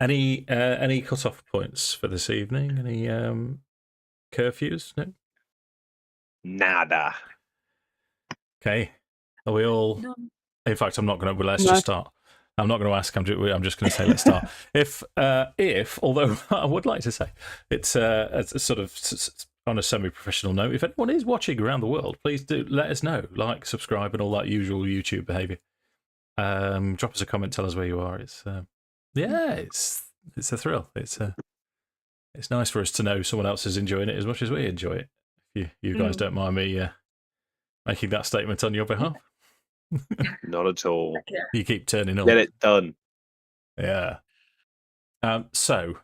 Any cut-off points for this evening? Any curfews? No? Nada. Okay. Are we all... No. In fact, I'm not going to... Let's just start. I'm not going to ask. I'm just going to say let's start. If, although I would like to say, it's a sort of on a semi-professional note, if anyone is watching around the world, please do let us know. Like, subscribe, and all that usual YouTube behaviour. Drop us a comment. Tell us where you are. It's a thrill. It's nice for us to know someone else is enjoying it as much as we enjoy it. If you guys don't mind me making that statement on your behalf. Not at all. You keep turning up. Get it done. Yeah. So,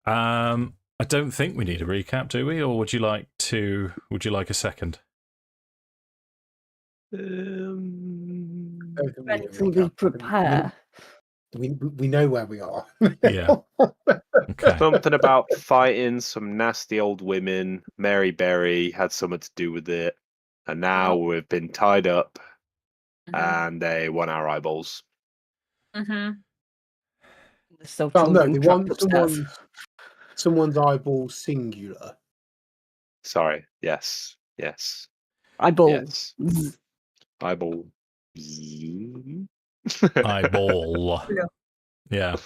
I don't think we need a recap, do we? Or would you like a second? Anything we prepare. We know where we are. Yeah. Okay. Something about fighting some nasty old women. Mary Berry had something to do with it. And now we've been tied up and they want our eyeballs. Mm-hmm. Oh, no, they want someone's eyeball singular. Sorry. Yes. Eyeball. Yes. Eyeball. Eyeball. Yeah.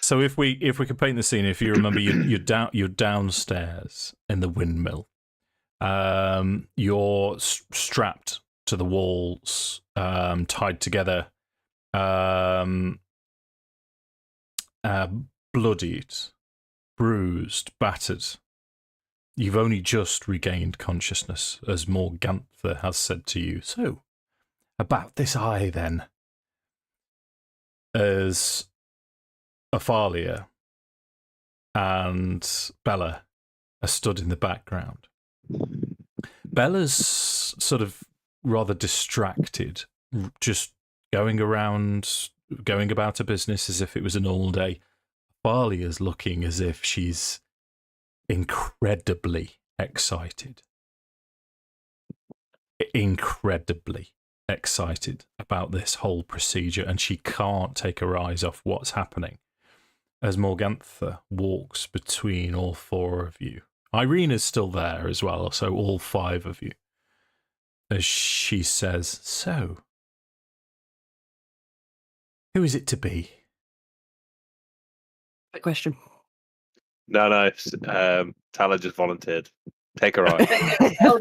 So if we could paint the scene, if you remember, you're downstairs in the windmill. You're strapped to the walls, tied together, bloodied, bruised, battered. You've only just regained consciousness, as Morgantha has said to you. So, about this eye, then. As Athalia and Bella are stood in the background. Bella's sort of rather distracted, just going about her business as if it was a normal day. Athalia's looking as if she's incredibly excited. Incredibly excited about this whole procedure, and she can't take her eyes off what's happening as Morgantha walks between all four of you. Irene is still there as well, so all five of you. As she says, so, who is it to be? Quick question. No. Tala just volunteered. Take her eye. Oh,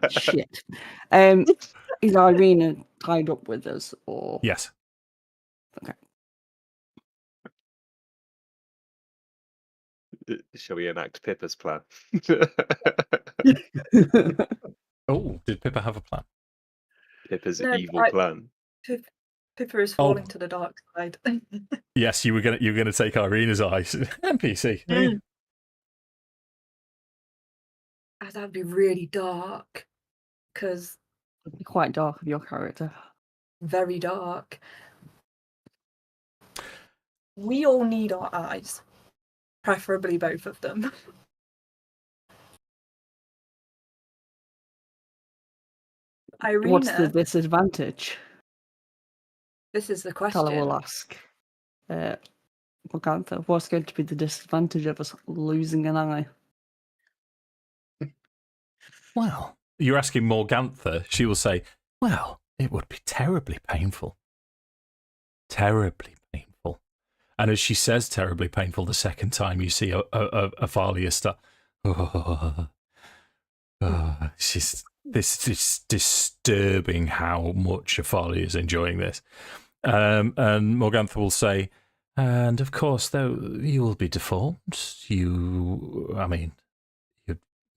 shit. Is Irina tied up with us, or? Yes. Okay. Shall we enact Pippa's plan? Oh, did Pippa have a plan? Pippa's evil plan. Pippa is falling to the dark side. Yes, you were gonna take Irina's eyes. NPC. Oh, that'd be really dark. Because It'd be quite dark of your character. very dark. We all need our eyes. Preferably both of them. Irina, What's the disadvantage? this is the question. Tala will ask. Morgantha, what's going to be the disadvantage of us losing an eye? Well, you're asking Morgantha. She will say, well, it would be terribly painful. Terribly painful. And as she says terribly painful the second time, you see Athalia start, this is disturbing how much Athalia is enjoying this. And Morgantha will say, and of course, though, you will be deformed.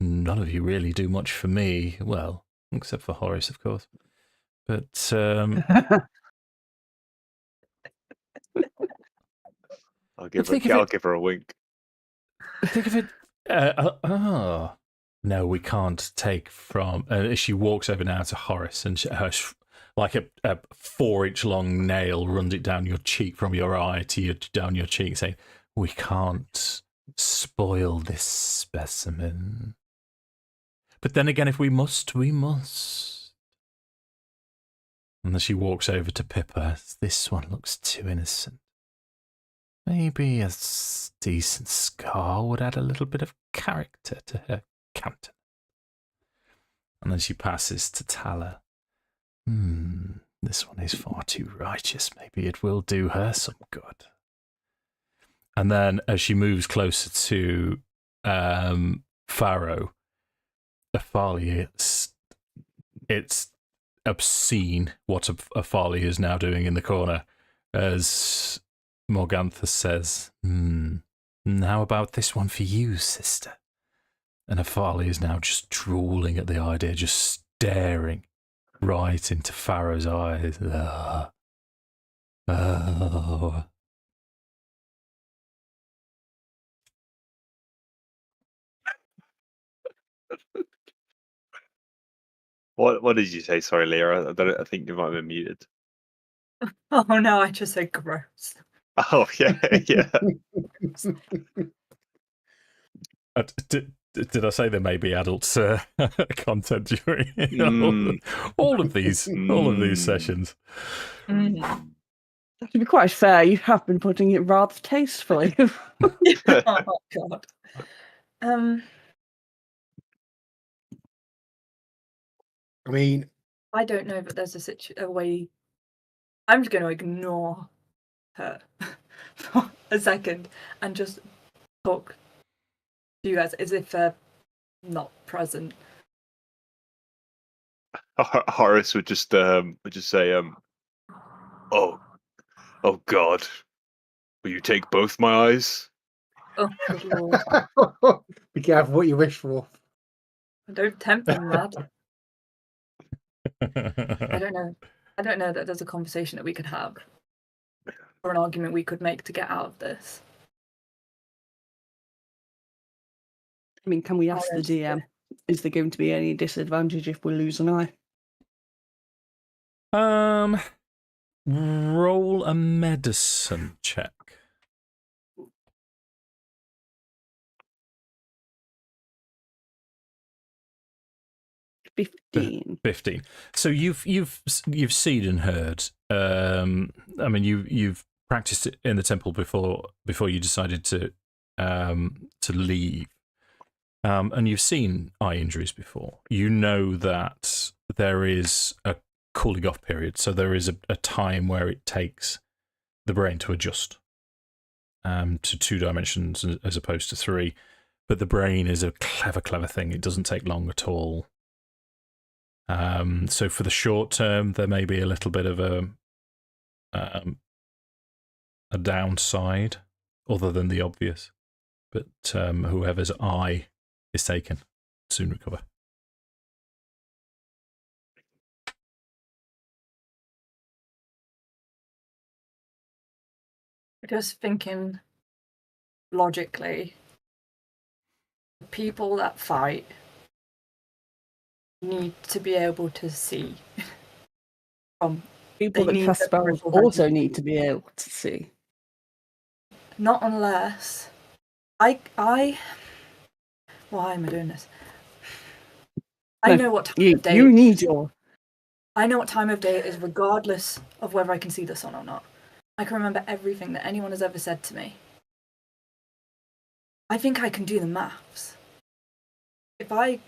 None of you really do much for me. Well, except for Horace, of course. But I'll give her a wink. Think of it. No, we can't take from. She walks over now to Horace, and like a 4-inch long nail runs it down your cheek from your eye to down your cheek, saying, "We can't spoil this specimen. But then again, if we must, we must." And then she walks over to Pippa. This one looks too innocent. maybe a decent scar would add a little bit of character to her countenance. And then she passes to Tala. This one is far too righteous. Maybe it will do her some good. And then as she moves closer to Farrow, Athalia, it's obscene what Athalia is now doing in the corner as Morgantha says, how about this one for you, sister? And Athalia is now just drooling at the idea, just staring right into Farrow's eyes. Oh. What did you say? Sorry, Leah. I think you might have been muted. Oh no, I just said gross. Oh yeah, yeah. Did I say there may be adult content during all of these sessions? To be quite fair, you have been putting it rather tastefully. Oh god. I mean, I don't know, but there's a way. I'm just going to ignore her for a second and just talk to you guys as if they're not present. Horace would just say, "Oh God, will you take both my eyes?" Oh good lord! Be careful what you wish for. Don't tempt them, lad. I don't know. I don't know that there's a conversation that we could have or an argument we could make to get out of this. I mean, can we ask the DM, is there going to be any disadvantage if we lose an eye? Roll a medicine check. 15. 15. So you've seen and heard. I mean, you've practiced it in the temple before you decided to leave, and you've seen eye injuries before. You know that there is a cooling off period, so there is a time where it takes the brain to adjust to 2 dimensions as opposed to 3. But the brain is a clever thing. It doesn't take long at all. So for the short term, there may be a little bit of a downside, other than the obvious. But whoever's eye is taken soon recover. Just thinking logically, the people that fight need to be able to see. People that cast spells also need to be able to see. Not unless why am I doing this? I know what time of day. You need your. I know what time of day it is, regardless of whether I can see the sun or not. I can remember everything that anyone has ever said to me. I think I can do the maths. If I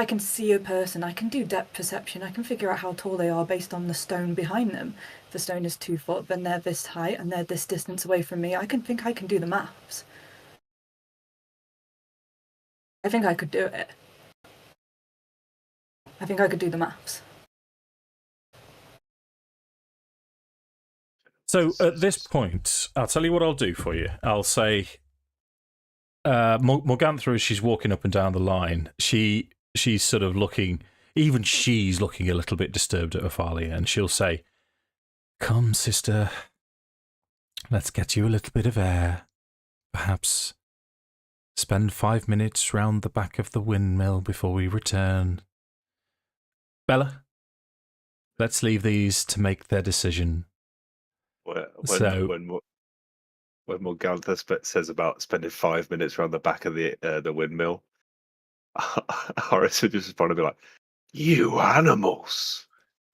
can see a person, I can do depth perception. I can figure out how tall they are based on the stone behind them. If the stone is 2 foot, then they're this height and they're this distance away from me. I can do the maths. I think I could do it. I think I could do the maths. So at this point, I'll tell you what I'll do for you. I'll say, Morgantha, as she's walking up and down the line, she's sort of looking, even she's looking a little bit disturbed at Athalia, and she'll say, "Come, sister, let's get you a little bit of air. Perhaps spend 5 minutes round the back of the windmill before we return. Bella, let's leave these to make their decision." When Morgantha says about spending 5 minutes around the back of the windmill, Horace would just probably be like, "You animals,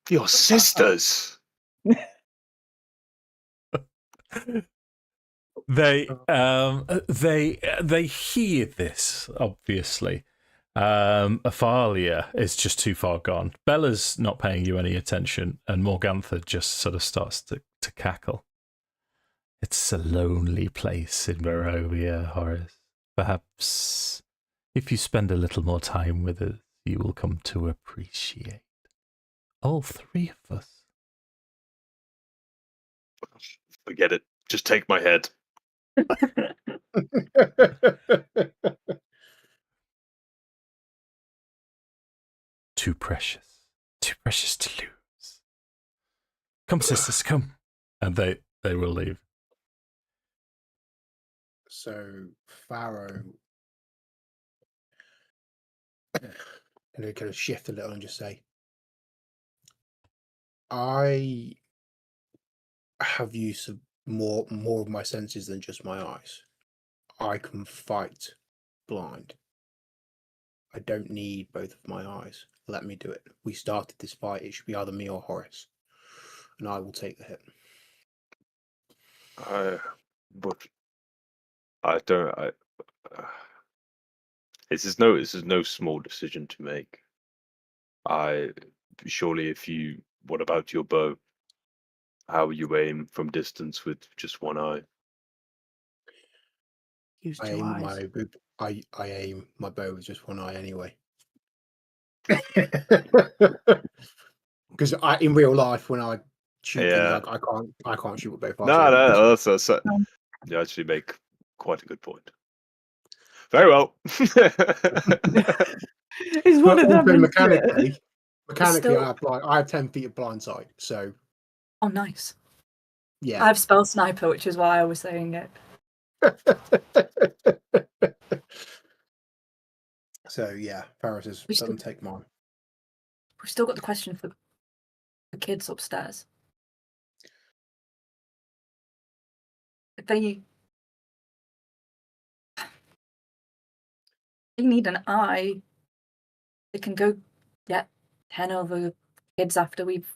your sisters." They hear this, obviously. Athalia is just too far gone. Bella's not paying you any attention, and Morgantha just sort of starts to cackle. It's a lonely place in Barovia, Horace. Perhaps if you spend a little more time with us, you will come to appreciate all three of us. Forget it. Just take my head. Too precious to lose. Come, sisters, come. And they will leave. So Farrow and kind of shift a little and just say, I have use of more of my senses than just my eyes. I can fight blind. I don't need both of my eyes. Let me do it. We started this fight. It should be either me or Horace, and I will take the hit. But I don't. This is no small decision to make. Surely, if you. What about your bow? How you aim from distance with just one eye? Use I two aim eyes. I aim my bow with just one eye anyway. Because in real life, when I shoot things, I can't shoot with both eyes. No, that's you actually make quite a good point. Very well. It's one But of them. also Isn't it? mechanically, Still- I have 10 feet of blind sight. So Oh, nice. yeah. I have spell sniper, which is why I was saying it. So yeah, Farrow says, We let still- them take mine. We've still got the question for the kids upstairs. If they need an eye, they can go get 10 other kids after we've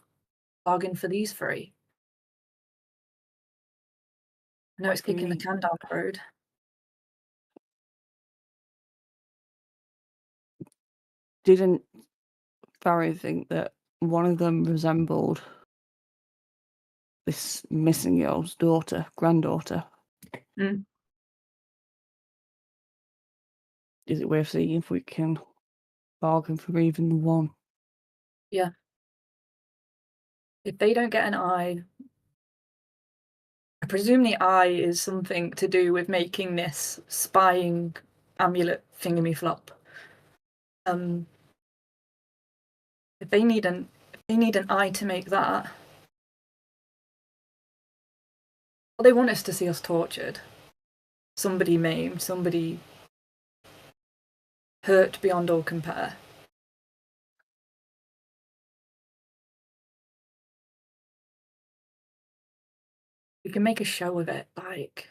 bargained for these 3. I know it's What do you kicking the mean? can down the road. Didn't Barry think that one of them resembled this missing girl's granddaughter? Mm. Is it worth seeing if we can bargain for even one? Yeah. If they don't get an eye, I presume the eye is something to do with making this spying amulet thingamyflop. If they need an eye to make that, well, they want us to see us tortured, somebody maimed, somebody hurt beyond all compare. We can make a show of it, like,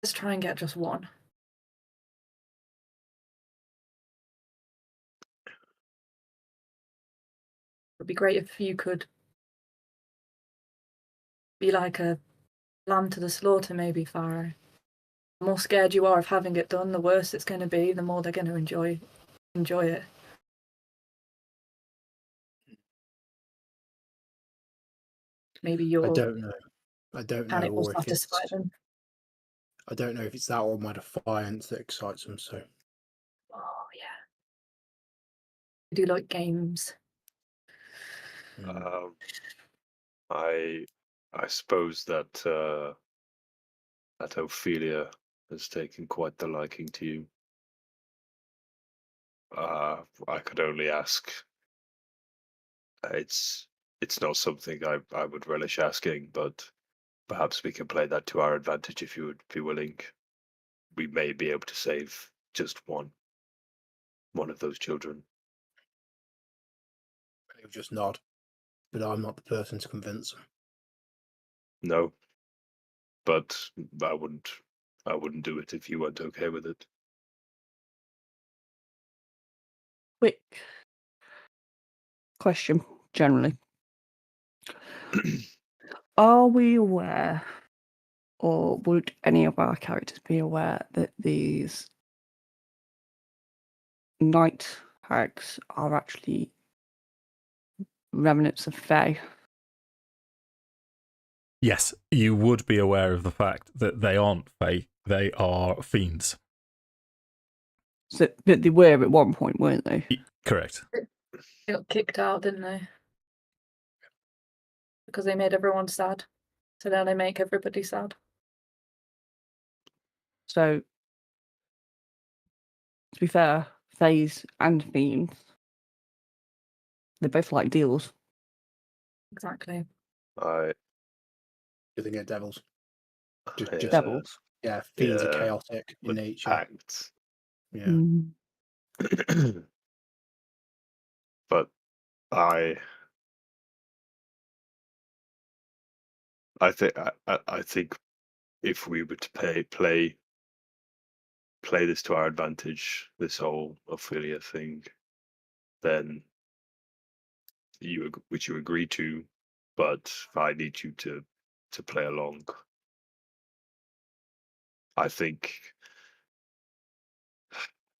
let's try and get just one. It'd be great if you could be like a lamb to the slaughter, maybe, Farrow. The more scared you are of having it done, the worse it's going to be, the more they're going to enjoy it. Maybe I your don't know. panic will Or if it's satisfy them. I don't know if it's that or my defiance that excites them. So Oh, yeah. I do like games. I suppose that that Ophelia has taken quite the liking to you. I could only ask. It's not something I would relish asking, but perhaps we can play that to our advantage if you would be willing. We may be able to save just one of those children. he'll just nod. But I'm not the person to convince them. No, but I wouldn't do it if you weren't okay with it. Quick question, generally. Are we aware, or would any of our characters be aware that these night hags are actually remnants of Fae? Yes, you would be aware of the fact that they aren't Fae, they are fiends. So, but they were at one point, weren't they? Correct. They got kicked out, didn't they? Because they made everyone sad. So now they make everybody sad. So, to be fair, Faes and fiends, they both like deals. Exactly. I Do they get devils? Just Devils. yeah, fiends are Yeah, chaotic in with nature. pacts. Yeah. Mm. But I think if we were to play this to our advantage, this whole Ophelia thing, then which you agree to, but I need you to play along. I think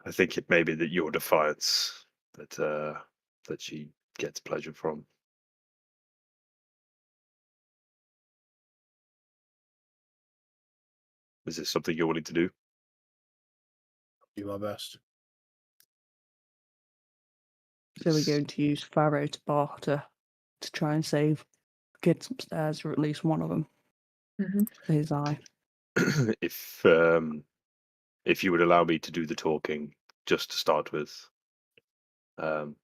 it may be that your defiance that she gets pleasure from. Is this something you're willing to do? Do my best. So we're going to use Farrow to barter to try and save kids upstairs, or at least one of them, Mm-hmm. for his eye. If you would allow me to do the talking just to start with, and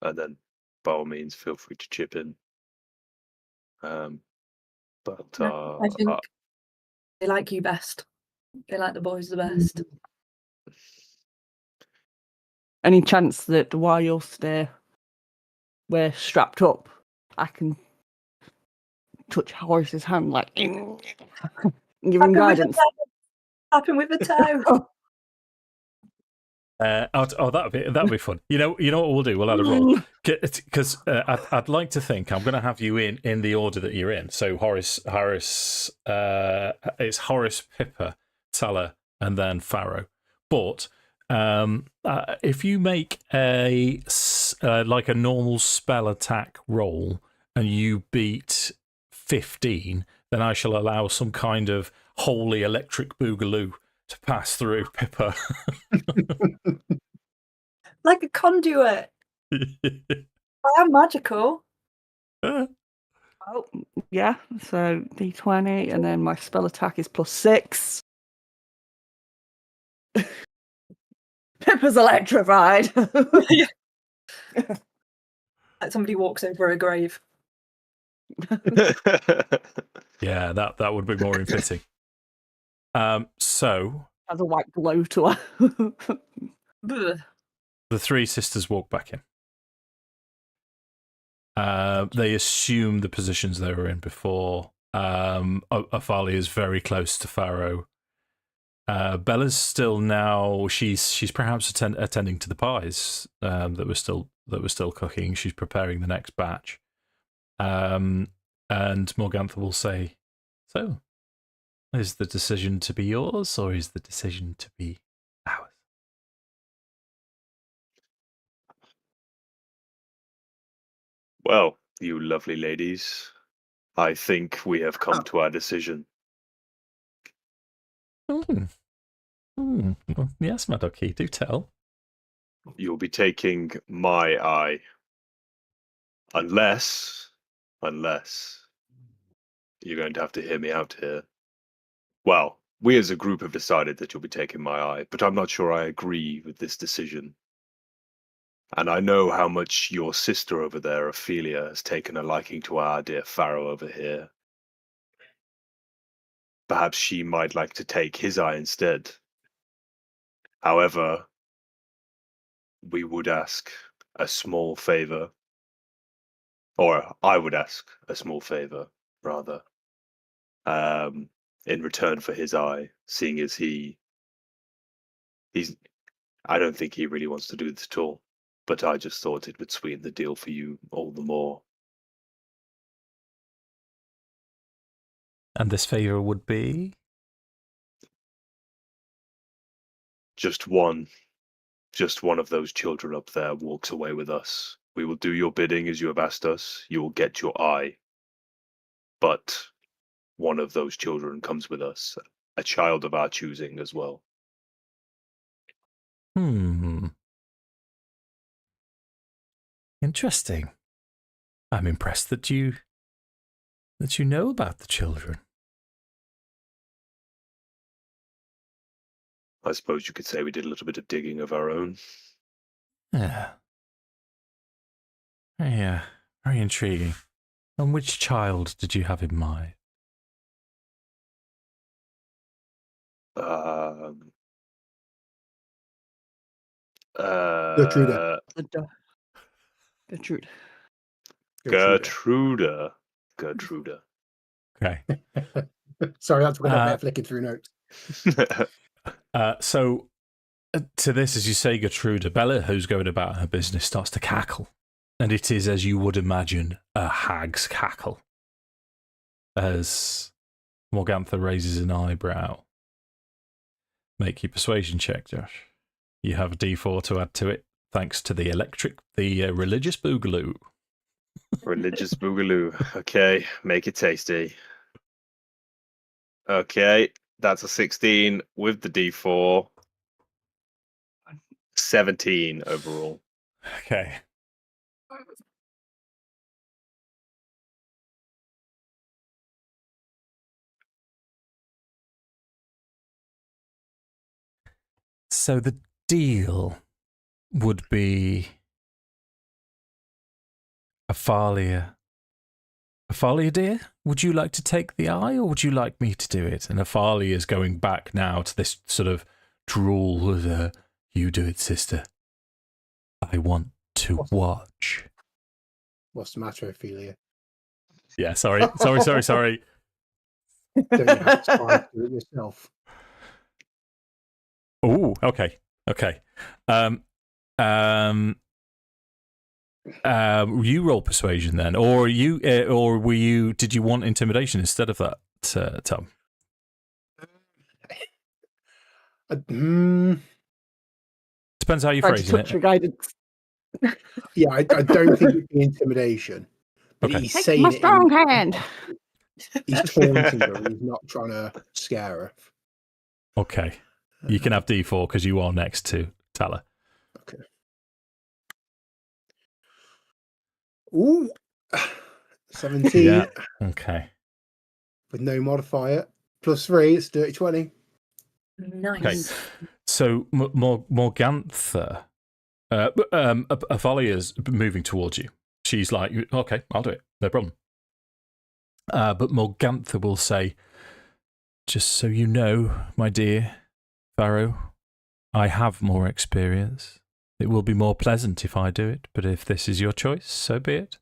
then by all means feel free to chip in. But I think they like you best. They like the boys the best. Any chance that whilst we're strapped up, I can touch Horace's hand, like, give him guidance? Tap him with a toe. That'd be fun. You know what we'll do? We'll add a roll because I'd like to think I'm going to have you in the order that you're in. So Horace, it's Horace, Pippa, Tala, and then Farrow. But if you make a like a normal spell attack roll and you beat 15, then I shall allow some kind of holy electric boogaloo to pass through Pippa. Like a conduit. I am magical. Oh, yeah. So D20, and then my spell attack is +6. Pippa's electrified. Like somebody walks over a grave. Yeah, that would be more fitting. So Has a white glow to her. Ugh. the three sisters walk back in. They assume the positions they were in before. Ophalia is very close to Farrow. Bella's still now. She's perhaps attending to the pies that were still cooking. She's preparing the next batch. And Morgantha will say, "So, is the decision to be yours, or is the decision to be ours?" Well, you lovely ladies, I think we have come to our decision. Yes, my ducky, do tell. You'll be taking my eye, unless you're going to have to hear me out here. Well, we as a group have decided that you'll be taking my eye, but I'm not sure I agree with this decision. And I know how much your sister over there, Ophelia, has taken a liking to our dear Farrow over here. Perhaps she might like to take his eye instead. However, we would ask a small favor, or I would ask a small favor, rather, in return for his eye, seeing as he's, I don't think he really wants to do this at all, but I just thought it would sweeten the deal for you all the more. And this favour would be? Just one of those children up there walks away with us. We will do your bidding as you have asked us. You will get your eye. But one of those children comes with us. A child of our choosing as well. Interesting. I'm impressed that you know about the children. I suppose you could say we did a little bit of digging of our own. Yeah. Yeah, very intriguing. And which child did you have in mind? Gertruda. Gertrude. Gertruda. Okay. Sorry, that's what I meant flicking through notes. So, to this, as you say, Gertruda, Bella, who's going about her business, starts to cackle. And it is, as you would imagine, a hag's cackle. As Morgantha raises an eyebrow. Make your persuasion check, Josh. You have a D4 to add to it, thanks to the religious boogaloo. Religious boogaloo. Okay, make it tasty. Okay, that's a 16 with the D4. 17 overall. Okay. So the deal would be Athalia. Athalia, dear, would you like to take the eye or would you like me to do it? And Athalia is going back now to this sort of drool with you do it, sister. I want to watch. What's the matter, Ophelia? Yeah, sorry. Don't you have time to do it yourself? Oh, okay. You roll persuasion then, or were you? Did you want intimidation instead of that, Tom? Depends how you phrase it. Your guidance. Yeah, I don't think it'd be intimidation. But Okay. he's Take saying my it strong hand. He's taunting her. He's not trying to scare her. Okay. You can have D4 because you are next to Tala. Okay. Ooh. 17. Yeah. Okay. With no modifier. +3, it's dirty 20. Nice. Okay. So Morgantha, Athalia's moving towards you. She's like, okay, I'll do it. No problem. But Morgantha will say, just so you know, my dear Farrow, I have more experience. It will be more pleasant if I do it, but if this is your choice, so be it.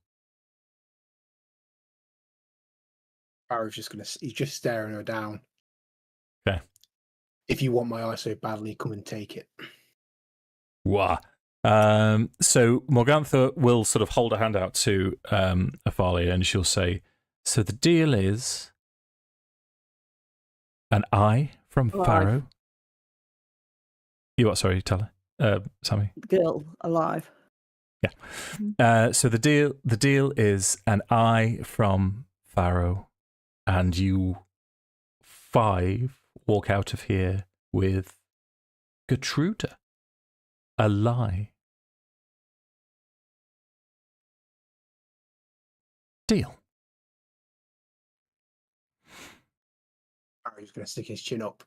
Farrow's he's just staring her down. Okay. If you want my eye so badly, come and take it. Wah. So Morgantha will sort of hold a hand out to Athalia and she'll say, so the deal is an eye from Farrow. You what, sorry, Tala? Sammi? Girl alive. Yeah. So the deal is an eye from Farrow, and you 5 walk out of here with Gertruda. A lie. Deal. Farrow's going to stick his chin up.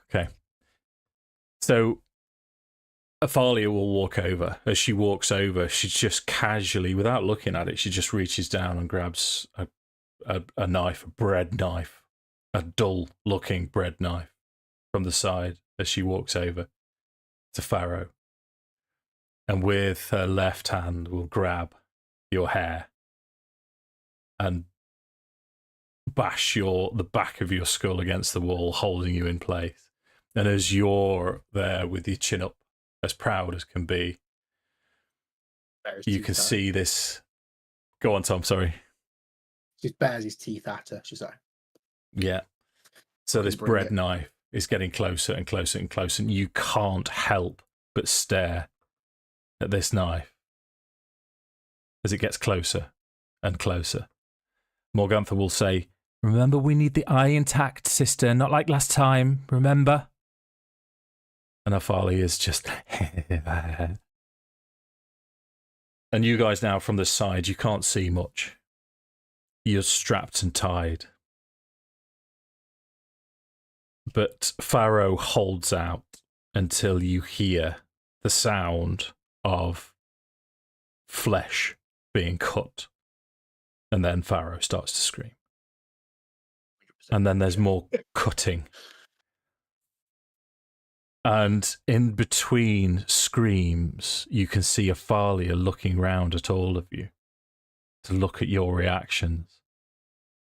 Okay. So Athalia will walk over. As she walks over, she just casually, without looking at it, she just reaches down and grabs a knife, a bread knife, a dull-looking bread knife from the side as she walks over to Farrow. And with her left hand will grab your hair and bash the back of your skull against the wall, holding you in place. And as you're there with your chin up, as proud as can be, you can see this. Go on, Tom, sorry. Just bares his teeth at her. She's like, Yeah. So this Bring bread it. knife is getting closer and closer and closer, and you can't help but stare at this knife as it gets closer and closer. Morgantha will say, "Remember, we need the eye intact, sister, not like last time, remember?" And Afali is just... And you guys now from the side, you can't see much. You're strapped and tied. But Farrow holds out until you hear the sound of flesh being cut. And then Farrow starts to scream. And then there's more cutting. And in between screams, you can see Athalia looking round at all of you to look at your reactions.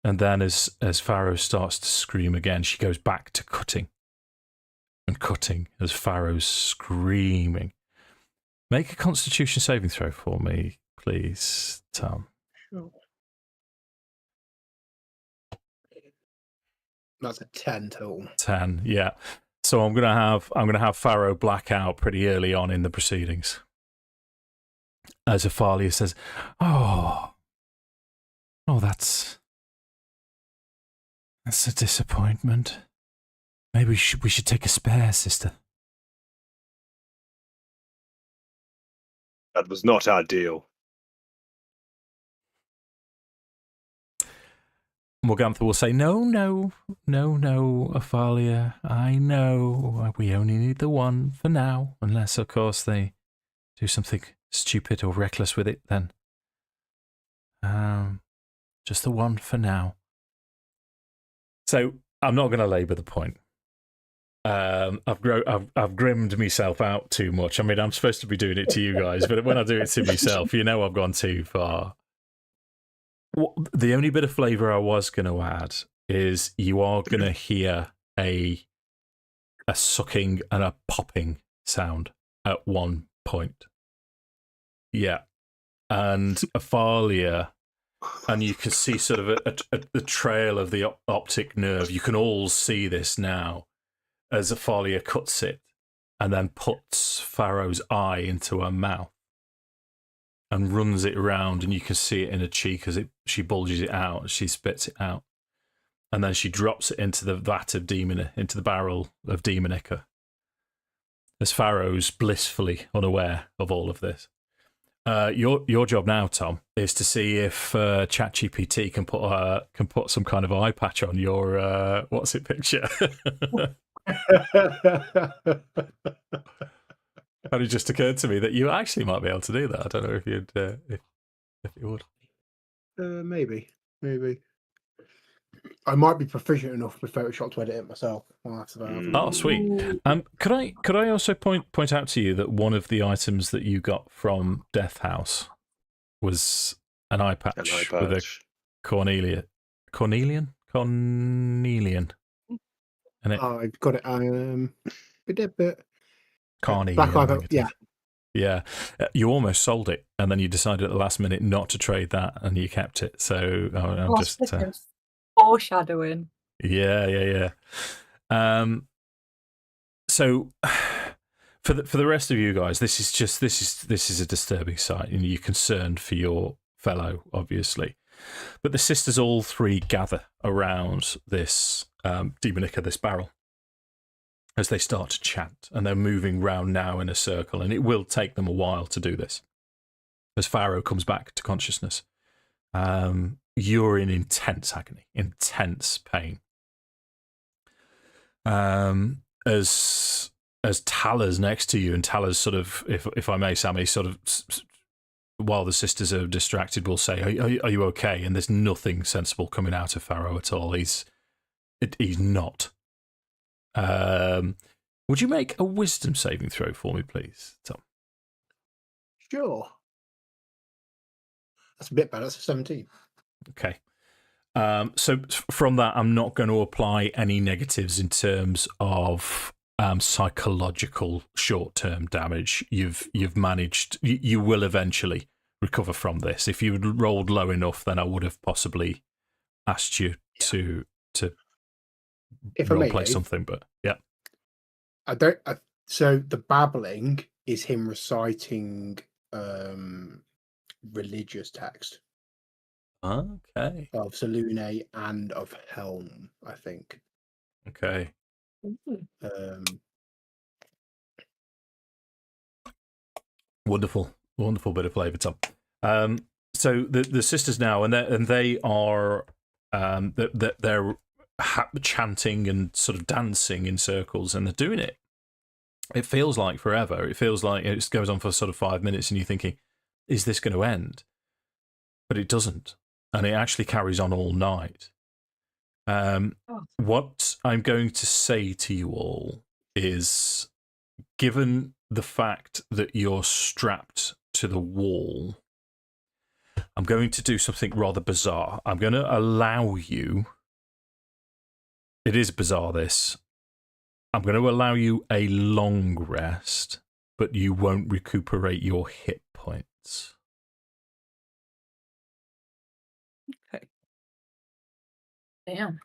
And then as Farrow starts to scream again, she goes back to cutting and cutting as Farrow's screaming. Make a Constitution saving throw for me, please, Tom. Sure. That's a 10 total. 10, yeah. So I'm gonna have Farrow black out pretty early on in the proceedings. As Athalia says, Oh, that's a disappointment. Maybe we should take a spare, sister. That was not our deal. Morgantha will say, No, Athalia. I know. We only need the one for now. Unless, of course, they do something stupid or reckless with it, then. Just the one for now. So, I'm not going to labour the point. I've grimmed myself out too much. I mean, I'm supposed to be doing it to you guys, but when I do it to myself, you know I've gone too far. The only bit of flavour I was going to add is you are going to hear a sucking and a popping sound at one point. Yeah. And Athalia, and you can see sort of the trail of the optic nerve. You can all see this now as Athalia cuts it and then puts Farrow's eye into her mouth. And runs it around, and you can see it in her cheek as she bulges it out, and she spits it out, and then she drops it into the vat of into the barrel of demonica. As Farrow's blissfully unaware of all of this. Your job now, Tom, is to see if ChatGPT can put some kind of eye patch on your what's it picture. And it just occurred to me that you actually might be able to do that. I don't know if you'd if you would. Maybe. I might be proficient enough with Photoshop to edit it myself. Oh, sweet. Could I also point out to you that one of the items that you got from Death House was an eye patch with a Cornelian. And I got it. Carnelian. Yeah. Yeah. You almost sold it, and then you decided at the last minute not to trade that, and you kept it. So I'm just foreshadowing. Yeah. So for the rest of you guys, this is a disturbing sight, and you're concerned for your fellow, obviously. But the sisters all three gather around this demonica, this barrel, as they start to chant, and they're moving round now in a circle, and it will take them a while to do this. As Farrow comes back to consciousness, you're in intense agony, intense pain. As Tala's next to you, and Tala's sort of, if I may, Sammi, sort of, while the sisters are distracted, will say, "Are you okay?" And there's nothing sensible coming out of Farrow at all. He's not. Would you make a wisdom saving throw for me, please, Tom? Sure. That's a bit better. That's a 17. Okay. So from that, I'm not going to apply any negatives in terms of psychological short-term damage. You've managed. You will eventually recover from this. If you had rolled low enough, then I would have possibly asked you to If I role may, play Dave, something, but yeah. So the babbling is him reciting religious text Okay. of Salune and of Helm, I think. Okay. Wonderful bit of flavour, Tom. So the sisters now, and they are they're chanting and sort of dancing in circles, and they're doing it. It feels like forever. It feels like it goes on for sort of 5 minutes, and you're thinking, "Is this going to end?" But it doesn't, and it actually carries on all night. What I'm going to say to you all is, given the fact that you're strapped to the wall, I'm going to do something rather bizarre. I'm going to allow you. It is bizarre, this. I'm going to allow you a long rest, but you won't recuperate your hit points. Okay. Damn.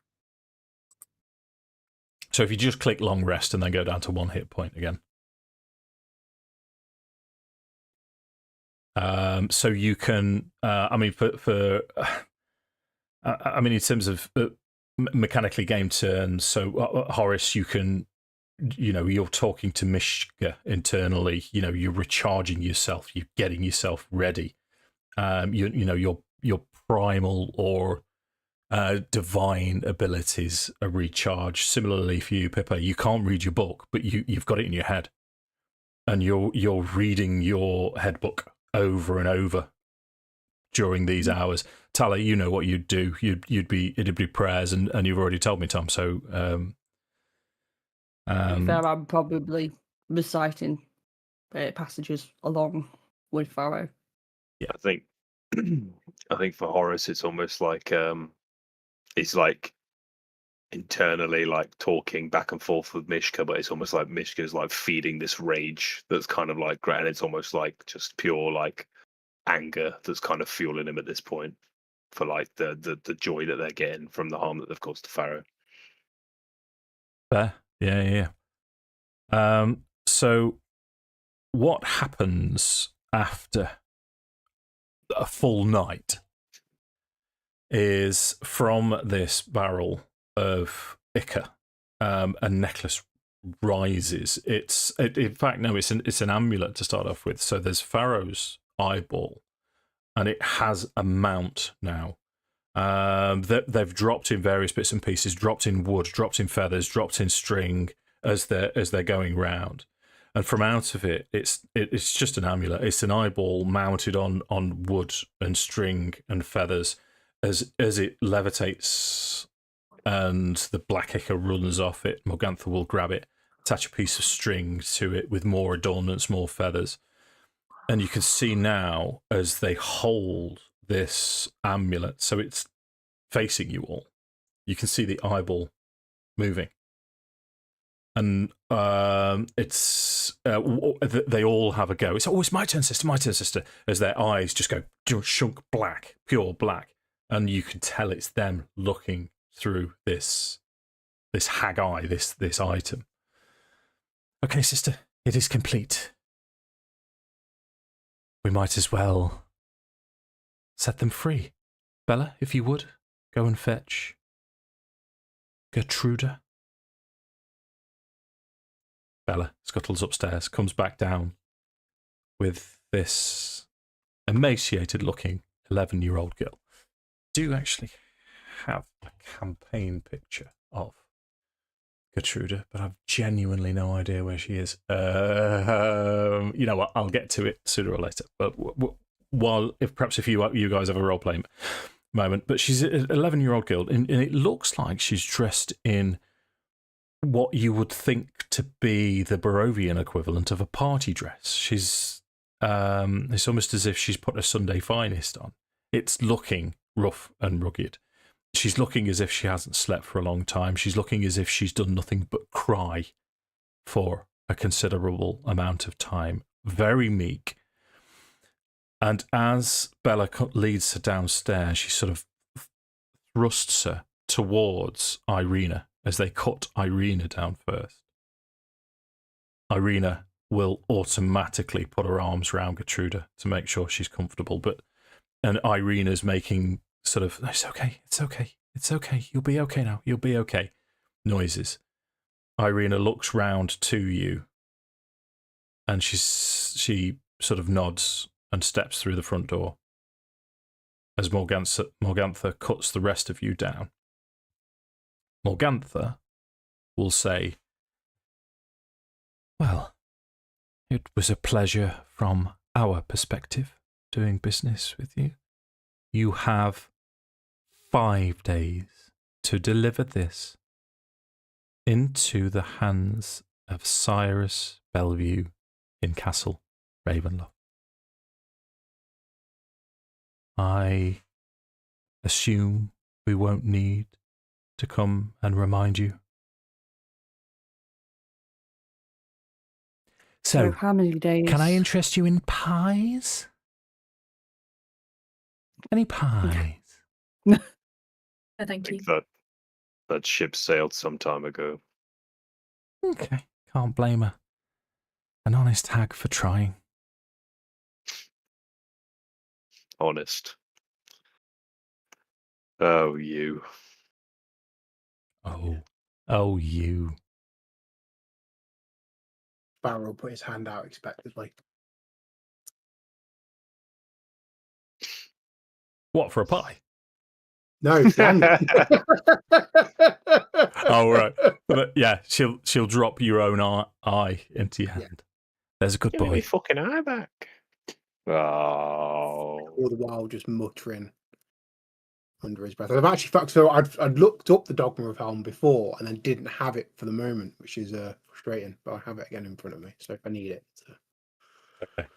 So if you just click long rest and then go down to 1 hit point again. So you can, I mean, I mean, in terms of mechanically game turns, so Horace, you can, you're talking to Mishka internally, you're recharging yourself, you're getting yourself ready. Your primal or divine abilities are recharged. Similarly for you, Pippa, you can't read your book, but you've got it in your head, and you're reading your head book over and over during these hours. Tala, you know what you'd do. It'd be prayers, and you've already told me, Tom. So Fair, I'm probably reciting passages along with Farrow. Yeah, I think for Horace, it's almost like it's like internally like talking back and forth with Mishka, but it's almost like Mishka's like feeding this rage that's kind of like, and it's almost like just pure like anger that's kind of fueling him at this point for like the joy that they're getting from the harm that they've caused to Farrow. fair. Yeah. So what happens after a full night is, from this barrel of ichor, a necklace rises. In fact, no, it's an amulet to start off with. So there's Farrow's eyeball, and it has a mount now. They've dropped in various bits and pieces, dropped in wood, dropped in feathers, dropped in string as they're going round. And from out of it, it's just an amulet. It's an eyeball mounted on wood and string and feathers. As it levitates and the black ichor runs off it, Morgantha will grab it, attach a piece of string to it with more adornments, more feathers. And you can see now, as they hold this amulet, so it's facing you all, you can see the eyeball moving. And they all have a go. It's my turn, sister, as their eyes just go shunk black, pure black. And you can tell it's them looking through this hag eye, this item. Okay, sister, it is complete. We might as well set them free. Bella, if you would, go and fetch Gertruda. Bella scuttles upstairs, comes back down with this emaciated-looking 11-year-old girl. Do you actually have a campaign picture of Gertruda, but I've genuinely no idea where she is. You know what? I'll get to it sooner or later. But if you guys have a role-playing moment, but she's an 11-year-old girl, and it looks like she's dressed in what you would think to be the Barovian equivalent of a party dress. She's it's almost as if she's put a Sunday finest on. It's looking rough and rugged. She's looking as if she hasn't slept for a long time. She's looking as if she's done nothing but cry for a considerable amount of time. Very meek. And as Bella leads her downstairs, she sort of thrusts her towards Irina as they cut Irina down first. Irina will automatically put her arms around Gertruda to make sure she's comfortable, and Irina's making sort of, it's okay, you'll be okay now, you'll be okay, noises. Irina looks round to you, and she sort of nods and steps through the front door as Morgantha cuts the rest of you down. Morgantha will say, well, it was a pleasure from our perspective doing business with you. You have 5 days to deliver this into the hands of Cyrus Belview in Castle Ravenloft. I assume we won't need to come and remind you. So, how many days? Can I interest you in pies? Any pies? No, thank I you. think that ship sailed some time ago. Okay, can't blame her. An honest hag for trying. Honest. Oh, you. Oh, you. Barrow put his hand out expectantly. What, for a pie? No, it's Daniel. Oh, right. But yeah, she'll drop your own eye into your hand. Yeah. There's a good Give me boy. my fucking eye back. Oh. All the while just muttering under his breath. I've actually, so I'd looked up the Dogma of Helm before and then didn't have it for the moment, which is frustrating, but I have it again in front of me, so if I need it. Okay.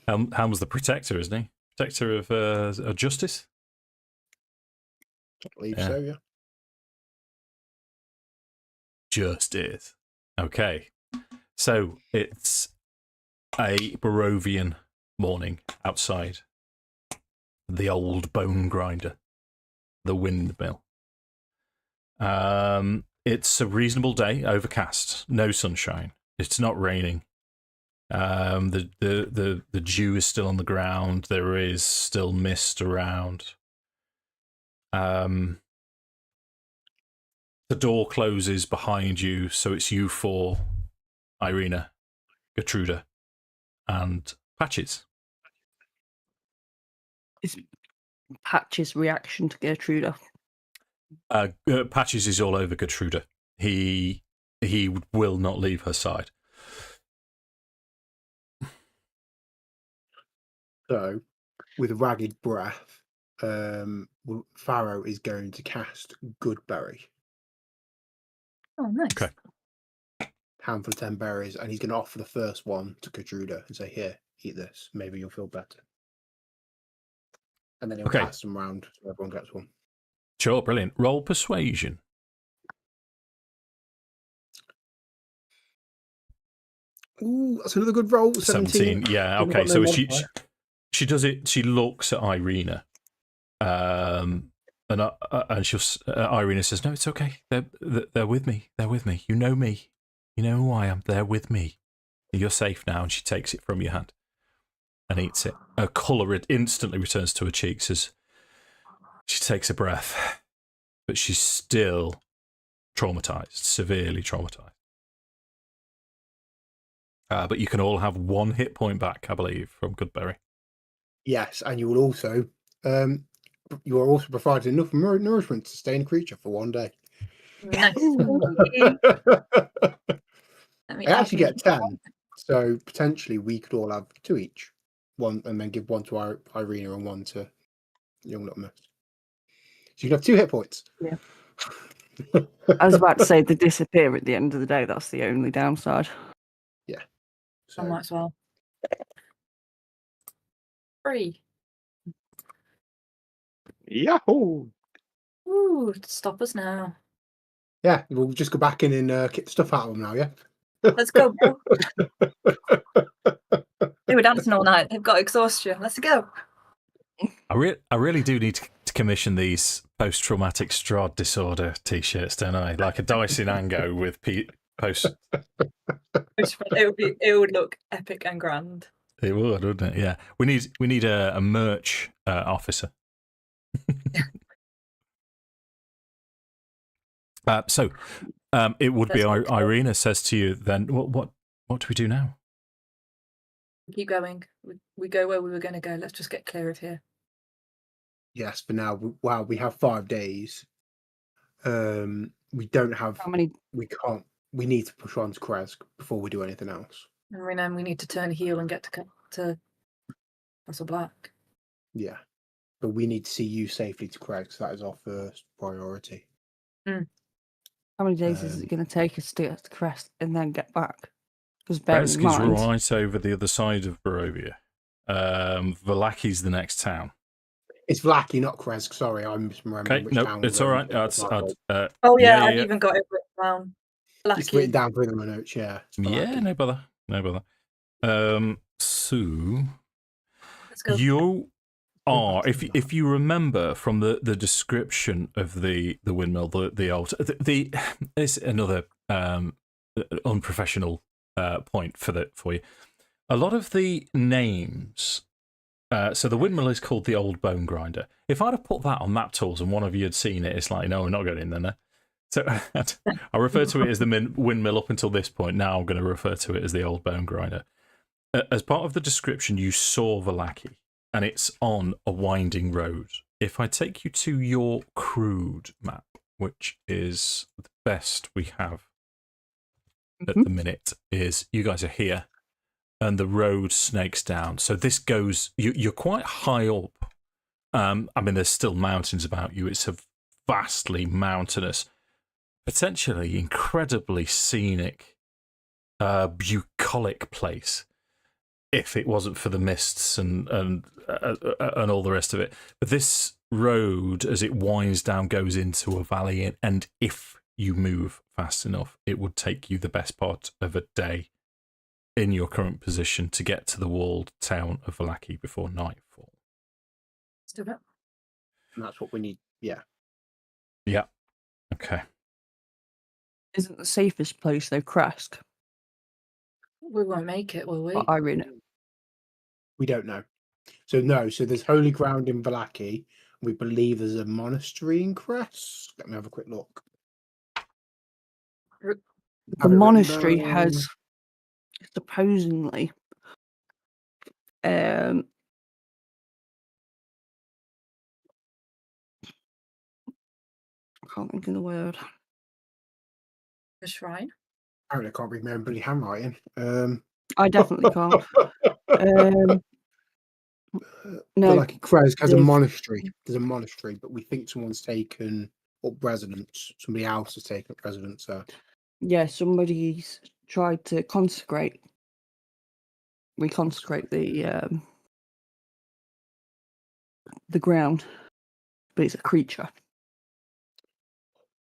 Helm's the protector, isn't he? Protector of justice? I believe so, yeah. Justice. Okay. So it's a Barovian morning outside the old bone grinder, the windmill. It's a reasonable day, overcast, no sunshine. It's not raining. The dew is still on the ground. There is still mist around. The door closes behind you, so it's you four, Irina, Gertruda, and Patches. Is Patches' reaction to Gertruda? Patches is all over Gertruda. He will not leave her side. So, with ragged breath, Farrow is going to cast Goodberry. Oh, nice. Okay. Handful of 10 berries, and he's going to offer the first one to Gertruda and say, here, eat this. Maybe you'll feel better. And then he'll pass them around so everyone gets one. Sure, brilliant. Roll persuasion. Ooh, that's another good roll. 17. Yeah, okay. So she does it. She looks at Irina, and she'll. Irina says, "No, it's okay. They're with me. They're with me. You know me. You know who I am. They're with me. You're safe now." And she takes it from your hand and eats it. Her colour instantly returns to her cheeks as she takes a breath, but she's still traumatized, severely traumatized. But you can all have 1 hit point back, I believe, from Goodberry. Yes, and you will also, you are also provided enough nourishment to sustain a creature for 1 day. Nice. I actually get 10, so potentially we could all have 2 each. 1, and then give 1 to Irina and 1 to Young Little Miss. So you can have 2 hit points. Yeah. I was about to say they disappear at the end of the day. That's the only downside. Yeah. So, I might as well. 3. Yahoo! Ooh, stop us now. yeah, we'll just go back in and get the stuff out of them now, yeah? Let's go, bro. They were dancing all night. They've got exhaustion. Let's go. I really do need to commission these post-traumatic Strahd disorder t-shirts, don't I? Like a dice in Ango with post. It would look epic and grand. It would, wouldn't it? Yeah. We need a merch officer. So it would be Irina says to you then, what do we do now? Keep going. We go where we were going to go. Let's just get clear of here. Yes, for now. Wow, we have 5 days. We don't have. How many? We can't. We need to push on to Kresk before we do anything else. And then we need to turn heel and get to Castle Black. Yeah, but we need to see you safely to Kresk. That is our first priority. How many days is it going to take us to get to Crest and then get back? Because Kresk is right over the other side of Barovia. Valaki's the next town. It's Vlaki, not Kresk. Sorry, I'm misremembering. Okay, which no, town it's we're all in. right. I've even got it written down. It's written down for the notes. Yeah. It's Yeah, Vlaki. no bother. So Let's go. you are, if you remember from the description of the windmill, the old it's another unprofessional point for you. A lot of the names. So the windmill is called the Old Bone Grinder. If I'd have put that on map tools and one of you had seen it, it's like, no, we're not going in there. No. So I refer to it as the windmill up until this point. Now I'm going to refer to it as the Old Bone Grinder. As part of the description, you saw Valaki, and it's on a winding road. If I take you to your crude map, which is the best we have at the minute, is you guys are here. And the road snakes down. So this goes, you're quite high up. I mean, there's still mountains about you. It's a vastly mountainous, potentially incredibly scenic, bucolic place. If it wasn't for the mists and all the rest of it. But this road, as it winds down, goes into a valley. And if you move fast enough, it would take you the best part of a day in your current position to get to the walled town of Valaki before nightfall. Let's do it. And that's what we need. Yeah. Yeah. Okay. Isn't the safest place though Kresk? We won't make it, will we? Irina. We don't know. So there's holy ground in Valaki. We believe there's a monastery in Kresk. Let me have a quick look. The monastery has supposedly I can't think of the word. The shrine. Apparently, I can't read my own bloody handwriting. I definitely can't. No, like Kresk has a monastery. There's a monastery, but we think someone's taken up residence. Somebody else has taken up residence there. Yeah, somebody's tried to reconsecrate the ground, but it's a creature.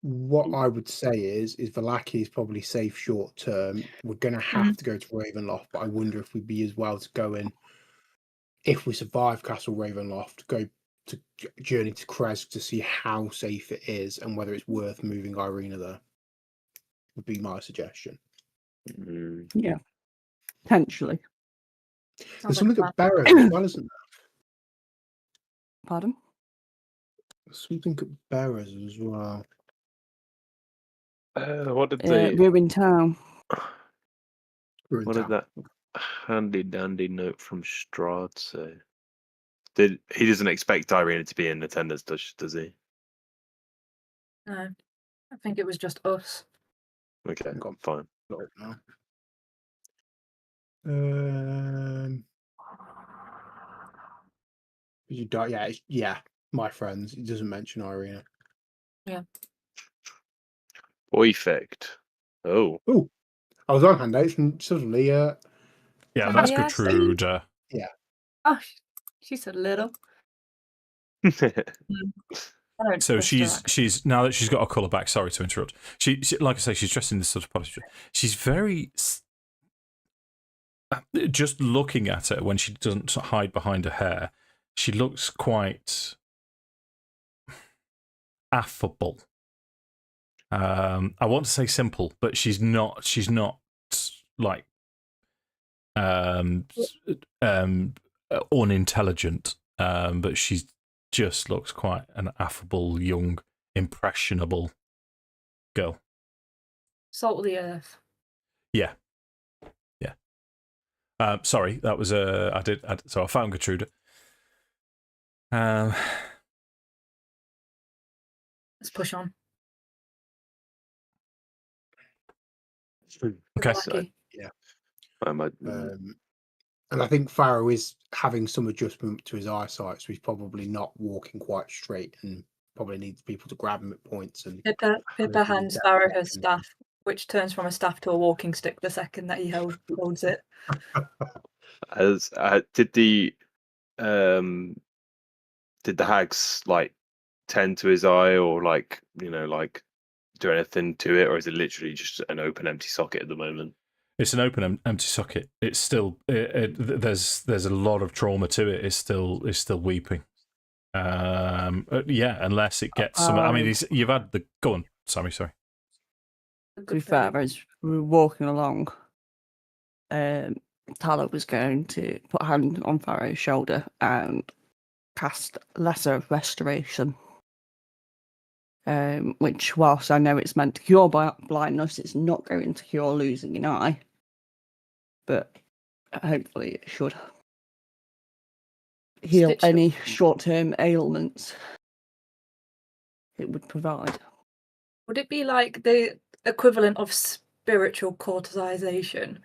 What I would say is Valaki is probably safe short term. We're going to have to go to Ravenloft, but I wonder if we'd be as well to go in, if we survive Castle Ravenloft, go to journey to Kresk to see how safe it is and whether it's worth moving Irina there. Would be my suggestion. Yeah, potentially. There's something at Barrows as well, isn't there? Pardon? Something at Barrows as well. What did they? We're in town. We're in What town. did that handy dandy note from Strahd say? He doesn't expect Irina to be in attendance, does he? No, I think it was just us. Okay, Got- fine. You die, yeah, my friends. It doesn't mention Irina. Yeah. Perfect. Oh. I was on handouts and suddenly, Yeah, that's Yeah, Gertrude. Oh, she's a little. So she's now that she's got her colour back. Sorry to interrupt. She like I say, she's dressed in this sort of polished. She's very. Just looking at her when she doesn't hide behind her hair, she looks quite affable. I want to say simple, but she's not. She's not like unintelligent. But she just looks quite an affable, young, impressionable girl. Salt of the earth. Yeah. Sorry, that was so I found Gertrude. Let's push on. Okay. Lucky. And I think Farrow is having some adjustment to his eyesight, so he's probably not walking quite straight and probably needs people to grab him at points. And Pippa hands Farrow her staff, which turns from a staff to a walking stick the second that he holds it. Did the hags like tend to his eye, or like do anything to it, or is it literally just an open empty socket at the moment? It's an open empty socket. It's still there's a lot of trauma to it. It's still weeping. Yeah, unless it gets some. I mean, you've had the go on, Sammi. Sorry. To be fair, as we were walking along, Tala was going to put a hand on Farrow's shoulder and cast Lesser Restoration. Which, whilst I know it's meant to cure blindness, it's not going to cure losing an eye. But hopefully it should heal any short-term ailments it would provide. Would it be like the equivalent of spiritual cauterization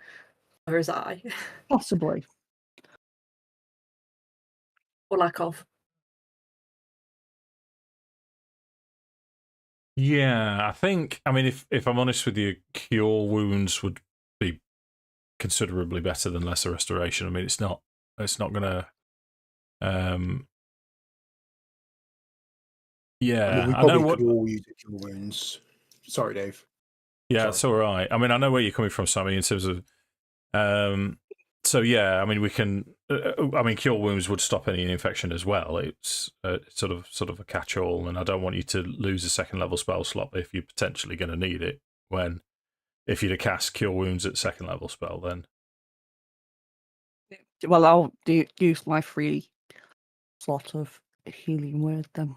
for his eye? Possibly. Or lack of? Yeah, I think. I mean, if I'm honest with you, cure wounds would be considerably better than lesser restoration. I mean, it's not going to. Yeah, we probably could all use cure wounds. Sorry, Dave. Yeah, it's all right. I mean, I know where you're coming from, Sammi, in terms of. So yeah, I mean, we can. I mean, cure wounds would stop any infection as well. It's sort of a catch-all, and I don't want you to lose a second level spell slot if you're potentially going to need it. When if you'd have cast cure wounds at second level spell, then. Well, I'll use my free slot of healing word then.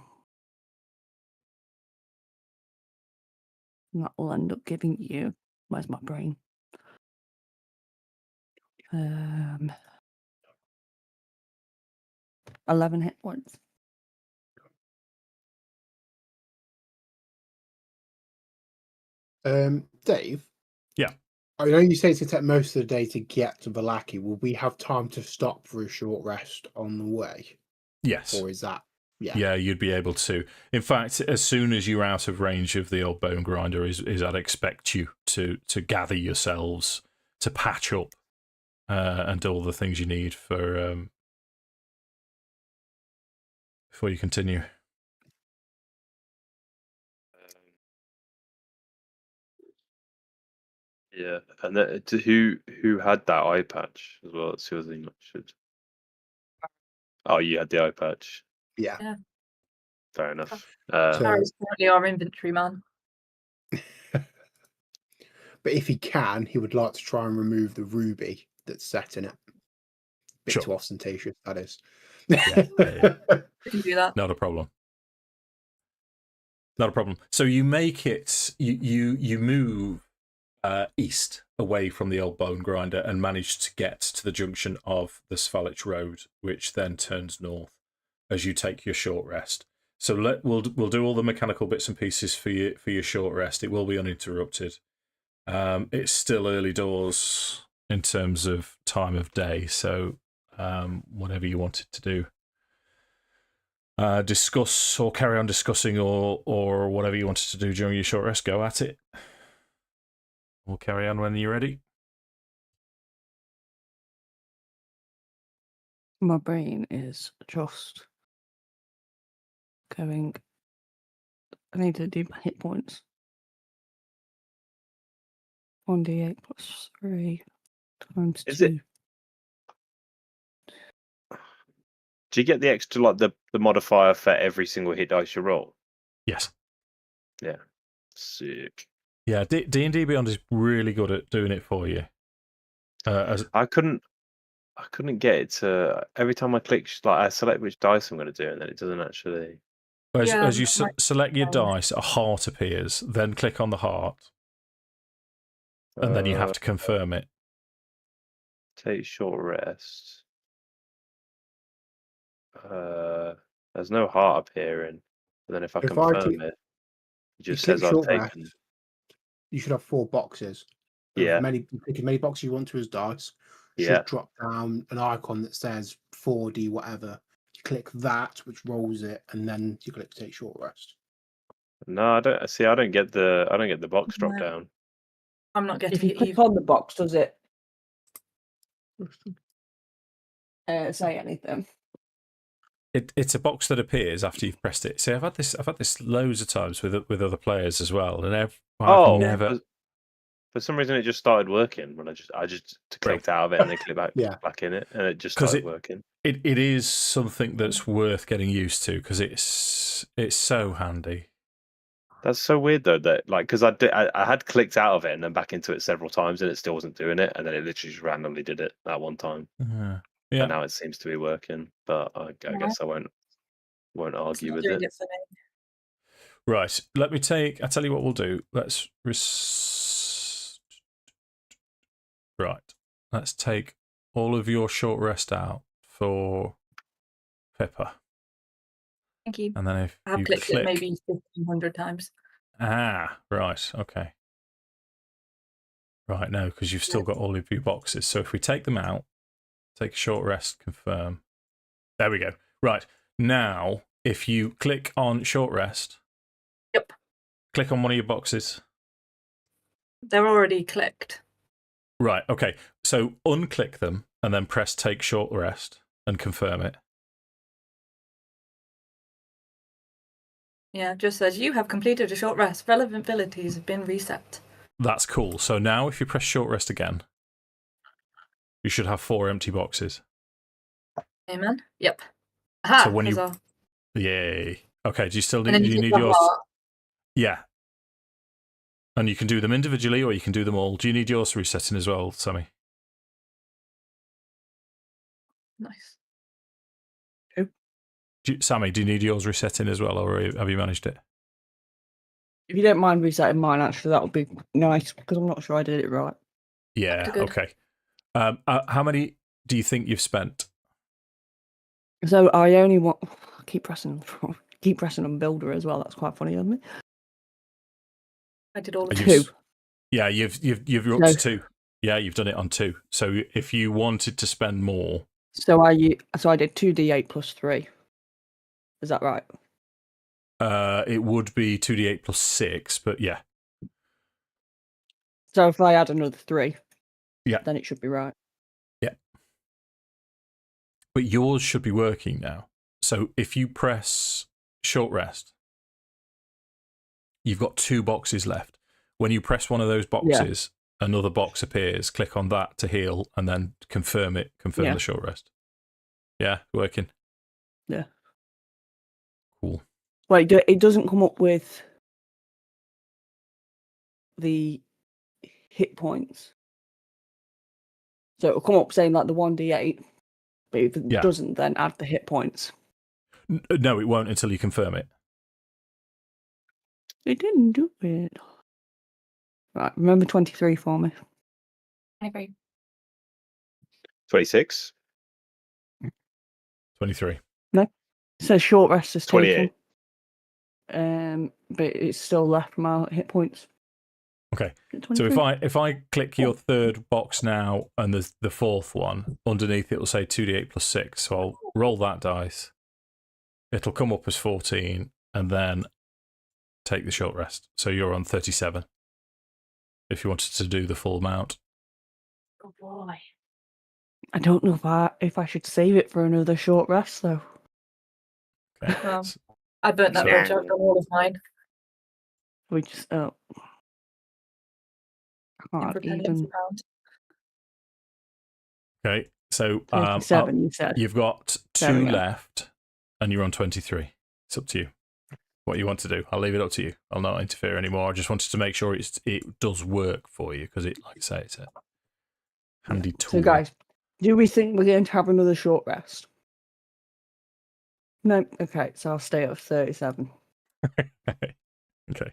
And that will end up giving you. Where's my brain? 11 hit points. Dave? Yeah. I know you say it's going to take most of the day to get to Vallaki. Will we have time to stop for a short rest on the way? Yes. Or is that... Yeah, you'd be able to. In fact, as soon as you're out of range of the old bone grinder, I'd expect you to gather yourselves, to patch up, and do all the things you need for before you continue. Yeah, and who had that eye patch as well? That's the other thing I should. Oh, you had the eye patch. Yeah. Fair enough. Harry's currently our inventory man. But if he can, he would like to try and remove the ruby that's set in it. Bit too ostentatious, that is. Yeah. We can do that. Not a problem. Not a problem. So you make it. You move east away from the old bone grinder and manage to get to the junction of the Svalich Road, which then turns north as you take your short rest. So we'll do all the mechanical bits and pieces for your short rest. It will be uninterrupted. It's still early doors in terms of time of day, so whatever you wanted to do. Discuss or carry on discussing or whatever you wanted to do during your short rest, go at it. We'll carry on when you're ready. My brain is just going. I need to do my hit points. 1d8 plus 3 times 2. Is it? Do you get the extra, like the modifier for every single hit dice you roll? Yes. Yeah. Sick. Yeah, D&D Beyond is really good at doing it for you. I couldn't get it to every time I click I select which dice I'm going to do, and then it doesn't actually. As you might select your fine. dice, a heart appears. Then click on the heart, and then you have to confirm it. Take short rest. There's no heart appearing. But then if I If I confirm click- it, it You just click says I've short taken. rest, you should have 4 boxes. Yeah. You click as many boxes you want to as dice. Should Yeah. drop down an icon that says 4D whatever. You click that, which rolls it, and then you click take short rest. No, I don't. See, I don't get the box drop No. down. I'm not getting If you it click either. on the box, does it say anything? It's a box that appears after you've pressed it. See, I've had this loads of times with other players as well, and I've never. For some reason, it just started working when I just clicked out of it and then clicked back in it, and it just started working. It is something that's worth getting used to because it's so handy. That's so weird though, that because I had clicked out of it and then back into it several times and it still wasn't doing it, and then it literally just randomly did it that one time. Yeah. And now it seems to be working, but I guess I won't argue with it. Right. Let me take. I tell you what we'll do. Let's right. Let's take all of your short rest out for Pippa. Thank you. And then if I have you clicked click, it maybe 1,500 times. Right. Okay. Right, no, because you've still got all of your boxes. So if we take them out, take a short rest, confirm. There we go. Right. Now, if you click on short rest. Yep. Click on one of your boxes. They're already clicked. Right, okay. So unclick them and then press take short rest and confirm it. Yeah, it just says you have completed a short rest. Relevant abilities have been reset. That's cool. So now if you press short rest again, you should have 4 empty boxes. Amen. Yep. Aha, so when huzzah. Yay. Okay, do you still And then need, you you click need the yours? heart. Yeah. And you can do them individually or you can do them all. Do you need yours resetting as well, Sammi? Nice. Sammi, do you need yours resetting as well, or have you managed it? If you don't mind resetting mine, actually, that would be nice because I'm not sure I did it right. Yeah, Good. okay. How many do you think you've spent? So I only want. Keep pressing on builder as well. That's quite funny, isn't it? I did all of 2. Yeah, you're up to 2. Yeah, you've done it on 2. So if you wanted to spend more, so I did 2d8 plus 3. Is that right? it would be 2d8 plus 6, but yeah. So if I add another 3, yeah, then it should be right. Yeah. But yours should be working now. So if you press short rest, you've got 2 boxes left. When you press one of those boxes, another box appears. Click on that to heal, and then confirm the short rest. Yeah, working. Yeah. Cool. Wait, it doesn't come up with the hit points. So it'll come up saying like the 1d8, but if it doesn't, then add the hit points. No, it won't until you confirm it. It didn't do it. Right, remember 23 for me. 23. 26. 23. No, it says short rest is 28. taken. But it's still left from our hit points. Okay. So if I click your third box now and there's the fourth one, underneath it will say 2d8 plus 6. So I'll roll that dice. It'll come up as 14 and then take the short rest. So you're on 37 if you wanted to do the full amount. Oh boy. I don't know if I should save it for another short rest though. Okay. Well, I burnt that bridge. I've done all of mine. We just can't even. Okay, so 37, you said. You've got 2 left, and you're on 23. It's up to you. what you want to do. I'll leave it up to you. I'll not interfere anymore. I just wanted to make sure it does work for you because it, like I say, it's a handy tool. So, guys, do we think we're going to have another short rest? No. Okay, so I'll stay at 37. Okay.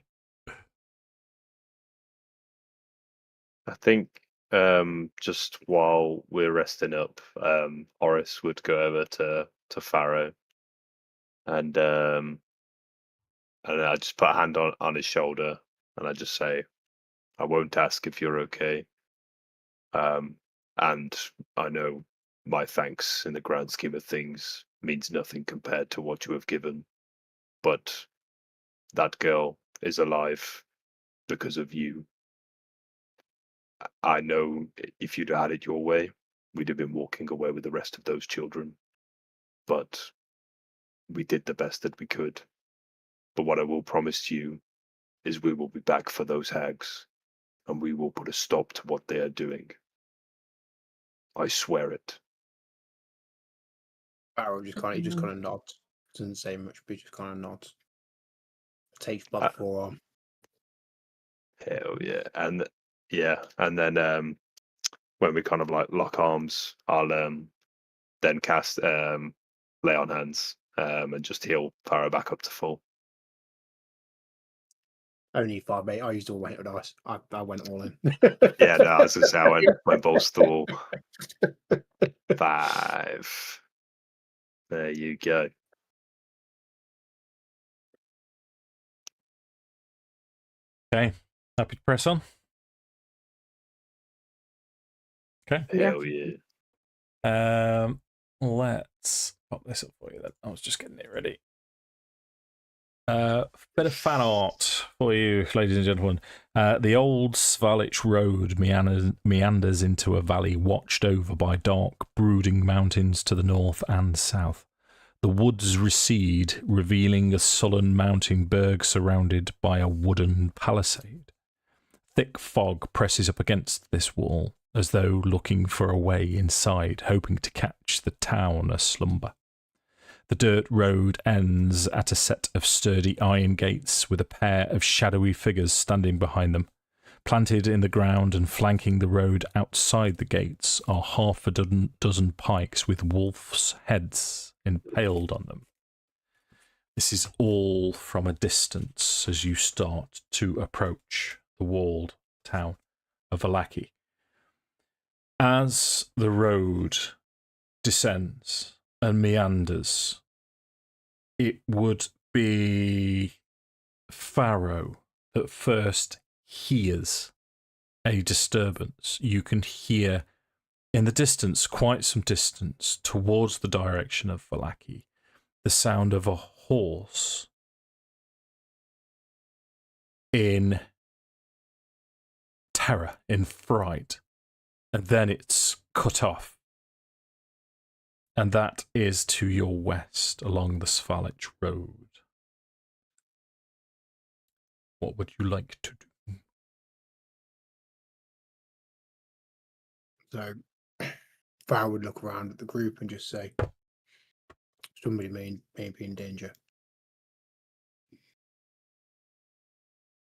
I think just while we're resting up, Horace would go over to Farrow, and I just put a hand on his shoulder, and I just say, "I won't ask if you're okay. And I know my thanks in the grand scheme of things means nothing compared to what you have given, but that girl is alive because of you. I know if you'd had it your way, we'd have been walking away with the rest of those children, but we did the best that we could. But what I will promise you is we will be back for those hags, and we will put a stop to what they are doing. I swear it." Barrow just kind of nods. Doesn't say much, but he just kind of nods. Takes by the forearm. Hell yeah. And then when we kind of like lock arms, I'll then cast Lay on Hands and just heal Farrow back up to full. Only 5, mate. I used all my hit dice. I went all in. Yeah, no, I was gonna say I went balls to the wall. 5. There you go. Okay. Happy to press on. Okay. Hell yeah. Let's pop this up for you then. I was just getting it ready. Bit of fan art for you, ladies and gentlemen. The old Svalich road meanders into a valley watched over by dark, brooding mountains to the north and south. The woods recede, revealing a sullen mounting berg surrounded by a wooden palisade. Thick fog presses up against this wall, as though looking for a way inside, hoping to catch the town aslumber. The dirt road ends at a set of sturdy iron gates with a pair of shadowy figures standing behind them. Planted in the ground and flanking the road outside the gates are half a dozen pikes with wolves' heads impaled on them. This is all from a distance as you start to approach the walled town of Vallaki. As the road descends and meanders, it would be Farrow that first hears a disturbance. You can hear in the distance, quite some distance, towards the direction of Vallaki, the sound of a horse in terror, in fright, and then it's cut off. And that is to your west along the Svalich road. What would you like to do? So Farrell would look around at the group and just say, somebody may be in danger.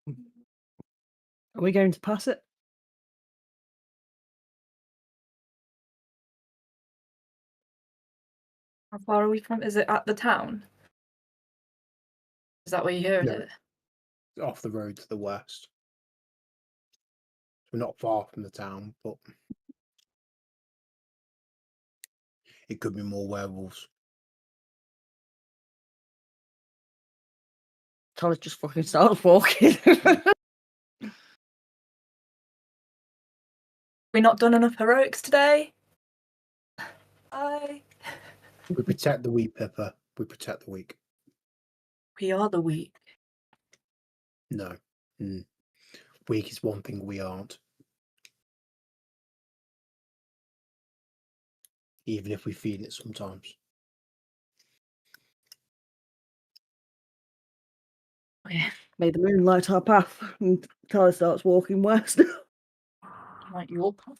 Are we going to pass it? How far are we from? Is it at the town? Is that where you heard No. it? Off the road to the west. We're not far from the town, but it could be more werewolves. Tala just fucking starts walking. We not done enough heroics today? Bye. We protect the weak, Pippa. We protect the weak. We are the weak. No. Weak is one thing we aren't. Even if we feel it sometimes. Yeah. May the moon light our path. And Tala starts walking west. Like your path.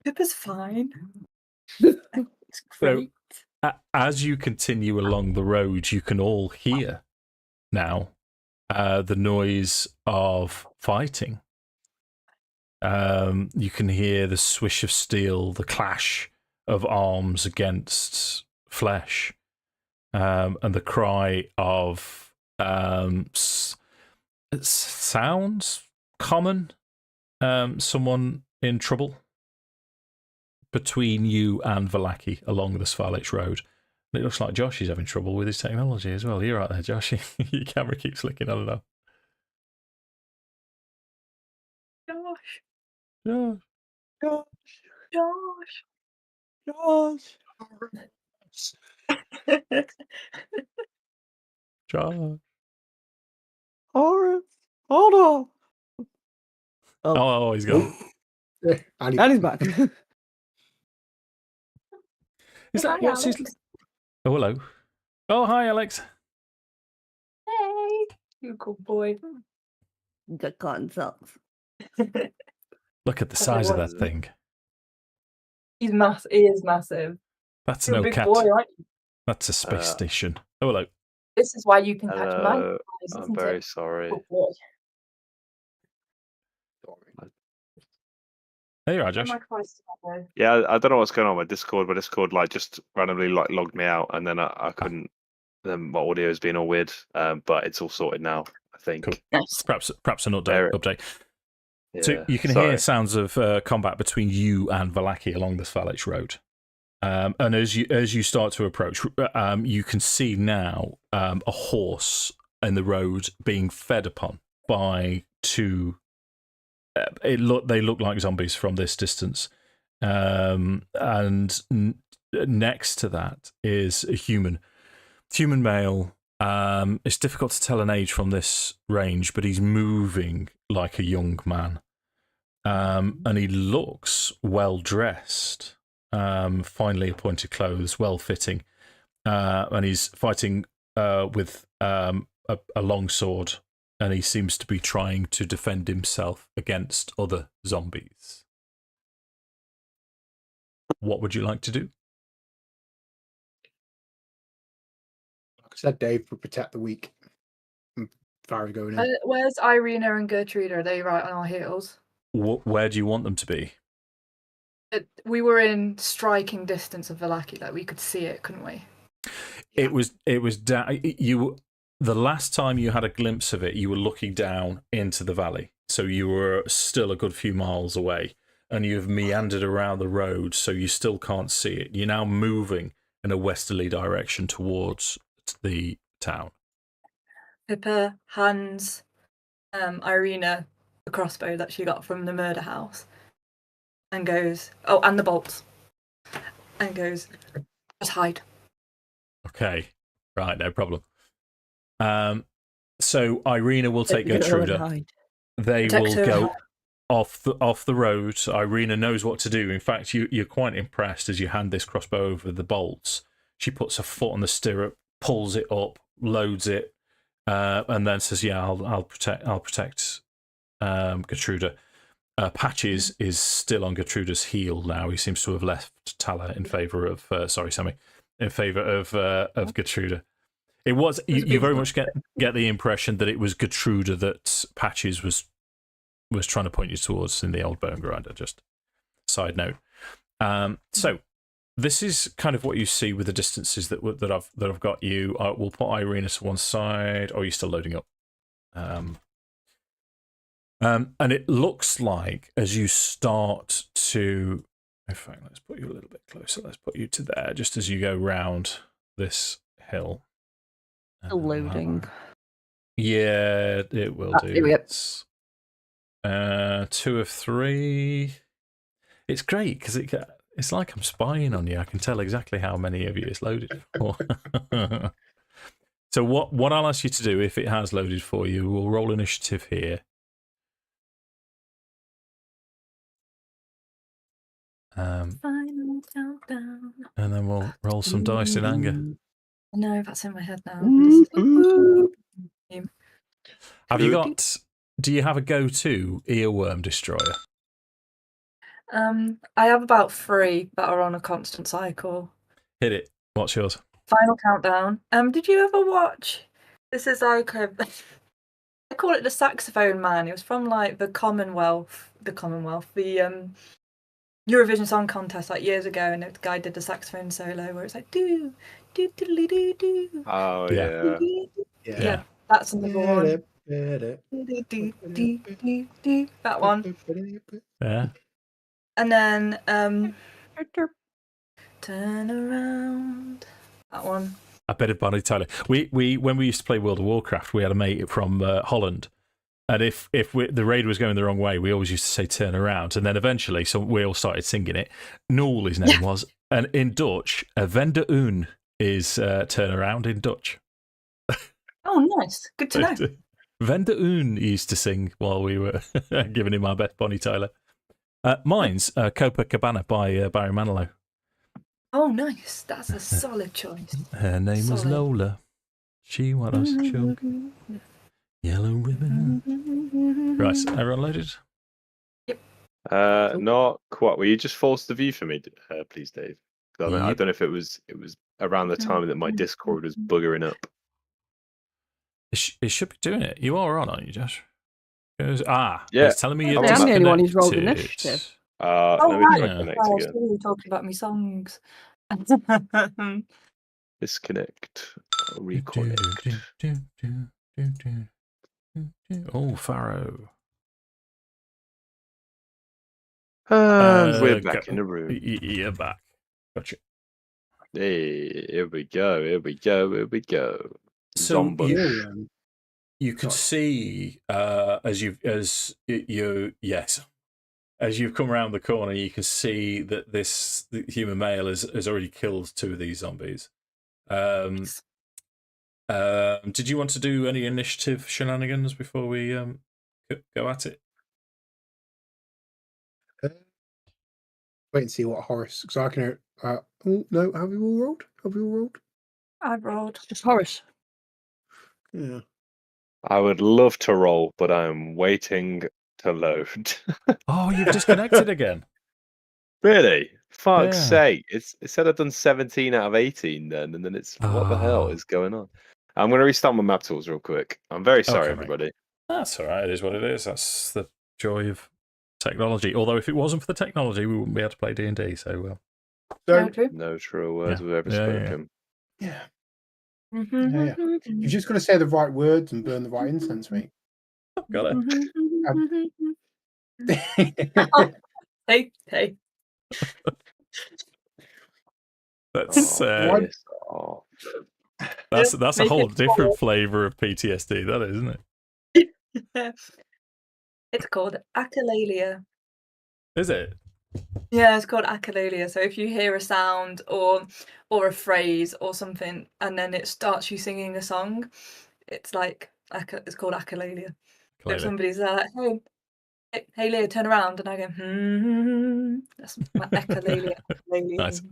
Pippa's fine. It's great. as you continue along the road, you can all hear now the noise of fighting. You can hear the swish of steel, the clash of arms against flesh, and the cry of sounds common. Someone in trouble between you and Vallaki along the Svalich Road. It looks like Josh is having trouble with his technology as well. You're right there, Josh. Your camera keeps flicking. I don't know. Josh. Josh. Josh. Josh. Horace, hold on. Oh, he's gone. And he's back. Is that Hi, what's his? Alex. Oh, hello. Oh, hi, Alex. Hey, you good boy. Got cotton socks. Look at the size of that thing. He is massive. That's You're no a big cat. boy, aren't you? That's a space station. Oh, hello. This is why you can catch Hello, magpies, I'm isn't very it? sorry. Good boy. There you are, Josh. Magpies together. Yeah, I don't know what's going on with Discord, but Discord just randomly logged me out, and then I couldn't. Then my audio is being all weird, but it's all sorted now. I think. Cool. Nice. Perhaps an There- update. Yeah, So you can hear sounds of combat between you and Vallaki along the Svalich Road. And as you start to approach, you can see now a horse in the road being fed upon by two. They look like zombies from this distance, and next to that is a human male. It's difficult to tell an age from this range, but he's moving like a young man, and he looks well dressed. Finely appointed clothes, well fitting, and he's fighting with a long sword, and he seems to be trying to defend himself against other zombies. What would you like to do? Like I said, Dave would protect the weak. Farrow's going in. Where's Irina and Gertrude? Are they right on our heels? Where do you want them to be? We were in striking distance of Vallaki, like we could see it, couldn't we? It was you. The last time you had a glimpse of it, you were looking down into the valley, so you were still a good few miles away, and you've meandered around the road, so you still can't see it. You're now moving in a westerly direction towards the town. Pippa hands Irina the crossbow that she got from the murder house and goes, oh, and the bolts, and goes, just hide. Okay, right, no problem. So Irina will take Gertrude. They will go off the road. Irina knows what to do. In fact, you're quite impressed as you hand this crossbow over the bolts. She puts her foot on the stirrup, pulls it up, loads it, and then says, "Yeah, I'll protect Gertrude." Patches is still on Gertrude's heel now. He seems to have left Tala in favour of Sammi, in favour of Gertrude. It was you very much get the impression that it was Gertrude that Patches was trying to point you towards in the old bone grinder. Just side note. So this is kind of what you see with the distances that I've got you. We'll put Irina to one side. Oh, you're still loading up. And it looks like as you start to, in fact, let's put you a little bit closer. Let's put you to there, just as you go round this hill. Still loading. Yeah, it will do. Here we go. It's 2 of 3. It's great because it's like I'm spying on you. I can tell exactly how many of you it's loaded for. So what I'll ask you to do, if it has loaded for you, we'll roll initiative here. Final countdown. And then we'll roll some dice in anger. No, that's in my head now. Have you got? Do you have a go-to earworm destroyer? I have about 3 that are on a constant cycle. Hit it. What's yours? Final countdown. Did you ever watch? This is like I call it the saxophone man. It was from like the Eurovision Song Contest like years ago, and the guy did the saxophone solo where it's like do do do do do. Oh Yeah. yeah. Yeah, that's number one. That one. Yeah. And then turn around. That one. A bit of Bonnie Tyler. We when we used to play World of Warcraft, we had a mate from Holland, and if the raid was going the wrong way, we always used to say turn around, and then eventually, we all started singing it. Noel, his name was, and in Dutch, Vende un is turn around in Dutch. Oh, nice. Good to know. Vende un he used to sing while we were giving him our best Bonnie Tyler. Mine's Copacabana by Barry Manilow. Oh, nice. That's a solid choice. Her name was Lola. She was a choke. Yellow ribbon. Right, everyone loaded? Yep. Not quite. Will you just force the view for me, please, Dave? I don't know if it was around the time that my Discord was buggering up. It should be doing it. You are on, aren't you, Josh? Yeah. It's telling me you're I'm the only one who's rolled disconnected. initiative. No, we right. can connect I was again. really talking about my songs. Disconnect. Reconnect. Oh, Farrow. And we're back in the room. You're back. Gotcha. Hey, here we go. Here we go. Here we go. So Zombush. you can see as you've come around the corner, you can see that the human male has already killed 2 of these zombies. Did you want to do any initiative shenanigans before we go at it? Wait and see what Horace, because I can. Oh no, have we all rolled? I've rolled. Just Horace. Yeah. I would love to roll, but I'm waiting to load. Oh, you've disconnected again. Really? Fuck's Yeah. sake. It said I've done 17 out of 18 then, and then it's what the hell is going on? I'm going to restart my map tools real quick. I'm very sorry, Okay, everybody. That's all right. It is what it is. That's the joy of technology. Although if it wasn't for the technology, we wouldn't be able to play D&D. So, So no true words we've ever spoken. yeah. You've just got to say the right words and burn the right incense, mate. got it. Hey. That's that's a whole different flavour of PTSD. That is, isn't it? It's called achalalia. Is it? Yeah, it's called achalalia. So if you hear a sound or a phrase or something, and then it starts you singing a song, it's like it's called achalalia. So if somebody's like, hey Leah, turn around, and I go, that's my achalalia. Nice.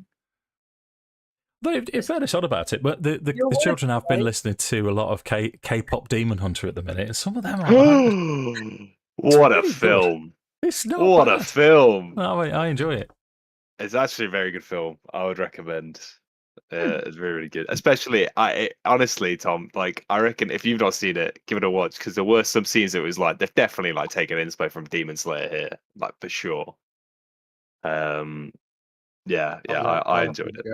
But in fairness, odd about it, but the children have been listening to a lot of K-pop Demon Hunter at the minute, and some of them are what a film! It's not what bad. A film! Oh, I enjoy it. It's actually a very good film. I would recommend. It's really, really good. Especially, honestly, Tom, like I reckon if you've not seen it, give it a watch because there were some scenes that was like they've definitely like taken inspo from Demon Slayer here, like for sure. I enjoyed it.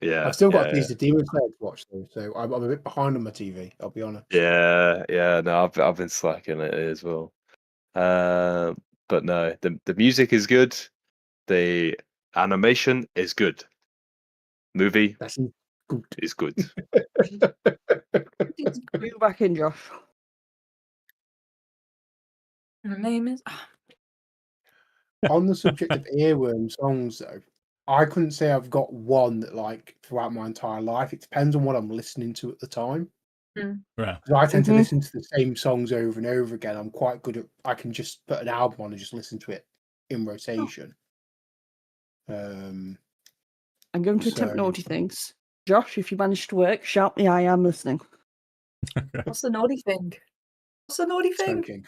Yeah, I've still got these Demon Slayer to watch though, so I'm a bit behind on my TV. I'll be honest. Yeah. No, I've been slacking it as well. But no, the music is good. The animation is good. Movie is good. Move back in, Josh. The name is on the subject of earworm songs, though. I couldn't say I've got one that like throughout my entire life. It depends on what I'm listening to at the time. Right. I tend to listen to the same songs over and over again. I'm quite good at. I can just put an album on and just listen to it in rotation. I'm going to attempt naughty things. Josh, if you manage to work, shout me. I am listening. What's the naughty thing? Smoking.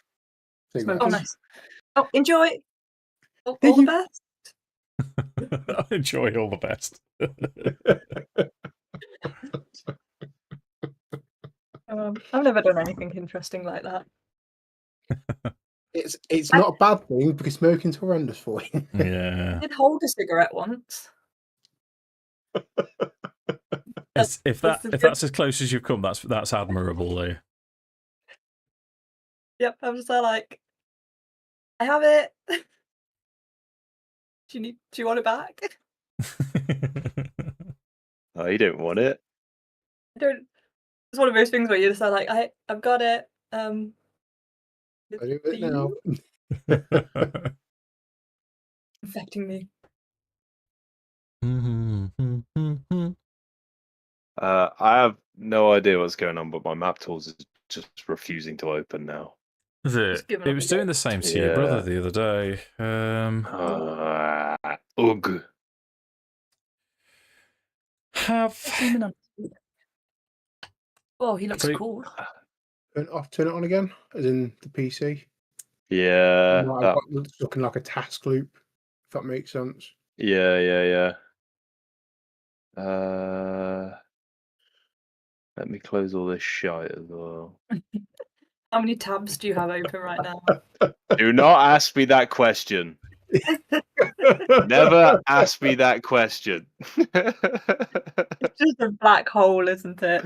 Oh, nice. Oh, enjoy. All the best. I enjoy all the best. I've never done anything interesting like that. It's not a bad thing because smoking's horrendous for you. Yeah. I did hold a cigarette once. If That's the that's as close as you've come, that's admirable, though. Yep, I was there like, I have it. Do you want it back? Oh, you don't want it? I don't. It's one of those things where you're just like, I've got it. I do for it now. you? Infecting me. I have no idea what's going on, but my map tools is just refusing to open now. Is it? Just giving It up was again. doing the same to your brother Yeah. the other day. Ugh. Zooming on. Oh, he looks So- cool. Turn it on again, as in the PC. Yeah. No, I've got it's looking like a task loop, if that makes sense. Yeah. Let me close all this shite as well. How many tabs do you have open right now? Do not ask me that question. Never ask me that question. It's just a black hole, isn't it?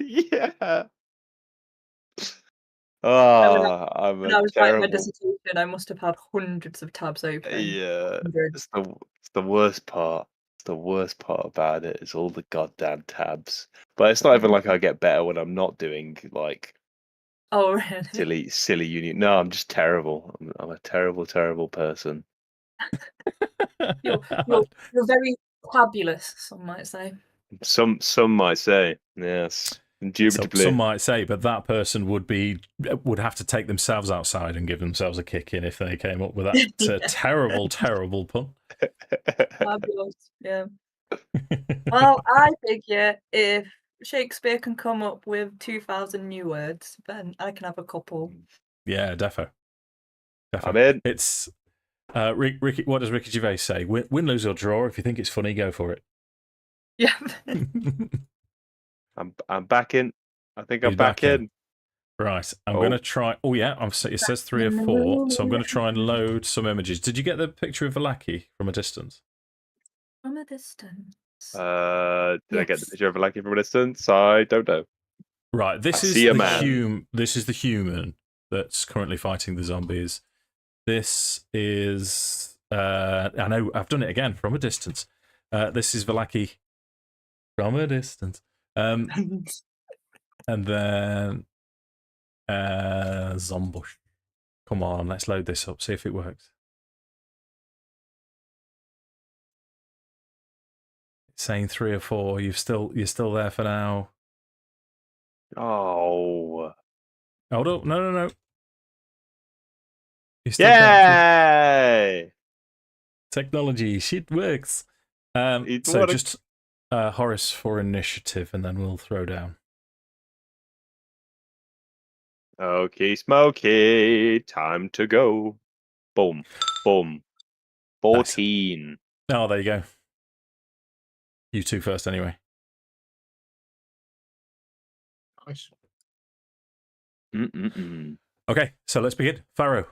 Yeah. When I'm I a was writing my terrible. dissertation, I must have had hundreds of tabs open. Yeah, Hundreds. it's the worst part. It's the worst part about it. It's all the goddamn tabs. But it's not even like I get better when I'm not doing like Oh, really? silly uni. No, I'm just terrible. I'm a terrible person. You're very fabulous, some might say. Some might say, yes, indubitably. Some might say, but that person would have to take themselves outside and give themselves a kick in if they came up with that Yeah. terrible pun. Fabulous, yeah. Well, I figure if Shakespeare can come up with 2,000 new words, then I can have a couple. Yeah, defo. I'm in. It's Ricky. What does Ricky Gervais say? Win, lose, or draw. If you think it's funny, go for it. Yeah. I'm back in. I think I'm He's back in. Right, I'm Oh. going to try. Oh yeah, it says 3 or 4, so I'm going to try and load some images. Did you get the picture of Valaki from a distance? From a distance. Did I get the Yes. picture of a lucky from a distance? I don't know. Right, this I is see a the man. This is the human that's currently fighting the zombies. This is I know I've done it again from a distance. This is Valaki from a distance. And then Zombush. Come on, let's load this up, see if it works. It's saying 3 or 4. You're still there for now. Oh. Hold up, no. You're still connected. Yay! Technology, shit works. It So works. just Horace for initiative, and then we'll throw down. Okay, Smokey, time to go. Boom. 14. Oh, there you go. You two first, anyway. Nice. Okay, so let's begin. Farrow,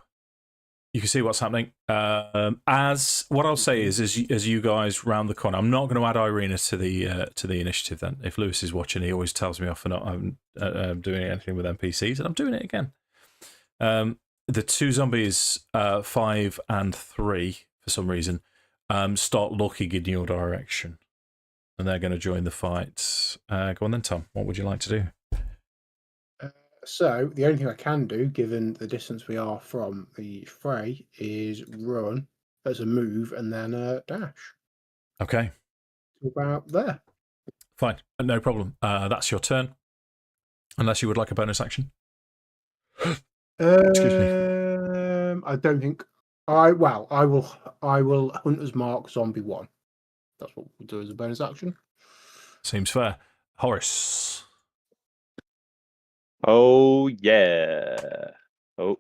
you can see what's happening. As what I'll say is, as you guys round the corner, I'm not going to add Irina to the initiative. Then, if Lewis is watching, he always tells me off for not doing anything with NPCs, and I'm doing it again. The two zombies, 5 and 3, for some reason, start looking in your direction, and they're going to join the fight. Go on then, Tom. What would you like to do? So the only thing I can do, given the distance we are from the fray, is run as a move and then dash. Okay, About there. fine, no problem. That's your turn, unless you would like a bonus action. Excuse me. I don't think I will Hunter's Mark Zombie 1. That's what we'll do as a bonus action. Seems fair. Horace. Oh, yeah. Oh.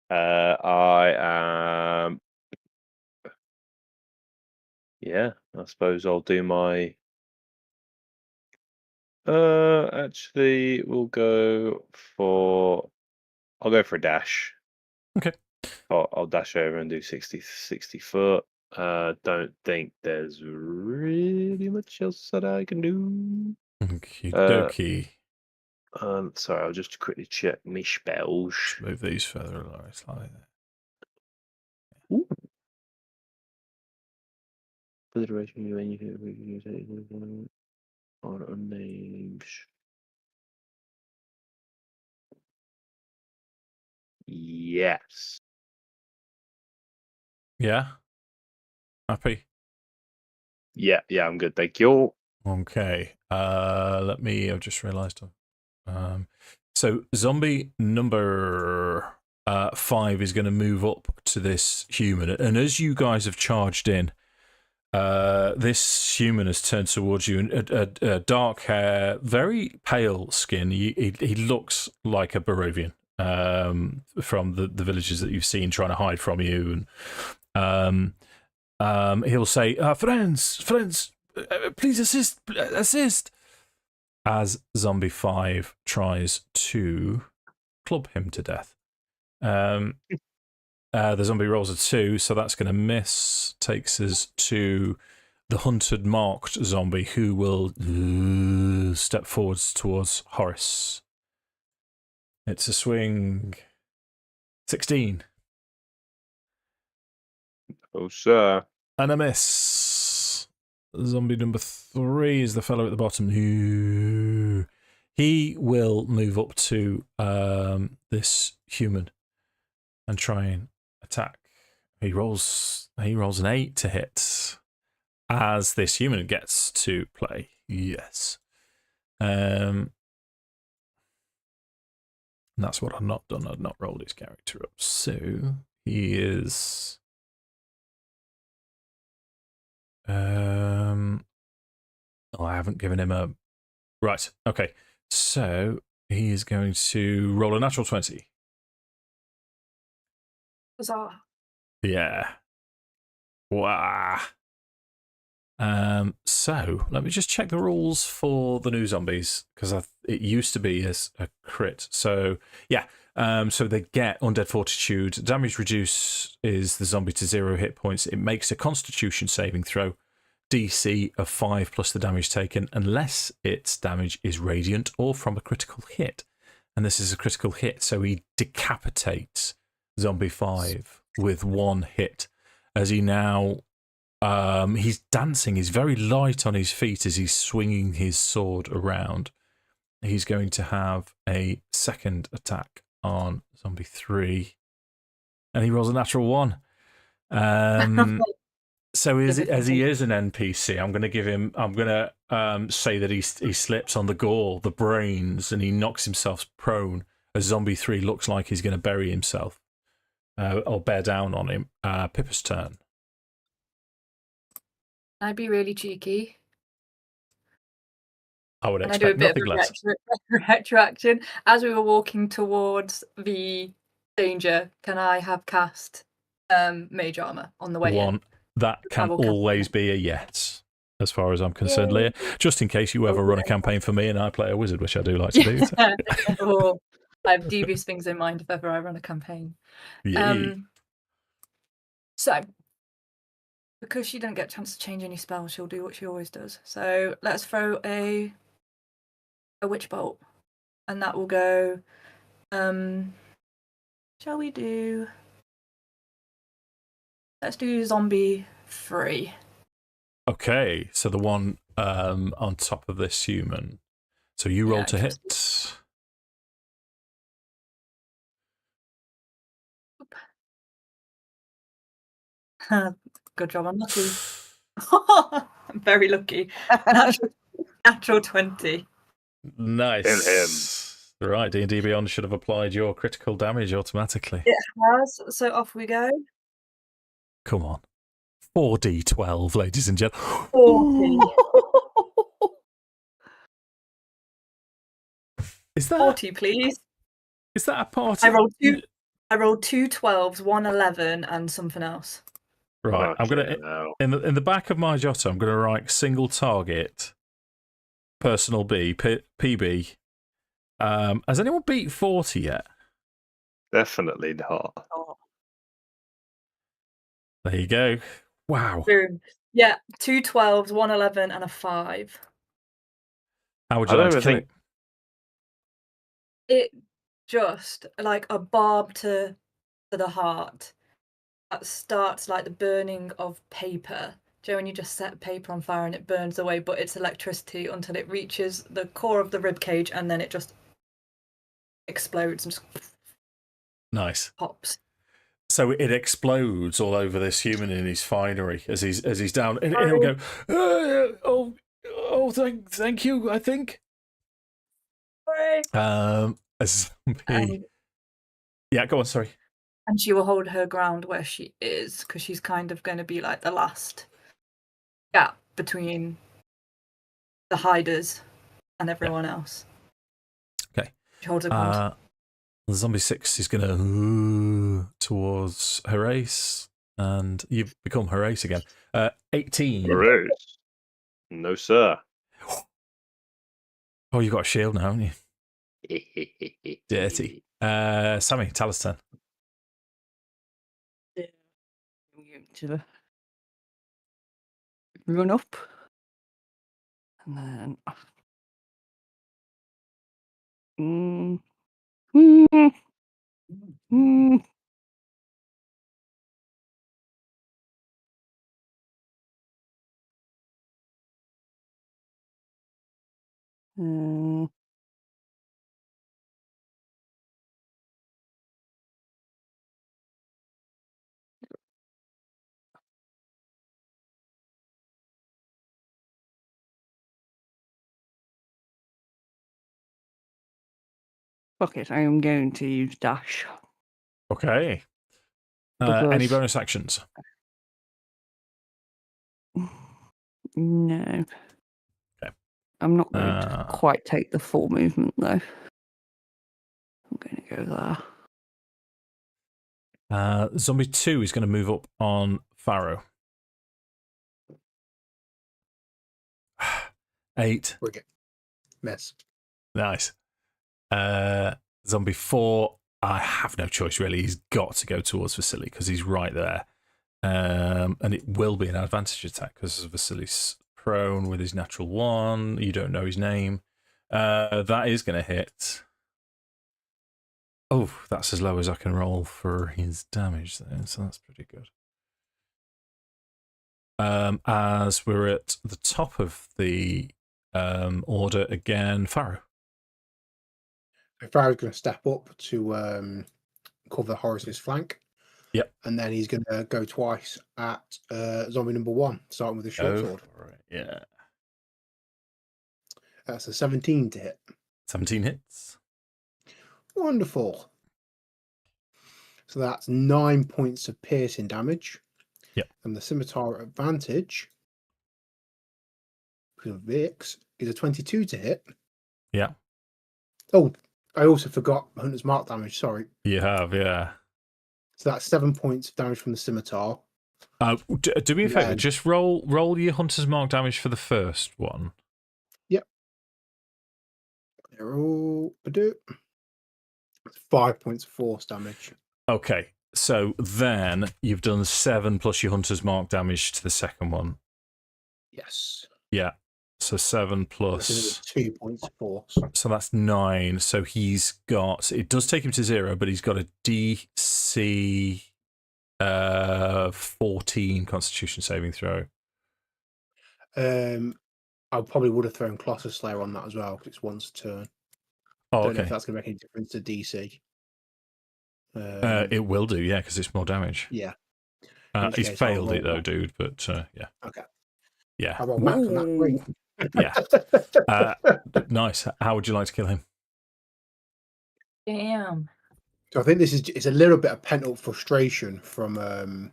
I am... Yeah, I suppose I'll do my... Actually, we'll go for. I'll go for a dash. Okay. I'll dash over and do 60 foot. Don't think there's really much else that I can do. Okie dokie. Sorry, I'll just quickly check my spells. Just move these further along slightly. Ooh. For the duration you use on names. Yes. Yeah. Happy. Yeah, I'm good. Thank you. Okay. I've just realised. So zombie number 5 is going to move up to this human, and as you guys have charged in, this human has turned towards you, and dark hair, very pale skin. He looks like a Barovian from the villages that you've seen trying to hide from you, and he'll say, friends, please assist, as Zombie 5 tries to club him to death. The zombie rolls a 2, so that's going to miss. Takes us to the hunted marked zombie, who will step forwards towards Horace. It's a swing 16. Oh, sir. And a miss. Zombie number 3 is the fellow at the bottom. He will move up to this human and try and attack. He rolls an 8 to hit, as this human gets to play. Yes. And that's what I've not done. I've not rolled his character up. So he is I haven't given him a right. Okay. So he is going to roll a natural 20. Huzzah. Yeah. Wow. So let me just check the rules for the new zombies, because it used to be as a crit. So yeah. So they get undead fortitude. Damage reduce is the zombie to 0 hit points. It makes a Constitution saving throw, DC of 5 plus the damage taken, unless its damage is radiant or from a critical hit. And this is a critical hit, so he decapitates Zombie 5 with 1 hit, as he now he's dancing. He's very light on his feet as he's swinging his sword around. He's going to have a second attack on Zombie 3, and he rolls a natural 1. So as he is an NPC, I'm going to give him. I'm going to say that he slips on the gore, the brains, and he knocks himself prone. As Zombie 3 looks like he's going to bury himself or bear down on him. Pippa's turn. I'd be really cheeky. I would And I do a expect bit nothing of less. retroaction. As we were walking towards the danger, can I have cast mage armor on the way in? That can Travel always campaign. be a yes, as far as I'm concerned, Yay. Leah. Just in case you ever run a campaign for me and I play a wizard, which I do like to do. So. Or I have devious things in mind if ever I run a campaign. Yay. So, because she didn't get a chance to change any spells, she'll do what she always does. So let's throw a witch bolt, and that will go. Shall we do? Let's do zombie 3. Okay, so the one on top of this human. So you roll to hit. Good job, I'm lucky. I'm very lucky. Natural 20. Nice. Right, D&D Beyond should have applied your critical damage automatically. It has, so off we go. Come on. 4d12, ladies and gentlemen. 40. Is that 40, please. Is that a party? I rolled 2 12s, 1 11, and something else. Right, I'm gonna now. in the back of my jotto, I'm gonna write single target personal PB. Has anyone beat 40 yet? Definitely not. Oh, There you go. Wow. Boom. Yeah, 2 12s, 1 11, and a 5. How would I you don't like to even kill think- it? It just like a barb to the heart that starts like the burning of paper. Do you know when you just set paper on fire and it burns away, but it's electricity until it reaches the core of the rib cage and then it just explodes and just Nice. pops. So it explodes all over this human in his finery as he's down, and it'll go. Thank you. I think. A zombie. Yeah, go on. Sorry. And she will hold her ground where she is because she's kind of going to be like the last gap between the hiders and everyone else. Okay. She holds her ground. Zombie 6 is going to towards Horace, and you've become Horace again. 18. Horace. No, sir. Oh, you've got a shield now, haven't you? Dirty. Sammi, Tala's turn. I'm going to run up. And then. Fuck it, I am going to use dash. Okay. Any Because- bonus actions? No. Okay. I'm not going to quite take the full movement though. I'm going to go there. Zombie 2 is going to move up on Farrow. 8. Bring it. Miss. Nice. Zombie 4, I have no choice really. He's got to go towards Vasily because he's right there. And it will be an advantage attack because Vasily's prone with his natural 1. You don't know his name. That is going to hit. Oh, that's as low as I can roll for his damage there, so that's pretty good. As we're at the top of the order again, Farrow. If I was going to step up to cover Horace's flank. Yep. And then he's going to go twice at zombie number 1, starting with a short sword. Right, yeah. That's a 17 to hit. 17 hits. Wonderful. So that's 9 points of piercing damage. Yep. And the scimitar advantage, because of Vix, is a 22 to hit. Yeah. Oh, I also forgot Hunter's Mark damage, sorry. You have, yeah. So that's 7 points of damage from the scimitar. Do me a favour, just roll your Hunter's Mark damage for the first one. Yep. They're all 5 points of force damage. Okay, so then you've done 7 plus your Hunter's Mark damage to the second one. Yes. Yeah, so 7 That's plus... 2 points of force. So that's 9. So he's got... It does take him to 0, but he's got a DC 14 Constitution saving throw. I probably would have thrown Colossus Slayer on that as well, because it's once a turn. Oh, Don't know if okay. that's going to make any difference to DC. It will do, yeah, because it's more damage. Yeah. He's case, failed I'll it, roll though, that. dude, but yeah. Okay. Yeah. I rolled max on that. Great. Yeah. Nice. How would you like to kill him? Damn. So I think it's a little bit of pent up frustration from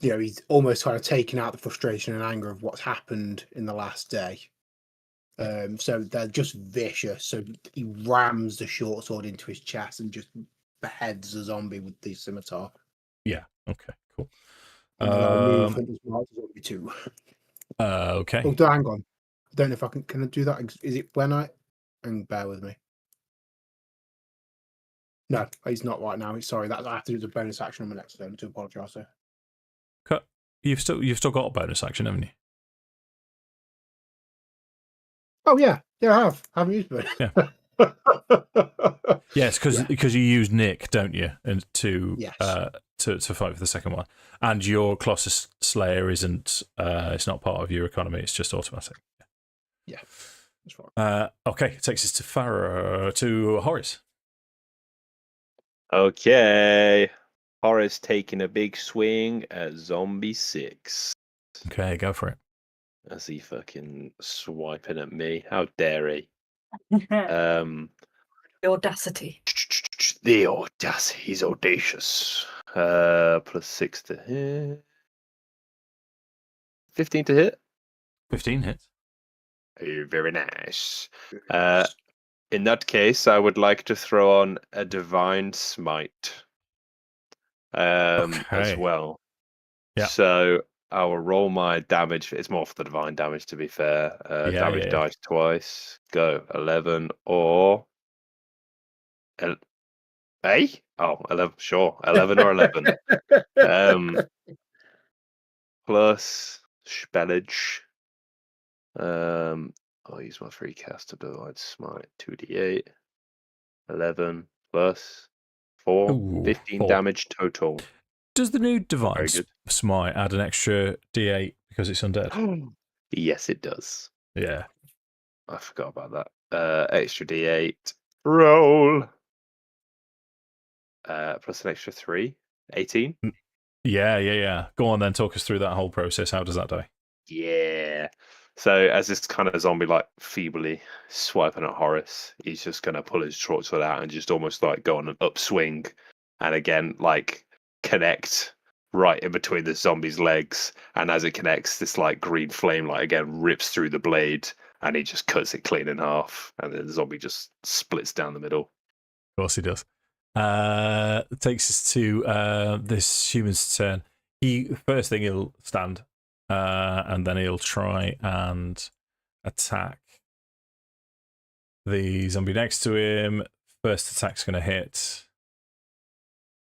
he's almost kind of taken out the frustration and anger of what's happened in the last day. So they're just vicious. So he rams the short sword into his chest and just beheads the zombie with the scimitar. Yeah. Okay. Cool. And then I'll move Hunter's Mark to zombie 2. Okay. Oh, hang on. I don't know if I can I do that? Is it when I... And bear with me. No, he's not right now. Sorry, that I have to do the bonus action on my next turn. To apologise, sir. Cut. You've still got a bonus action, haven't you? Oh yeah, I haven't used it. Yeah. Yes, because you use Nick, don't you, and to Yes. to fight for the second one, and your Colossus Slayer isn't. It's not part of your economy. It's just automatic. Yeah, that's right. Okay, it takes us to Horace. Okay. Horace taking a big swing at Zombie 6. Okay, go for it. As he fucking swiping at me. How dare he? The audacity. The audacity. He's audacious. +6 to hit. 15 to hit. 15 hits. Oh, very nice. In that case, I would like to throw on a Divine Smite as Okay. well. Yeah. So I will roll my damage. It's more for the divine damage, to be fair. Damage dice twice. Go 11 or... Hey? Oh, 11. Sure. 11 or 11. Plus spellage. I'll use my free cast ability. Smite 2d8. 11 plus 4. Ooh, 15 4. damage total. Does the new Divine Very good. Smite add an extra d8 because it's undead? Yes, it does. Yeah. I forgot about that. Extra d8. Roll. Plus an extra 3. 18. Yeah. Go on then, talk us through that whole process. How does that die? Yeah. So as this kind of zombie like feebly swiping at Horace, he's just gonna pull his short sword out and just almost like go on an upswing, and again like connect right in between the zombie's legs. And as it connects, this like green flame like again rips through the blade, and he just cuts it clean in half, and then the zombie just splits down the middle. Of course he does. It takes us to this human's turn. First thing he'll stand, and then he'll try and attack the zombie next to him. First attack's going to hit.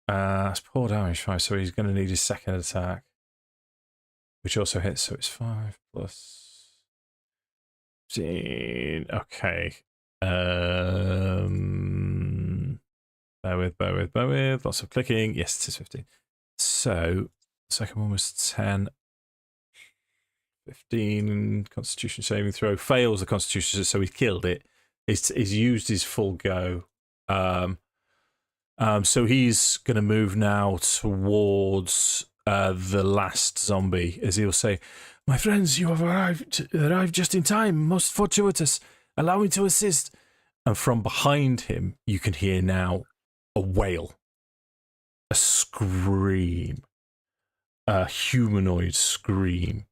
It's poor damage, 5, so he's going to need his second attack, which also hits, so it's 5 plus 15. Okay. Bear with. Lots of clicking. Yes, it is 15. So, the second one was 10. 15. Constitution saving throw. Fails the Constitution, so he's killed it. He's used his full go. So he's going to move now towards the last zombie, as he'll say, "My friends, you have arrived just in time. Most fortuitous. Allow me to assist." And from behind him, you can hear now a wail, a scream, a humanoid scream,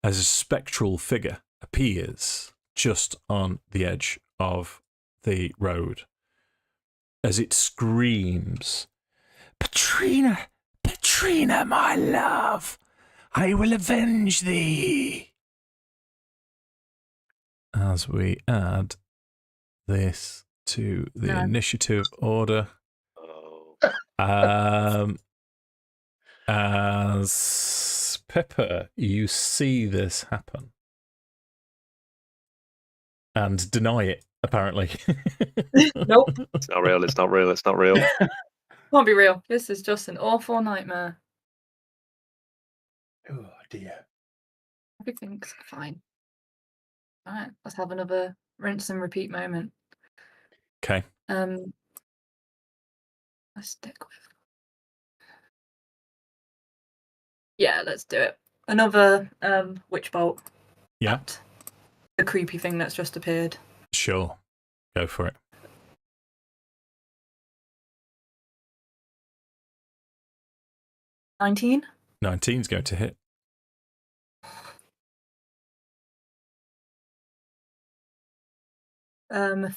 as a spectral figure appears just on the edge of the road. As it screams, Patrina, my love, I will avenge thee. As we add this to the initiative order. As Pippa, you see this happen and deny it, apparently. Nope. It's not real. Can't be real. This is just an awful nightmare. Oh dear. Everything's fine. All right, let's have another rinse and repeat moment. Okay. Let's stick with. Yeah, let's do it. Another witch bolt. Yeah. At the creepy thing that's just appeared. Sure. Go for it. 19. 19's going to hit. Um,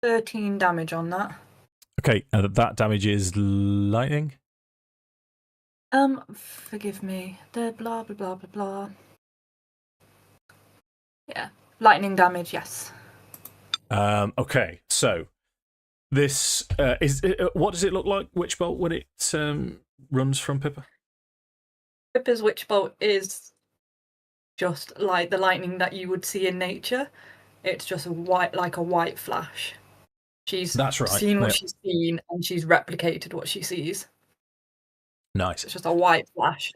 13 damage on that. Okay, and that damage is lightning? Forgive me. The blah blah blah blah blah. Yeah. Lightning damage, yes. Okay, so this what does it look like, Witch Bolt, when it runs from Pippa? Pippa's Witch Bolt is just like the lightning that you would see in nature. It's just like a white flash. She's That's right. seen what she's seen, and she's replicated what she sees. Nice. It's just a white flash.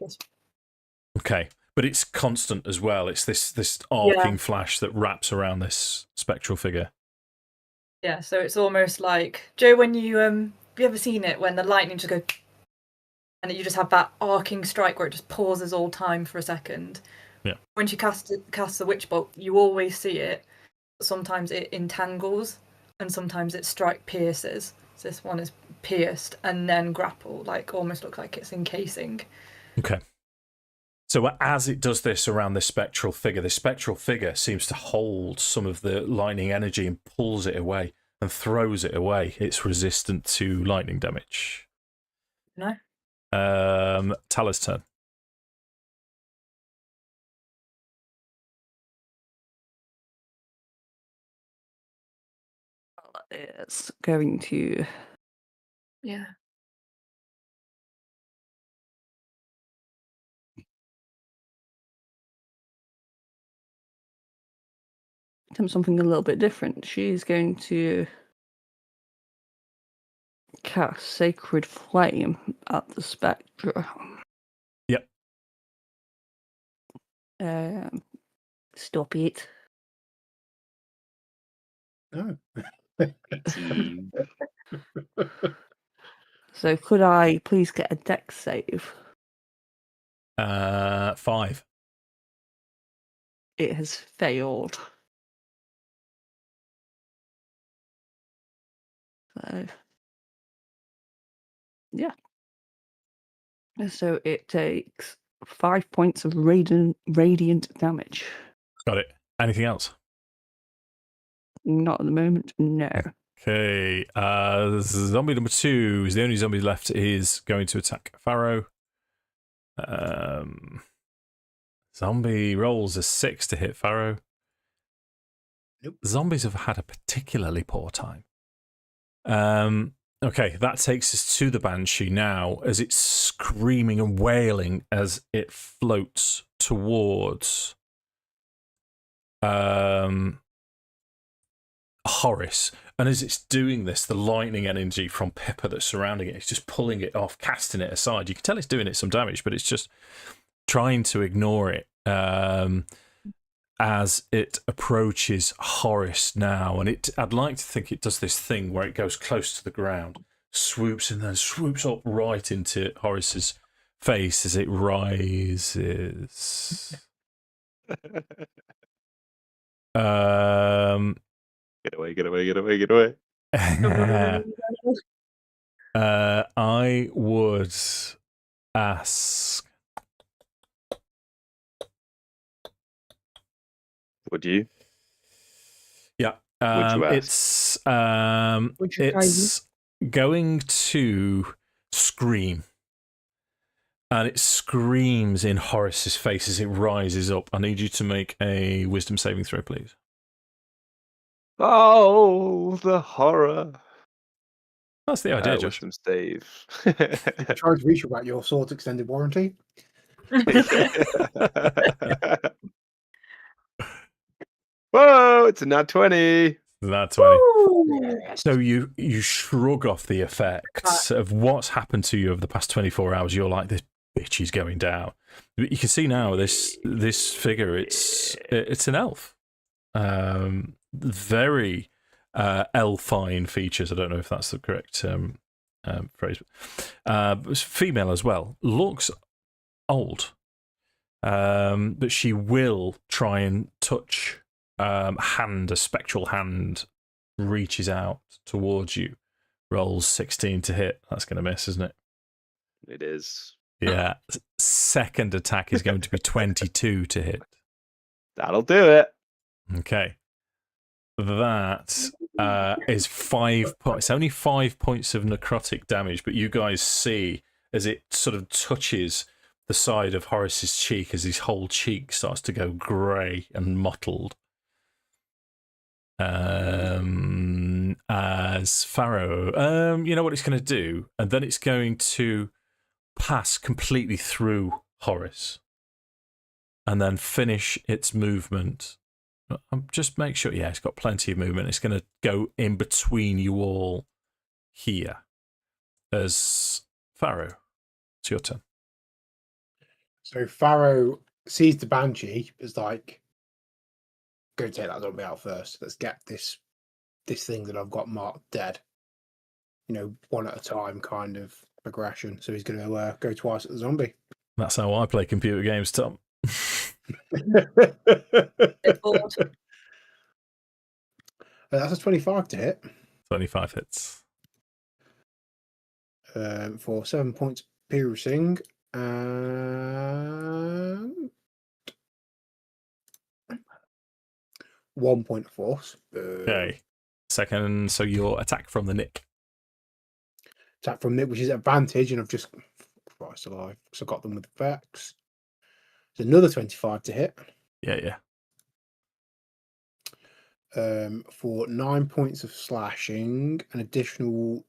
Okay, but it's constant as well. It's this arcing flash that wraps around this spectral figure. Yeah, so it's almost like, Joe, when you have you ever seen it when the lightning just goes, and you just have that arcing strike where it just pauses all time for a second. Yeah. When she casts the Witch Bolt, you always see it. Sometimes it entangles, and sometimes it strike pierces. So this one is pierced and then grapple, like almost looks like it's encasing. Okay. So as it does this around this spectral figure seems to hold some of the lightning energy and pulls it away and throws it away. It's resistant to lightning damage. No. Tala's turn. It's going to Yeah. attempt something a little bit different. She's going to cast Sacred Flame at the Spectre. Yep. Stop it. No. So could I please get a dex save? 5. It has failed. So, yeah. So it takes 5 points of radiant damage. Got it. Anything else? Not at the moment, no. Okay. Zombie number 2 is the only zombie left. Is going to attack Farrow. Zombie rolls a 6 to hit Farrow. Nope. Zombies have had a particularly poor time. Okay, that takes us to the Banshee now, as it's screaming and wailing as it floats towards Horace. And as it's doing this, the lightning energy from Pippa that's surrounding it is just pulling it off, casting it aside. You can tell it's doing it some damage, but it's just trying to ignore it as it approaches Horace now. And I'd like to think it does this thing where it goes close to the ground, swoops, and then swoops up right into Horace's face as it rises. Get away, get away, get away, get away. I would ask. Would you? Yeah. Would you ask? It's Would you try it's going to scream. And it screams in Horace's face as it rises up. I need you to make a wisdom saving throw, please. Oh, the horror. That's the idea, Josh. Wisdom save. Trying to reach about your sword's extended warranty. Whoa, it's a nat 20. Nat 20. Ooh. So you shrug off the effects of what's happened to you over the past 24 hours. You're like, this bitch is going down. But you can see now this figure, it's an elf. Very elfine features. I don't know if that's the correct phrase. But female as well. Looks old. But she will try and touch a spectral hand reaches out towards you. Rolls 16 to hit. That's going to miss, isn't it? It is. Yeah. Second attack is going to be 22 to hit. That'll do it. Okay. That is 5 points. Only 5 points of necrotic damage, but you guys see as it sort of touches the side of Horace's cheek as his whole cheek starts to go grey and mottled. as Farrow. You know what it's going to do? And then it's going to pass completely through Horace and then finish its movement. Just make sure, yeah, it's got plenty of movement. It's going to go in between you all here. As Farrow, it's your turn. So Farrow sees the Banshee, is like, go take that zombie out first. Let's get this thing that I've got marked dead. You know, one at a time kind of progression. So he's going to go twice at the zombie. That's how I play computer games, Tom. It's bored. That's a 25 to hit. 25 hits. For 7 points piercing. And 1 point of force. Okay. Second, so your attack from the nick. Attack from Nick, which is advantage, and I've just Christ alive, because I got them with effects. It's another 25 to hit. Yeah. For 9 points of slashing, an additional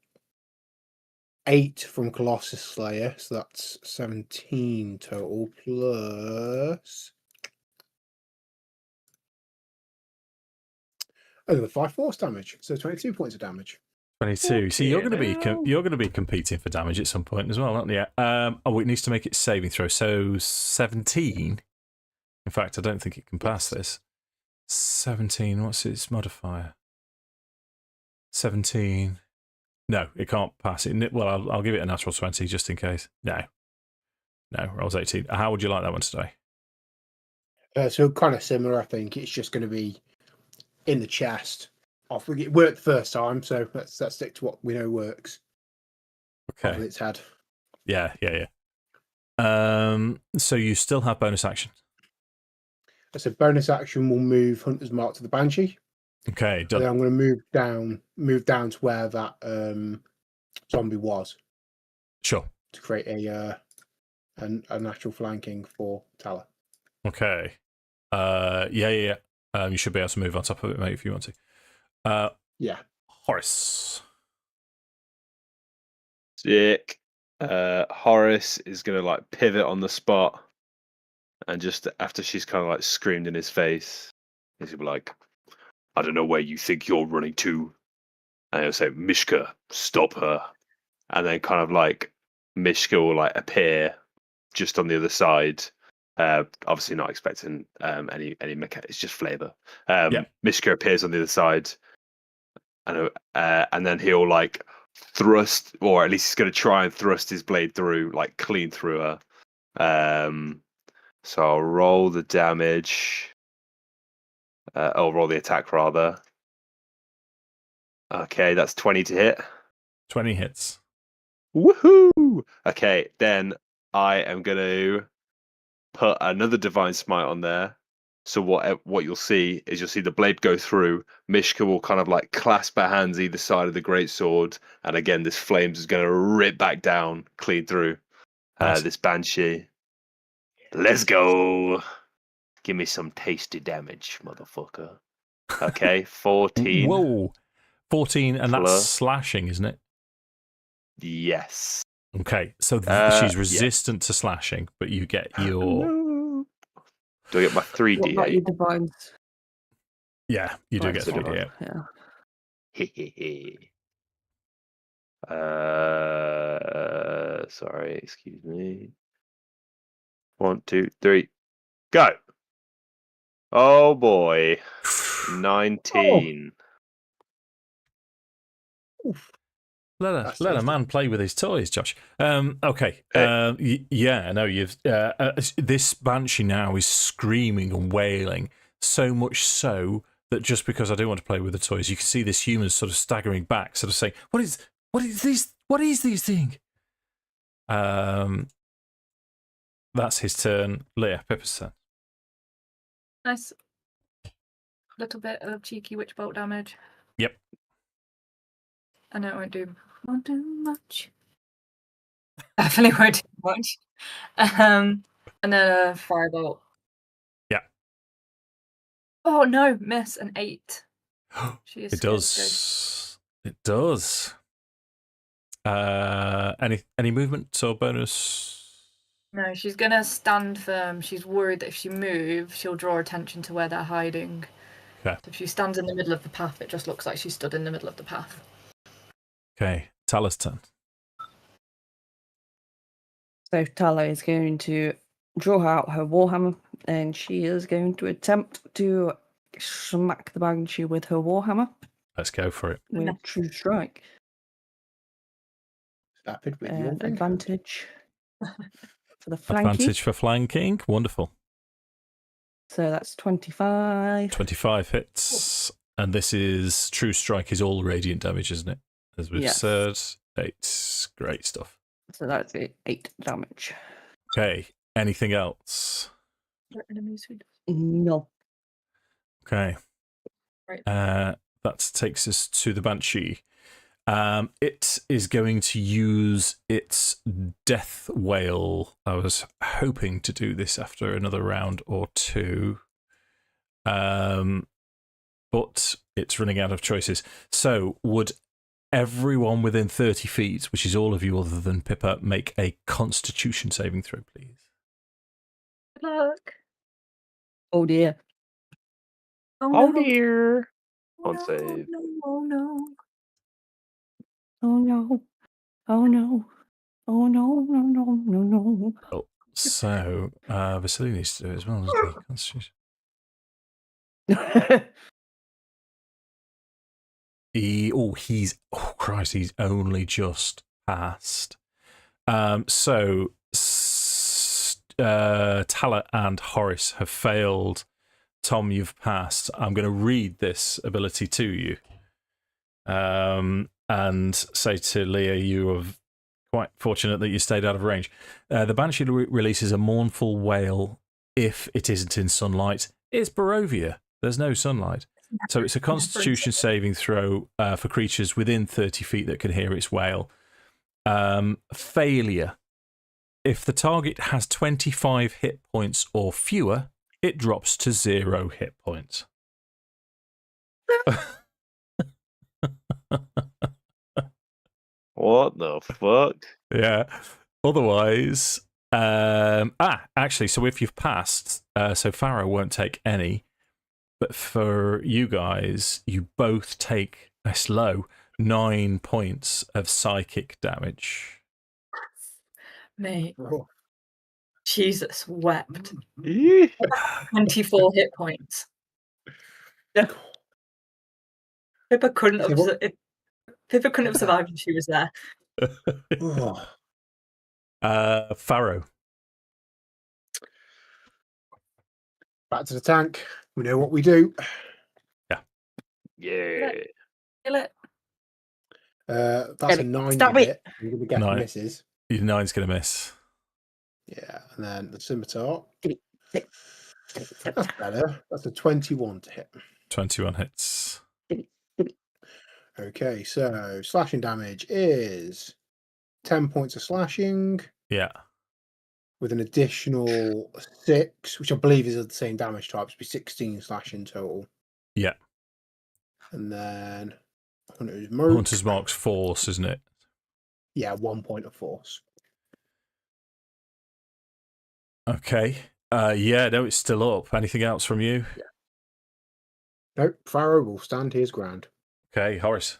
8 from Colossus Slayer, so that's 17 total, plus the 5 force damage, so 22 points of damage. 22. See, you're going to be competing for damage at some point as well, aren't you? It needs to make its saving throw. So 17. In fact, I don't think it can pass this. 17. What's its modifier? 17. No, it can't pass it. Well, I'll give it a natural 20 just in case. No, rolls 18. How would you like that one today? So kind of similar, I think. It's just going to be in the chest. It worked the first time, so let's stick to what we know works. Okay. Off its head. Yeah. So you still have bonus action. So bonus action will move Hunter's Mark to the Banshee. Okay, So done. then I'm going to move down to where that zombie was. Sure. To create a natural flanking for Tala. Okay. Yeah. You should be able to move on top of it, mate, if you want to. Yeah. Horace. Sick. Horace is going to like pivot on the spot. And just after she's kind of like screamed in his face, he's going to be like, I don't know where you think you're running to. And he'll say, Mishka, stop her. And then kind of like Mishka will like appear just on the other side. Obviously not expecting any mechanics, it's just flavor. Mishka appears on the other side. And then he'll like thrust, or at least he's going to try and thrust his blade through, like clean through her. So I'll roll the damage. I'll roll the attack rather. Okay, that's 20 to hit. 20 hits. Woohoo! Okay, then I am going to put another Divine Smite on there. So what you'll see is you'll see the blade go through. Mishka will kind of like clasp her hands either side of the greatsword, and again, this flames is going to rip back down, clean through Nice. this Banshee. Let's go. Give me some tasty damage, motherfucker. Okay, 14. Whoa. 14, and that's Plus. slashing, isn't it? Yes. Okay, so she's resistant to slashing, but you get your... No. Do I get my 3d8? What about your divines? Yeah, you do Right, get so 3d8. Yeah. Sorry, excuse me. 1, 2, 3, go. Oh boy. 19. Let a man play with his toys, Josh. Okay. You've this Banshee now is screaming and wailing, so much so that just because I do want to play with the toys, you can see this human sort of staggering back, sort of saying, What is this thing? That's his turn. Leah, Pippa's turn. Nice little bit of cheeky witch bolt damage. Yep. I know it won't do much. Definitely won't do much. And then a firebolt. Yeah. Oh no, miss, an 8. She is It scared of does. ghosts. It does. Any movement or bonus? No, she's gonna stand firm. She's worried that if she moves, she'll draw attention to where they're hiding. Okay. So if she stands in the middle of the path, it just looks like she stood in the middle of the path. Okay, Tala's turn. So Tala is going to draw out her warhammer, and she is going to attempt to smack the banshee with her warhammer Let's go for it. with No. true strike. Slap it with your And thing. advantage for the flanking. Advantage for flanking. Wonderful. So that's 25. 25 hits. And this is true strike is all radiant damage, isn't it? As we've Yes. said. It's great stuff. So that's 8 damage. Okay. Anything else? Enemies who No. Okay. Right. That takes us to the Banshee. It is going to use its death wail. I was hoping to do this after another round or two. But it's running out of choices. So would everyone within 30 feet, which is all of you other than Pippa, make a Constitution saving throw, please? Good luck. Oh dear. Oh, no. Dear. On no, save. No, oh no. Oh no. Oh no. Oh no, no, no, no, no. So Vasily needs to do it as well, doesn't he? Constitution. He's only just passed. So Tala and Horace have failed. Tom, you've passed. I'm going to read this ability to you, and say to Leah, you are quite fortunate that you stayed out of range. The Banshee releases a mournful wail if it isn't in sunlight. It's Barovia. There's no sunlight. So it's a Constitution saving throw for creatures within 30 feet that can hear its wail. Failure. If the target has 25 hit points or fewer, it drops to 0 hit points. What the fuck? Yeah. Otherwise, actually, so if you've passed, so Farrow won't take any, but for you guys, you both take a slow 9 points of psychic damage. Mate, Oh, Jesus wept. Eeh. 24 hit points. Pippa couldn't See have. what- Pippa couldn't have survived if she was there. oh. Farrow. Back to the tank. We know what we do. Yeah. Kill it. That's Get a it. 9 Stop to it. hit. I'm going to get Nine. misses. Your 9's going to miss. Yeah, and then the scimitar. Get it. That's better. That's a 21 to hit. 21 hits. Okay, so slashing damage is 10 points of slashing Yeah. with an additional 6, which I believe is of the same damage types, be 16 slashing total. Yeah. And then Hunter's Mark. Hunter's Mark's force, isn't it? Yeah, 1 point of force. Okay. Yeah, no, it's still up. Anything else from you? Nope, Farrow will stand his ground. Okay, Horace.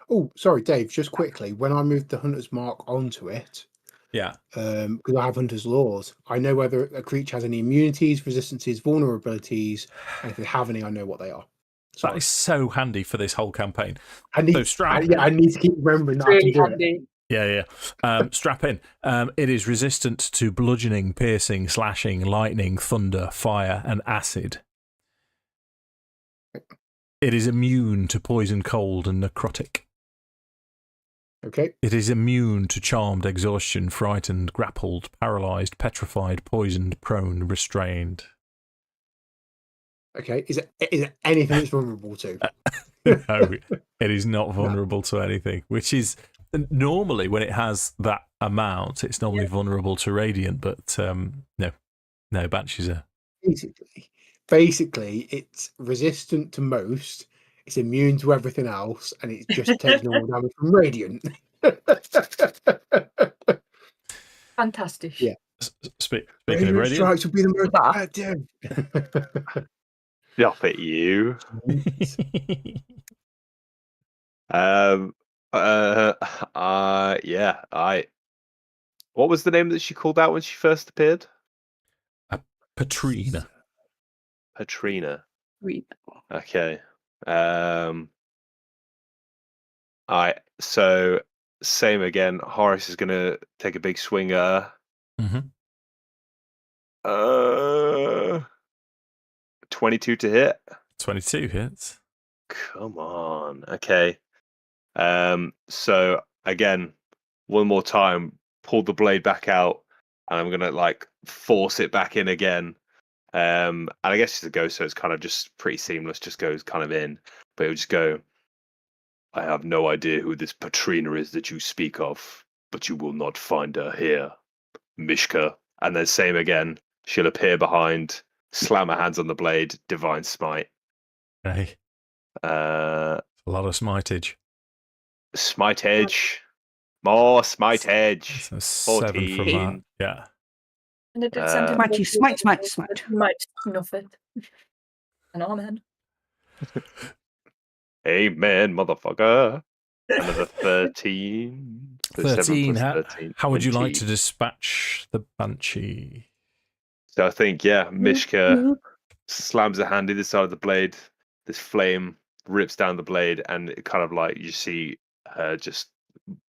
Oh, sorry, Dave, just quickly. When I moved the Hunter's Mark onto it, Yeah. because I have Hunter's Laws, I know whether a creature has any immunities, resistances, vulnerabilities, and if they have any, I know what they are. That Sorry. is so handy for this whole campaign. I need, So Strahd. I need to keep remembering that Really I can do it. handy. Yeah. Strap in. It is resistant to bludgeoning, piercing, slashing, lightning, thunder, fire, and acid. It is immune to poison, cold, and necrotic. Okay. It is immune to charmed, exhaustion, frightened, grappled, paralysed, petrified, poisoned, prone, restrained. Okay. Is it anything it's vulnerable to? No, it is not vulnerable to anything, which is normally when it has that amount, it's normally vulnerable to radiant, but no, banshees are Basically, it's resistant to most. It's immune to everything else, and it just takes normal damage from radiant. Fantastic. Yeah. Speaking of Radiant radiant, strikes would be the most Ah. effective. Stop it, you. Yeah. What was the name that she called out when she first appeared? Patrina. Patrina. Read. Okay. So same again. Horace is gonna take a big swing at her. Mm-hmm. 22 to hit. 22 hits. Come on. Okay. So again, one more time, pull the blade back out, and I'm gonna like force it back in again. And I guess it's a ghost, so it's kind of just pretty seamless, just goes kind of in. But it'll just go, I have no idea who this Patrina is that you speak of, but you will not find her here. Mishka. And then same again. She'll appear behind, slam her hands on the blade, divine smite. Hey, A lot of smitage. smite edge. More smite edge. So 7 from that. 14. Yeah. And it did send him Smitey, smite, smite, smite. You might snuff it. And amen. Amen, motherfucker. Another 13. So 13. 13. How would you like 20. to dispatch the Banshee? So I think, yeah, Mishka slams a hand either side of the blade. This flame rips down the blade, and it kind of like you see her just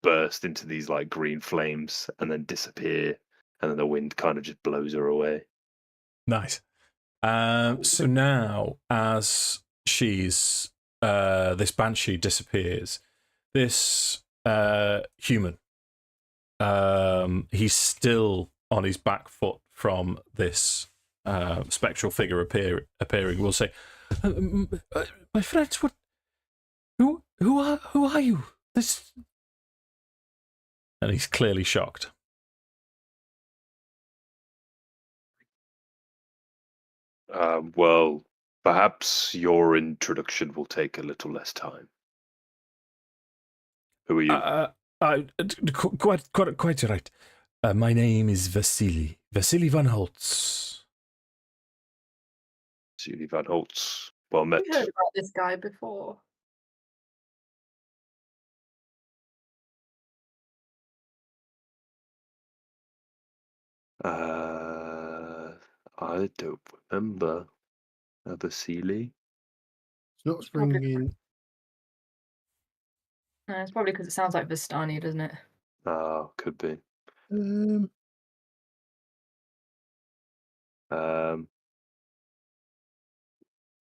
burst into these like green flames and then disappear, and then the wind kind of just blows her away. Nice. So now, as she's this Banshee disappears, this human, he's still on his back foot from this spectral figure appearing. Will say, "My friends, what? Who are you? This?" And he's clearly shocked. Well, perhaps your introduction will take a little less time. Who are you? Quite right. My name is Vasily van Holtz. Julie Van Holtz. Well met. We heard about this guy before. I don't remember. Vasily. It's not springing. It's probably because it sounds like Vistani, doesn't it? Could be.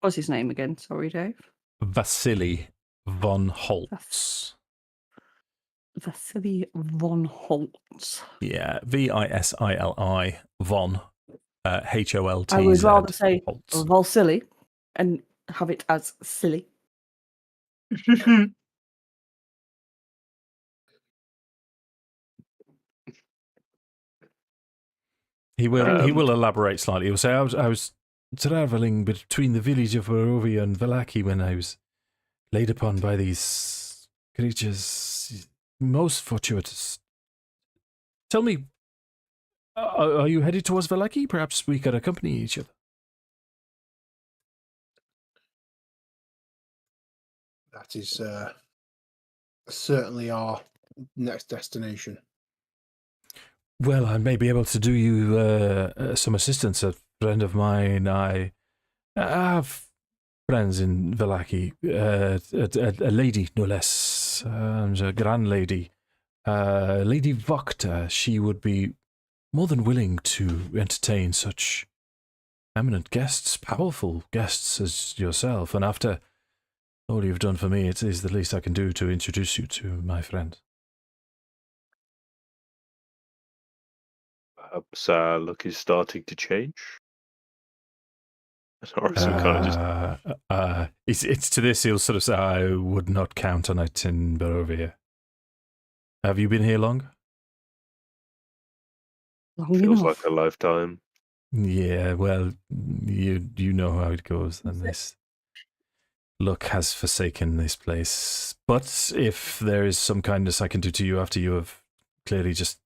What's his name again? Sorry, Dave. Vasily von Holtz. Vasily von Holtz. Yeah, Visili von Holtz. I would rather say Holtz. Valsily and have it as silly. He will elaborate slightly. He will say, I was travelling between the village of Barovia and Vallaki when I was laid upon by these creatures. Most fortuitous. Tell me, are you headed towards Vallaki? Perhaps we could accompany each other. That is certainly our next destination. Well, I may be able to do you some assistance. A friend of mine, I have friends in Vallaki. A lady, no less, a grand lady, Lady Vokta. She would be more than willing to entertain such eminent guests, powerful guests as yourself. And after all you've done for me, it is the least I can do to introduce you to my friend. Perhaps look is starting to change. Or some kind of just. It's to this he'll sort of say, I would not count on it in Barovia. Have you been here long? Feels like a lifetime. Yeah, well, you know how it goes, and this luck has forsaken this place. But if there is some kindness I can do to you after you have clearly just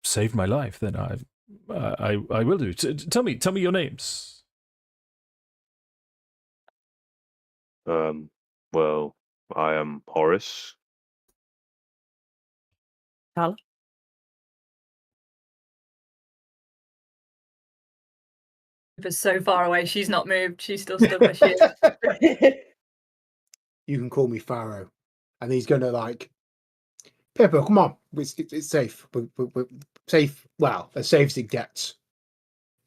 saved my life, then I will do. Tell me your names. Well, I am Horace. Tala? Pippa's so far away, she's not moved. She's still stood where she is. You can call me Farrow. And he's going to like, Pippa, come on. It's safe. We're safe. Well, as safe as it gets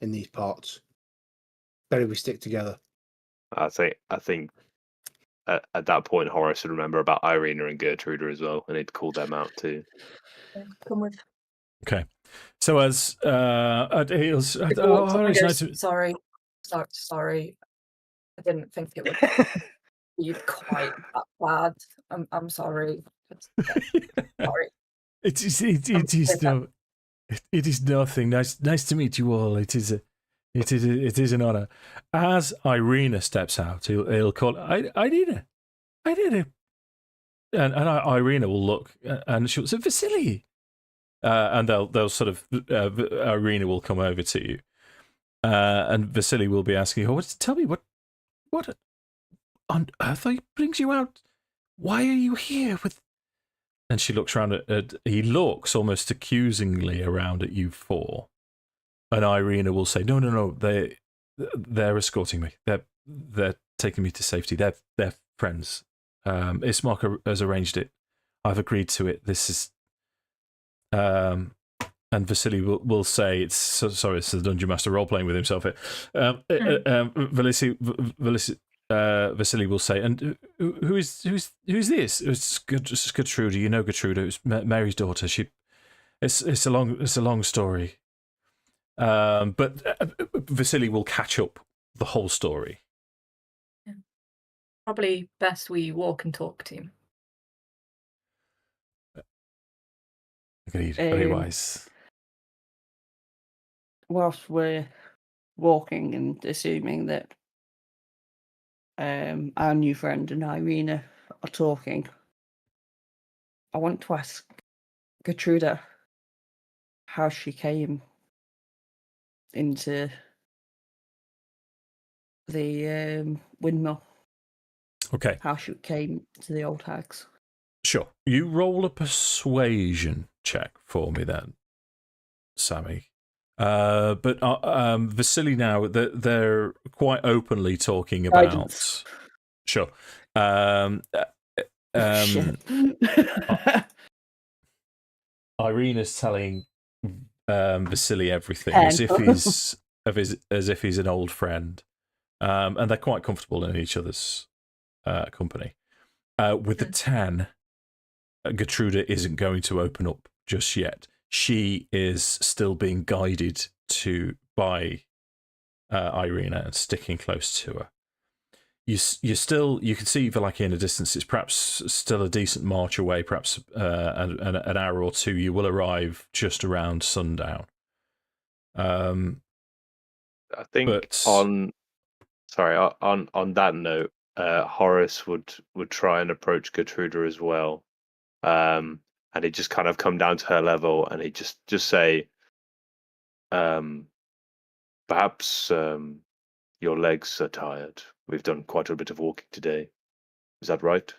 in these parts. Better we stick together. I think at that point Horace would remember about Irina and Gertrude as well, and he'd call them out too. Come with. Okay. So as Horace, nice to... Sorry. I didn't think it would be quite that bad. I'm sorry. Sorry. It is nothing. Nice to meet you all. It is an honor. As Irina steps out, he'll call Irina. And Irina will look and she'll say, Vasily. And they'll sort of Irina will come over to you, and Vasily will be asking her, "Tell me what on earth brings you out? Why are you here with?" And she looks around he looks almost accusingly around at you four, and Irina will say, "No, they're escorting me. They're taking me to safety. They're friends. Ismark has arranged it. I've agreed to it. This is." And Vasily will say, "It's sorry, it's the Dungeon Master role playing with himself here." Vasily will say, "And who's this?" It's Gertrude. You know Gertrude. It's Mary's daughter. It's a long story. But Vasily will catch up the whole story. Yeah. Probably best we walk and talk to him. Agreed. Very wise. Whilst we're walking and assuming that our new friend and Irina are talking, I want to ask Gertrude how she came into the windmill. Okay. How she came to the old hags. Sure. You roll a persuasion check for me then, Sammi. But Vasily now, they're quite openly talking about... Guidance. Sure. Shit. Irina's telling Vasily everything as if he's an old friend, and they're quite comfortable in each other's company. With the 10, Gertrude isn't going to open up just yet. She is still being guided by Irina and sticking close to her. You can see Valaki in the distance. It's perhaps still a decent march away, perhaps an hour or two. You will arrive just around sundown. I think on that note, Horace would try and approach Gertrude as well, and he'd just kind of come down to her level, and he'd just say, perhaps your legs are tired. We've done quite a bit of walking today. Is that right?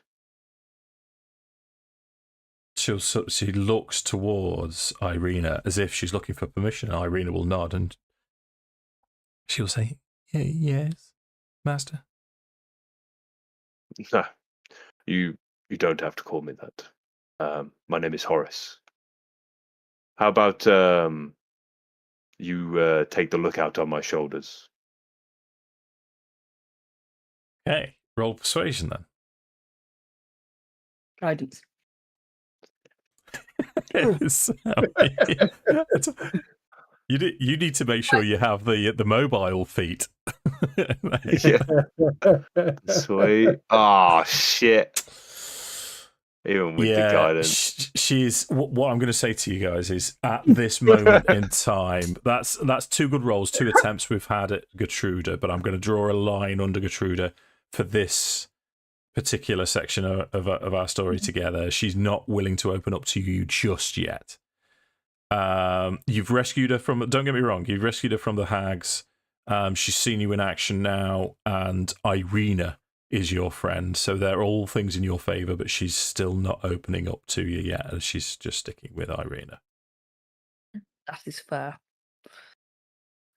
She looks towards Irina as if she's looking for permission. Irina will nod, and she'll say, "Yes, Master." No, you don't have to call me that. My name is Horace. How about you take the lookout on my shoulders? Okay, roll persuasion then. Guidance. Yes. You need to make sure you have the mobile feat. Yeah. Sweet. Oh shit. even with the guidance. She's. What I'm going to say to you guys is, at this moment in time, that's 2 good rolls, 2 attempts we've had at Gertruda, but I'm going to draw a line under Gertruda for this particular section of our story together. She's not willing to open up to you just yet. You've rescued her from. Don't get me wrong. You've rescued her from the hags. She's seen you in action now, and Irina is your friend, so they're all things in your favour, but she's still not opening up to you yet, and she's just sticking with Irina. That is fair.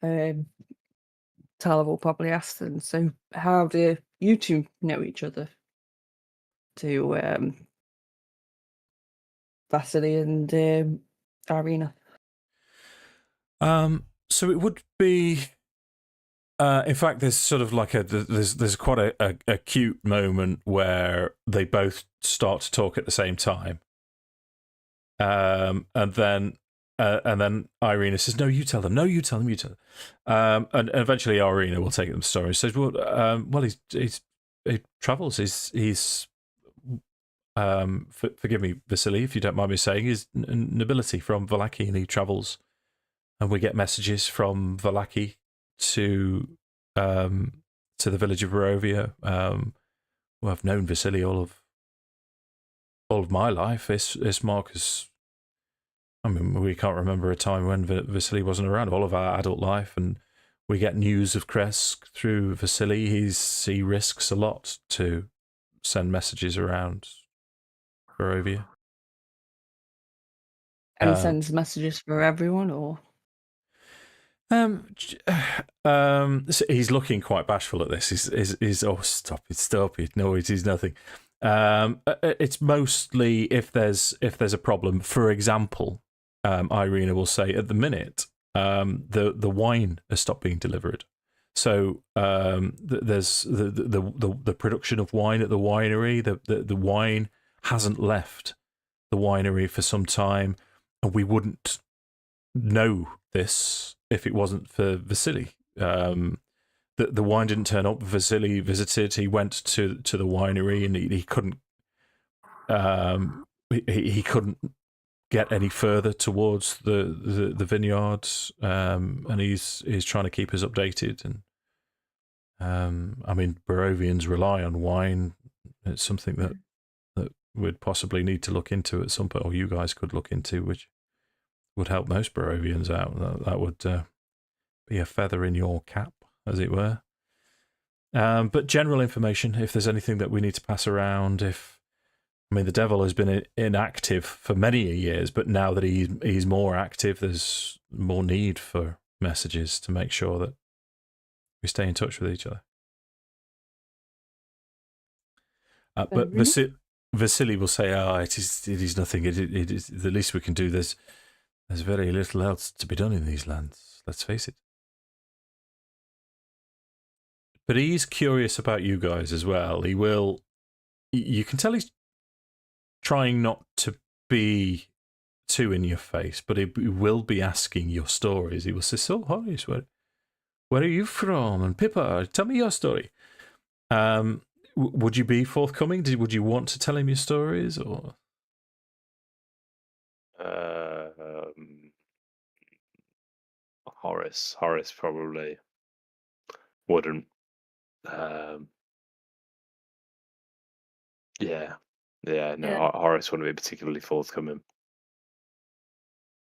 Tala will probably ask them, so how do you two know each other? To Vasily and Irina. So it would be. In fact, there's sort of like there's quite a cute moment where they both start to talk at the same time, and then Irina says, "No, you tell them. No, you tell them. You tell them." And eventually, Irina will take them story. Says, "Well, he travels. He's forgive me, Vasily, if you don't mind me saying, he's nobility from Vallaki, and he travels, and we get messages from Vallaki to the village of Barovia. Well, I've known Vasily all of my life. It's Marcus. I mean, we can't remember a time when Vasily wasn't around. All of our adult life, and we get news of Kresk through Vasily. He risks a lot to send messages around Barovia. And he sends messages for everyone, or? So he's looking quite bashful at this. He's oh, stop it. No, it is nothing. It's mostly if there's a problem. For example, Irina will say at the minute, the wine has stopped being delivered. So there's the production of wine at the winery. The wine hasn't left the winery for some time, and we wouldn't know this if it wasn't for Vasily. The wine didn't turn up. Vasily visited. He went to the winery, and he couldn't. He couldn't get any further towards the vineyard, and he's trying to keep us updated. And I mean, Barovians rely on wine. It's something that we'd possibly need to look into at some point, or you guys could look into, which would help most Barovians out. That would be a feather in your cap, as it were. But general information, if there's anything that we need to pass around, the devil has been inactive for many years, but now that he's more active, there's more need for messages to make sure that we stay in touch with each other. But Vasily will say, it is nothing. It is the least we can do. There's very little else to be done in these lands. Let's face it. But he's curious about you guys as well. He will. You can tell he's trying not to be too in your face, but he will be asking your stories. He will say, "So, Horace, where are you from? And Pippa, tell me your story." Would you be forthcoming? Would you want to tell him your stories, or? Horace probably wouldn't. Horace wouldn't be particularly forthcoming.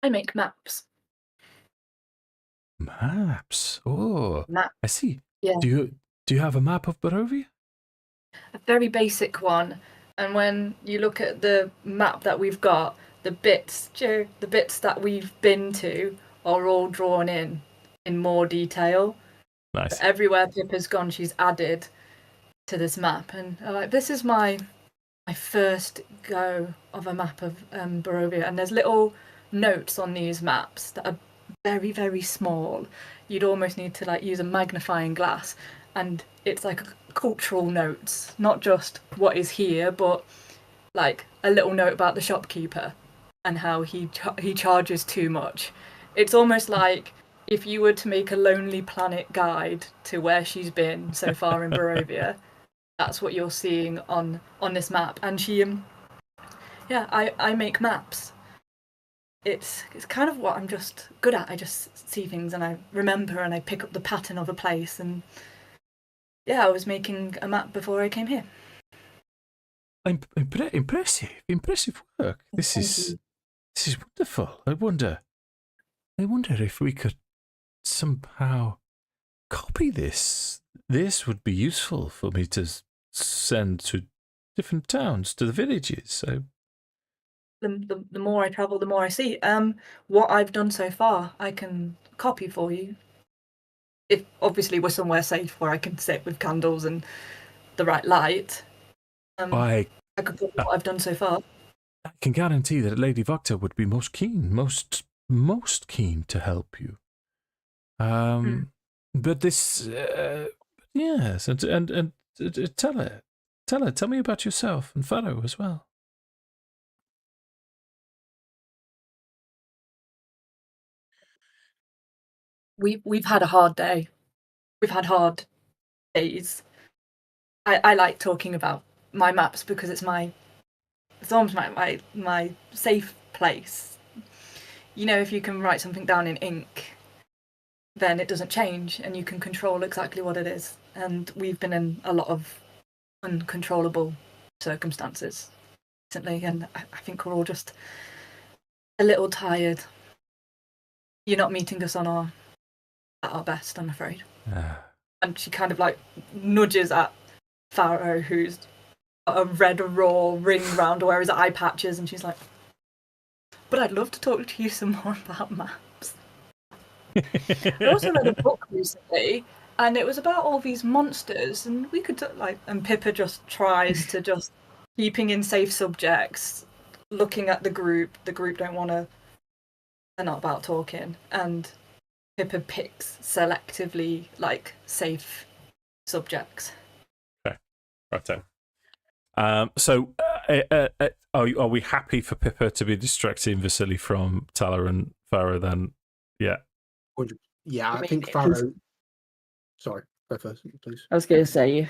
I make maps. Maps? Oh, Map. I see. Yeah. Do you have a map of Barovia? A very basic one. And when you look at the map that we've got, the bits that we've been to are all drawn in more detail. Nice. But everywhere Pippa's gone, she's added to this map. And this is my first go of a map of Barovia. And there's little notes on these maps that are very, very small. You'd almost need to use a magnifying glass. And it's like cultural notes, not just what is here, but like a little note about the shopkeeper and how he charges too much. It's almost like if you were to make a Lonely Planet guide to where she's been so far in Barovia, that's what you're seeing on this map. And she Yeah, I make maps. It's kind of what I'm just good at. I just see things and I remember and I pick up the pattern of a place. And yeah, I was making a map before I came here. Impressive work. This is wonderful. I wonder if we could somehow copy this. This would be useful for me to send to different towns, to the villages. So The more I travel, the more I see. What I've done so far, I can copy for you. If obviously we're somewhere safe where I can sit with candles and the right light. I could copy what I've done so far. I can guarantee that Lady Vocta would be most keen keen to help you. But this, yes, and tell me about yourself and Farrow as well. We've had a hard day. We've had hard days. I like talking about my maps because it's almost my safe place. You know, if you can write something down in ink, then it doesn't change and you can control exactly what it is. And we've been in a lot of uncontrollable circumstances recently, and I think we're all just a little tired. You're not meeting us at our best, I'm afraid. And she kind of like nudges at Farrow, who's got a red raw ring round where his eye patches, and she's like, but I'd love to talk to you some more about maps. I also read a book recently, and it was about all these monsters, and we could and Pippa just tries to just keeping in safe subjects, looking at the group don't want to, they're not about talking, and Pippa picks selectively safe subjects. Okay, right then. So, are we happy for Pippa to be distracting Vasily from Tala and Farrow then? Yeah. Yeah, I think Farrow. Sorry, go first, please. I was going to say,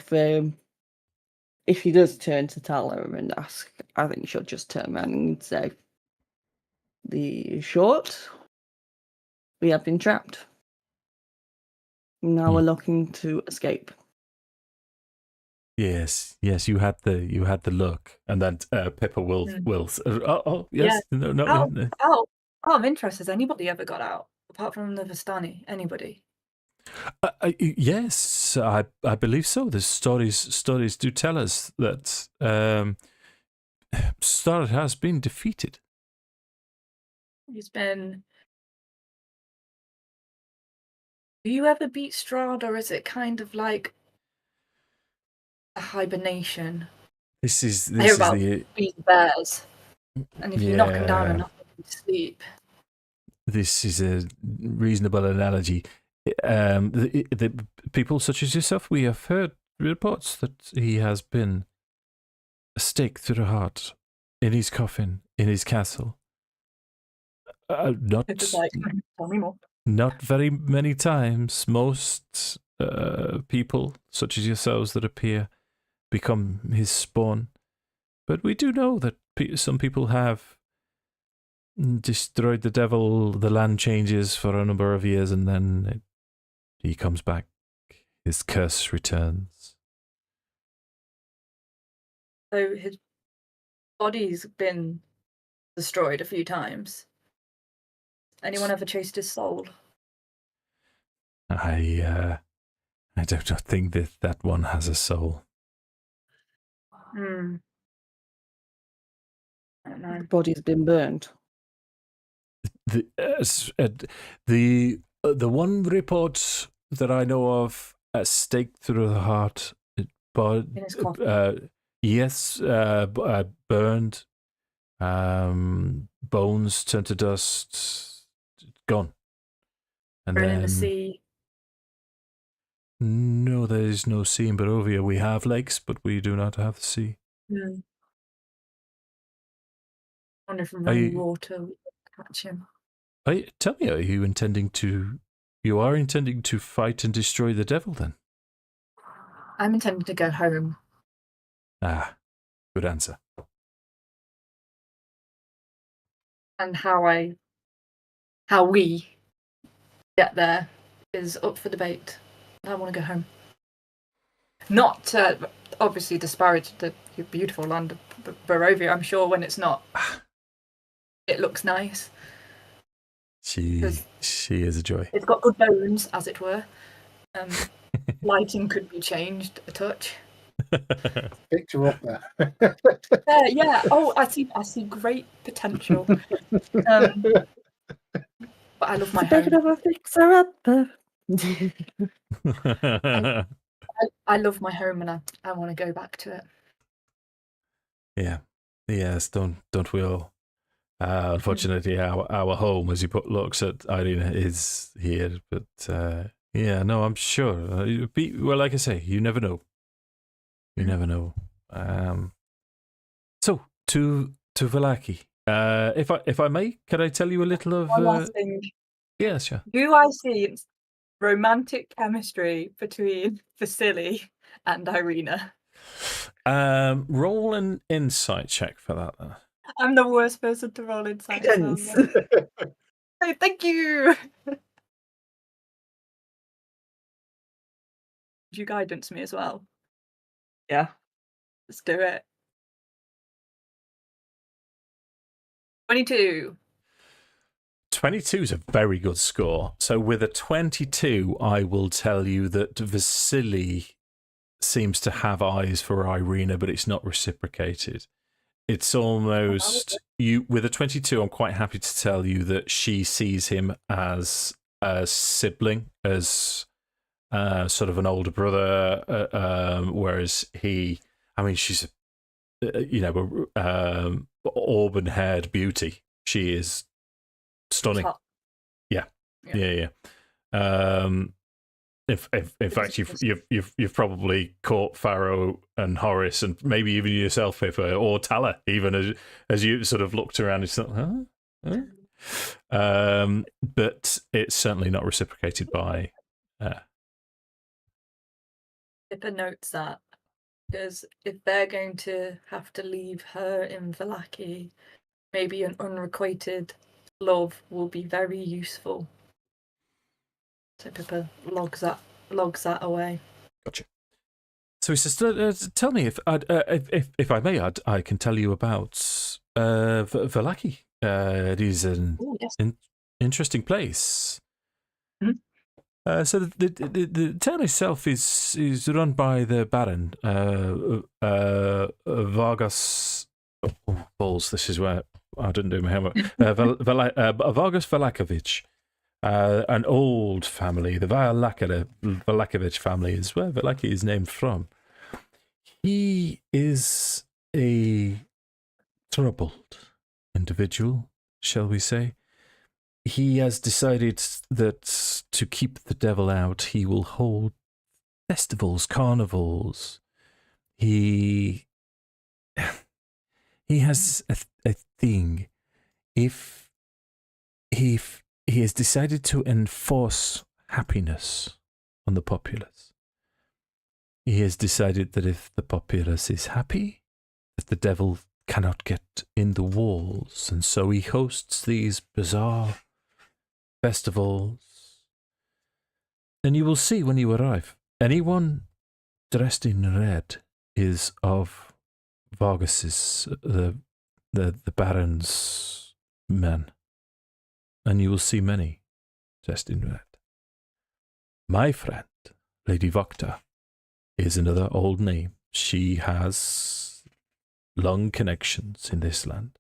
if he does turn to Tala and ask, I think she'll just turn around and say, "The short, we have been trapped. Now we're looking to escape." Yes, you had the look, and then Pippa will. Yes, yeah. no. Out of interest, has anybody ever got out apart from the Vistani? Anybody? Yes, I believe so. The stories do tell us that Strahd has been defeated. He's been. Do you ever beat Strahd, or is it kind of like a hibernation? This is the bears, and if you knock them down enough, they sleep. This is a reasonable analogy. The people such as yourself, we have heard reports that he has been a stake through the heart, in his coffin, in his castle. Not tell me more. Not very many times. Most people such as yourselves that appear become his spawn. But we do know that some people have destroyed the devil. The land changes for a number of years, and then he comes back. His curse returns. So his body's been destroyed a few times. Anyone ever chased his soul? I don't think that one has a soul. I don't know. The body's been burned. The one report that I know of, a stake through the heart, but yes, burned, bones turned to dust, gone, and Thrown then in the sea. No, there is no sea in Barovia. We have lakes, but we do not have the sea. I wonder if running water would catch him. Tell me, you are intending to fight and destroy the devil then? I'm intending to go home. Ah, good answer. and how we get there is up for debate. I want to go home. Not to obviously disparage the beautiful land of Barovia. I'm sure when it's not, it looks nice. She is a joy. It's got good bones, as it were. Lighting could be changed a touch. Picture up there. Yeah. Oh, I see great potential. But I love my Big home. of a fixer-upper. I love my home, and I want to go back to it. Yeah. Yes, don't we all? Unfortunately, our home, as you looks at Irina, is here. But yeah, no, I'm sure. Well, like I say, you never know. You never know. So to Vallaki. If I may, can I tell you a little of? One last thing. Yes, sure. Do I see romantic chemistry between Vasily and Irina? Roll an insight check for that. Then. I'm the worst person to roll insight. Tense. Hey, thank you. Did you guidance me as well? Yeah. Let's do it. 22. 22 is a very good score. So with a 22, I will tell you that Vasily seems to have eyes for Irina, but it's not reciprocated. It's almost you with a 22. I'm quite happy to tell you that she sees him as a sibling, as sort of an older brother, whereas he, I mean, she's auburn-haired beauty. She is stunning. Yeah. In fact, you've probably caught Farrow and Horace, and maybe even yourself, Pippa, or Tala, even as you sort of looked around and thought, huh? But it's certainly not reciprocated by. Pippa notes that, because if they're going to have to leave her in Vallaki, maybe an unrequited love will be very useful. So Pippa logs that away. Gotcha. So he says, "Tell me if I may, I can tell you about Vallaki. It is an interesting place. Mm-hmm. So the town itself is run by the Baron Vargas. Oh, balls! This is where I didn't do my homework. Vargas Valakovich. An old family, the Valakovich family is where Vallaki is named from. He is a troubled individual, shall we say. He has decided that to keep the devil out, he will hold festivals, carnivals. He has a thing. If he has decided to enforce happiness on the populace. He has decided that if the populace is happy, that the devil cannot get in the walls, and so he hosts these bizarre festivals. And you will see when you arrive, anyone dressed in red is of Vargas's, the Baron's men. And you will see many dressed in red. My friend, Lady Vokta, is another old name. She has long connections in this land.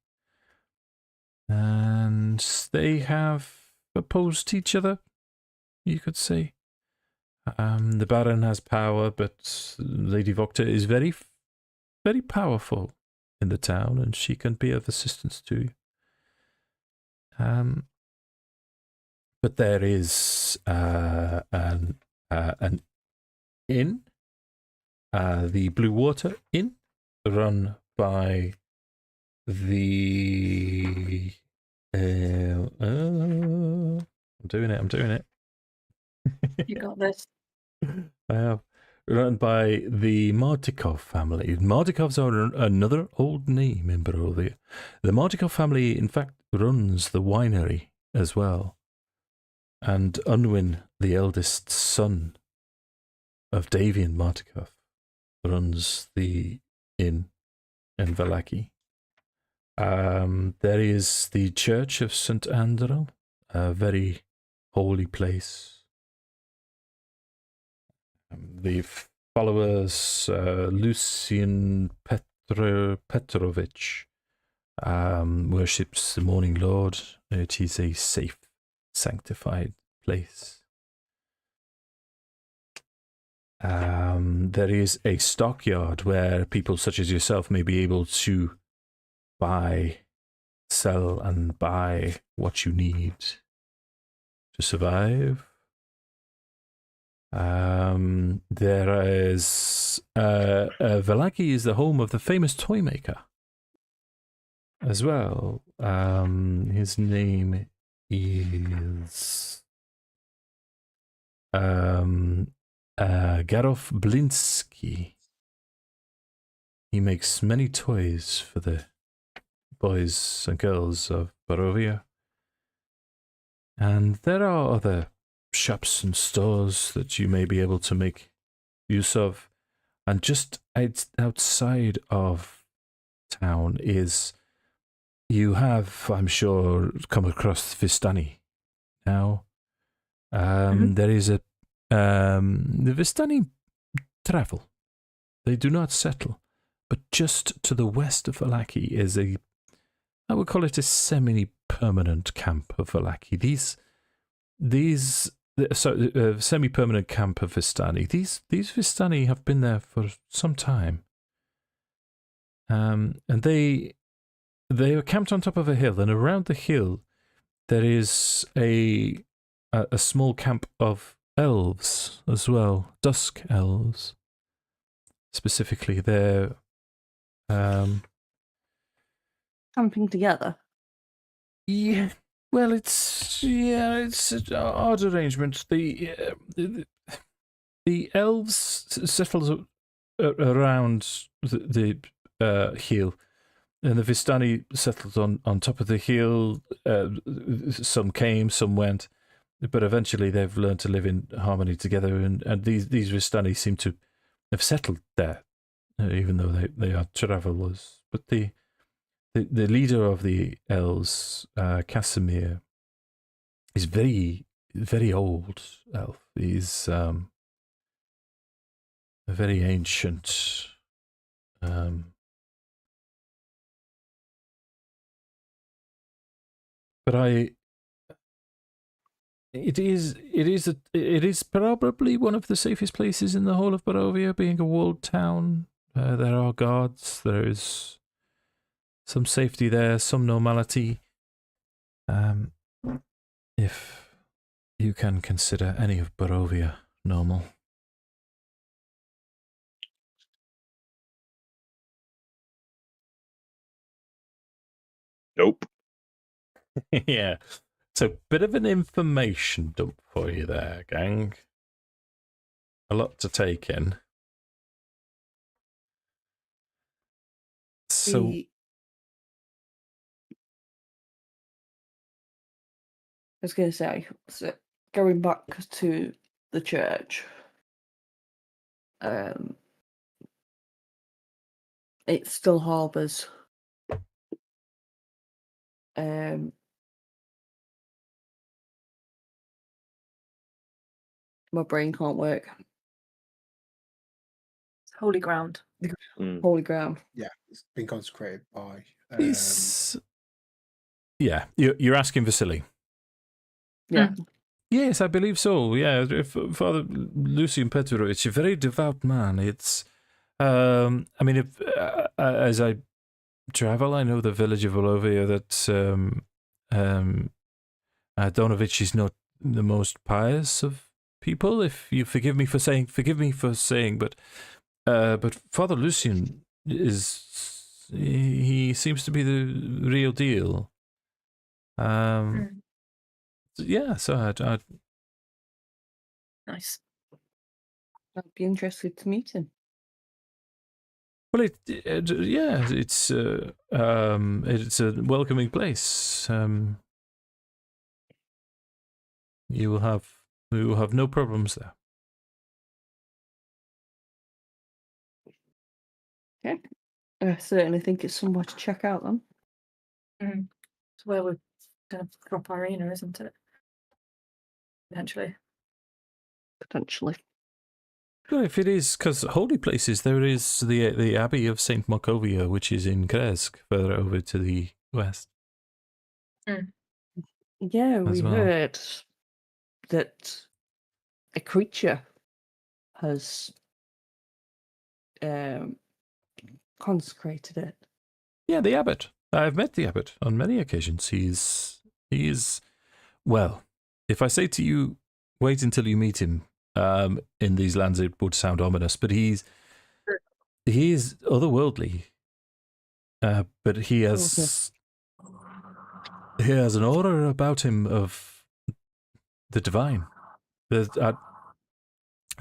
And they have opposed each other, you could say. The Baron has power, but Lady Vokta is very, very powerful in the town, and she can be of assistance to you. But there is an inn, the Blue Water Inn, run by the. I'm doing it. You got this. I have. run by the Martikov family. Martikovs are another old name in Barovia. The Martikov family, in fact, runs the winery as well. And Unwin, the eldest son of Davian Martikov, runs the inn in Vallaki. There is the Church of St. Andrew, a very holy place. The followers, Lucian Petrovich, worships the Morning Lord. It is a safe, sanctified place. There is a stockyard where people such as yourself may be able to sell and buy what you need to survive. There is Vallaki is the home of the famous toy maker as well. His name is Garof Blinsky. He makes many toys for the boys and girls of Barovia. And there are other shops and stores that you may be able to make use of. And just outside of town is, you have, I'm sure, come across Vistani now. There is the Vistani travel. They do not settle. But just to the west of Vallaki is I would call it a semi-permanent camp of Vallaki. Semi-permanent camp of Vistani. These Vistani have been there for some time. And they are camped on top of a hill, and around the hill there is a small camp of elves as well, dusk elves. Specifically, they're Camping together. Yeah, well, it's an odd arrangement. The elves settle around the hill, and the Vistani settled on top of the hill. Some came, some went, but eventually they've learned to live in harmony together. And these Vistani seem to have settled there, even though they are travelers. But the leader of the elves, Casimir, is very, very old elf. He's a very ancient. But it is probably one of the safest places in the whole of Barovia, being a walled town. There are guards. There is some safety there, some normality. If you can consider any of Barovia normal. Nope. Yeah. So, bit of an information dump for you there, gang. A lot to take in. So, I was going to say, so going back to the church, it still harbours my brain can't work. Holy ground. Holy ground. Yeah, it's been consecrated by. Yeah, you're asking Vasily. Yeah. Yes, I believe so. Yeah, Father Lucian Petrovich, a very devout man. It's, I mean, as I travel, I know the village of Volovia that Donovich is not the most pious of people. If you forgive me for saying, but Father Lucian he seems to be the real deal. Yeah, so I'd Nice. I'd be interested to meet him. Well, yeah, it's a welcoming place. We will have no problems there. Okay. I certainly think it's somewhere to check out then. It's where we're going to drop Irina, isn't it? Eventually. Potentially. Well, if it is, because holy places, there is the Abbey of Saint Markovia, which is in Kresk, further over to the west. Yeah, we well. heard that a creature has consecrated it. Yeah, the abbot. I've met the abbot on many occasions. He is well. If I say to you, wait until you meet him. In these lands, it would sound ominous, but he is otherworldly. But he has an aura about him of the divine. I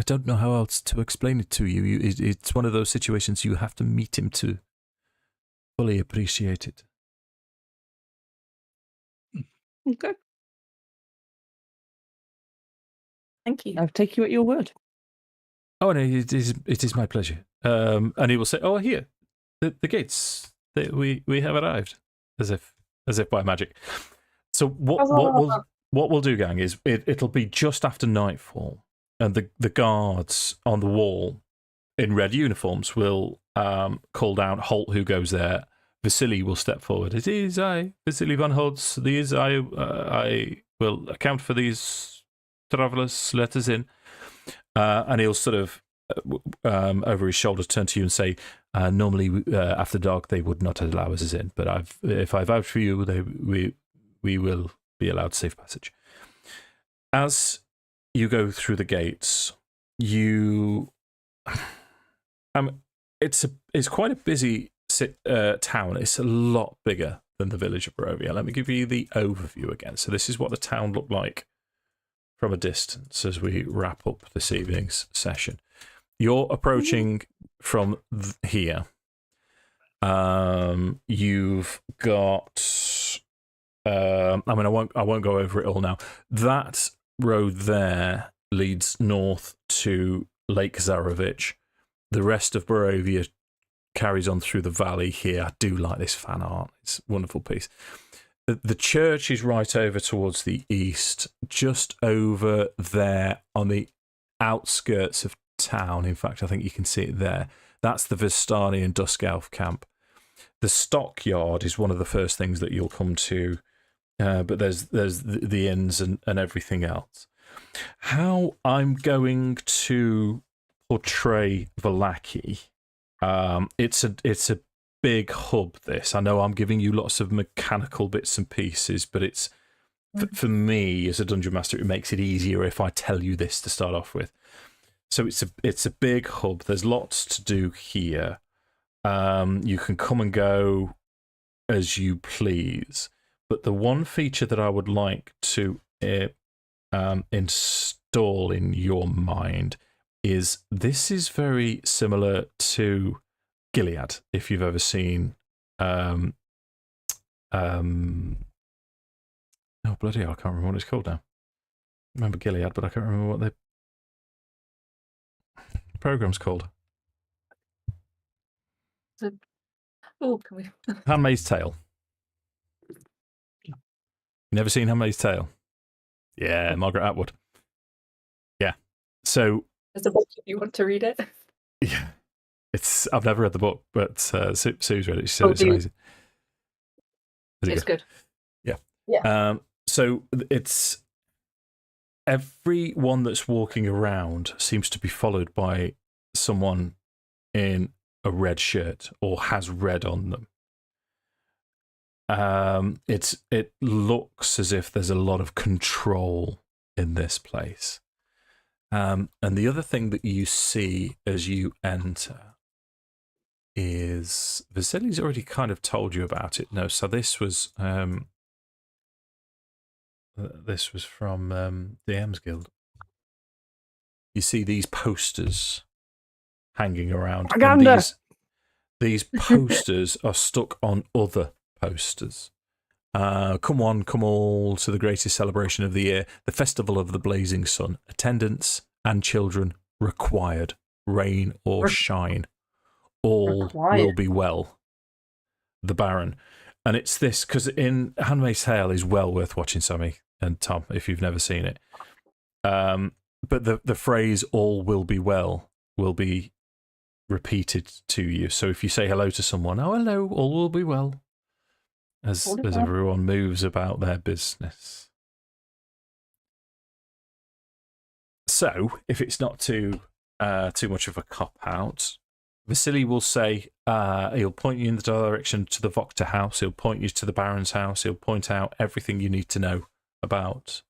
don't know how else to explain it to you. It's one of those situations you have to meet him to fully appreciate it. Okay. Thank you. I'll take you at your word. Oh, no, it is my pleasure. And he will say, "Oh, here, the gates. We have arrived," as if by magic. So what we'll do, gang, is it'll be just after nightfall, and the guards on the wall in red uniforms will call down Holt, who goes there. Vasily will step forward. "It is I, Vasily van Holtz. These I will account for these travellers. Let us in." And he'll sort of, over his shoulder, turn to you and say, "Normally, after dark, they would not allow us in, but if I vouch for you, we will be allowed safe passage." As you go through the gates, it's quite a busy town. It's a lot bigger than the village of Barovia. Let me give you the overview again. So this is what the town looked like from a distance as we wrap up this evening's session. You're approaching from here. You've got. I won't go over it all now. That road there leads north to Lake Zarovich. The rest of Barovia carries on through the valley here. I do like this fan art. It's a wonderful piece. The church is right over towards the east, just over there on the outskirts of town. In fact, I think you can see it there. That's the Vistani Dusk Elf camp. The stockyard is one of the first things that you'll come to, but there's the inns and everything else. How I'm going to portray Vallaki, it's a big hub. This, I know I'm giving you lots of mechanical bits and pieces, but it's for me as a dungeon master, it makes it easier if I tell you this to start off with. So it's a big hub. There's lots to do here. You can come and go as you please, but the one feature that I would like to install in your mind is this is very similar to Gilead, if you've ever seen oh bloody hell, I can't remember what it's called now. I remember Gilead, but I can't remember what the program's called. Oh, can we? Handmaid's Tale. You never seen Handmaid's Tale? Yeah, Margaret Atwood. Yeah. So There's a book if you want to read it. yeah. I've never read the book, but Sue's read it. She said it's amazing. It's good. Yeah. Yeah. So it's everyone that's walking around seems to be followed by someone in a red shirt or has red on them. It looks as if there's a lot of control in this place. And the other thing that you see as you enter is Vasily's already kind of told you about it. No, so this was from DM's Guild. you see these posters hanging around. And Propaganda! these posters are stuck on other posters. Come on, come all to the greatest celebration of the year, the Festival of the Blazing Sun. Attendance and children required, rain or shine. All will be well. The Baron. And it's this, because in Handmaid's Tale is well worth watching, Sammi and Tom, if you've never seen it. But the phrase "all will be well" will be repeated to you. So if you say hello to someone, "Oh, hello, all will be well," as everyone moves about their business. So if it's not too much of a cop out, Vasily will say he'll point you in the direction to the Voctor house. He'll point you to the Baron's house. He'll point out everything you need to know about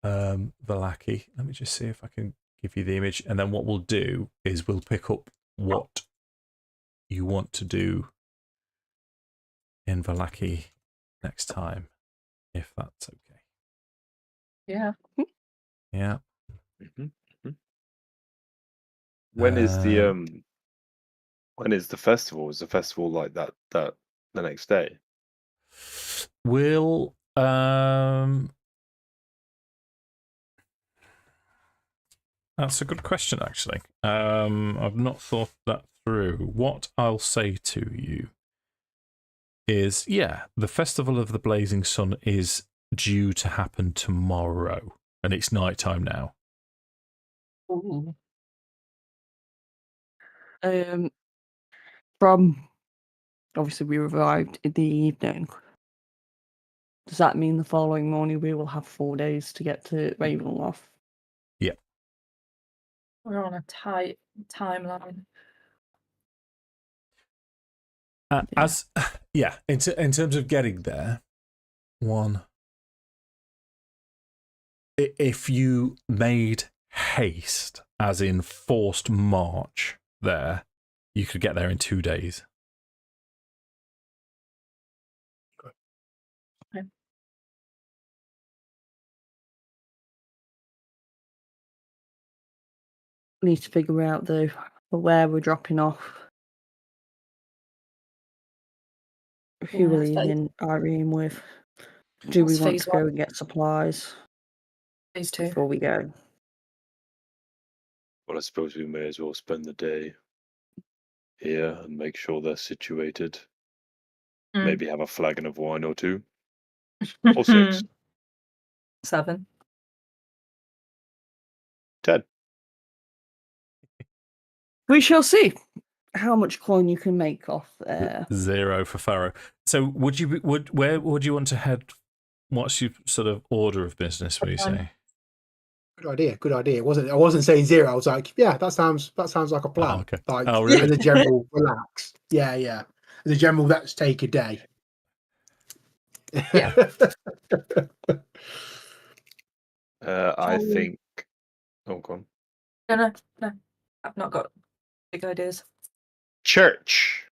the lackey. Let me just see if I can give you the image. And then what we'll do is we'll pick up what you want to do in the lackey next time, if that's okay. Yeah. Yeah. Mm-hmm. When is the festival? Is the festival like that the next day? We'll that's a good question, actually. I've not thought that through. What I'll say to you is, the Festival of the Blazing Sun is due to happen tomorrow, and it's nighttime now. Ooh. From obviously we arrived in the evening. Does that mean the following morning we will have 4 days to get to Ravenloft? Yeah. We're on a tight timeline. In terms of getting there, if you made haste, as in forced march there, you could get there in 2 days. Okay. We need to figure out though where we're dropping off. Who will Leah and Irene with? Do we want to go and get supplies? Phase 2. Before we go. Well, I suppose we may as well spend the day here and make sure they're situated. Maybe have a flagon of wine or 2. Or 6. 7. 10. We shall see how much coin you can make off there. 0 for Farrow. So where would you want to head? What's your sort of order of business, would you say? Good idea. I wasn't saying 0. I was like, yeah, that sounds like a plan. Oh, okay. Like, really? as a general, relax. Yeah. As a general, let's take a day. Yeah. I think. Oh, go on. No. I've not got big ideas. Church.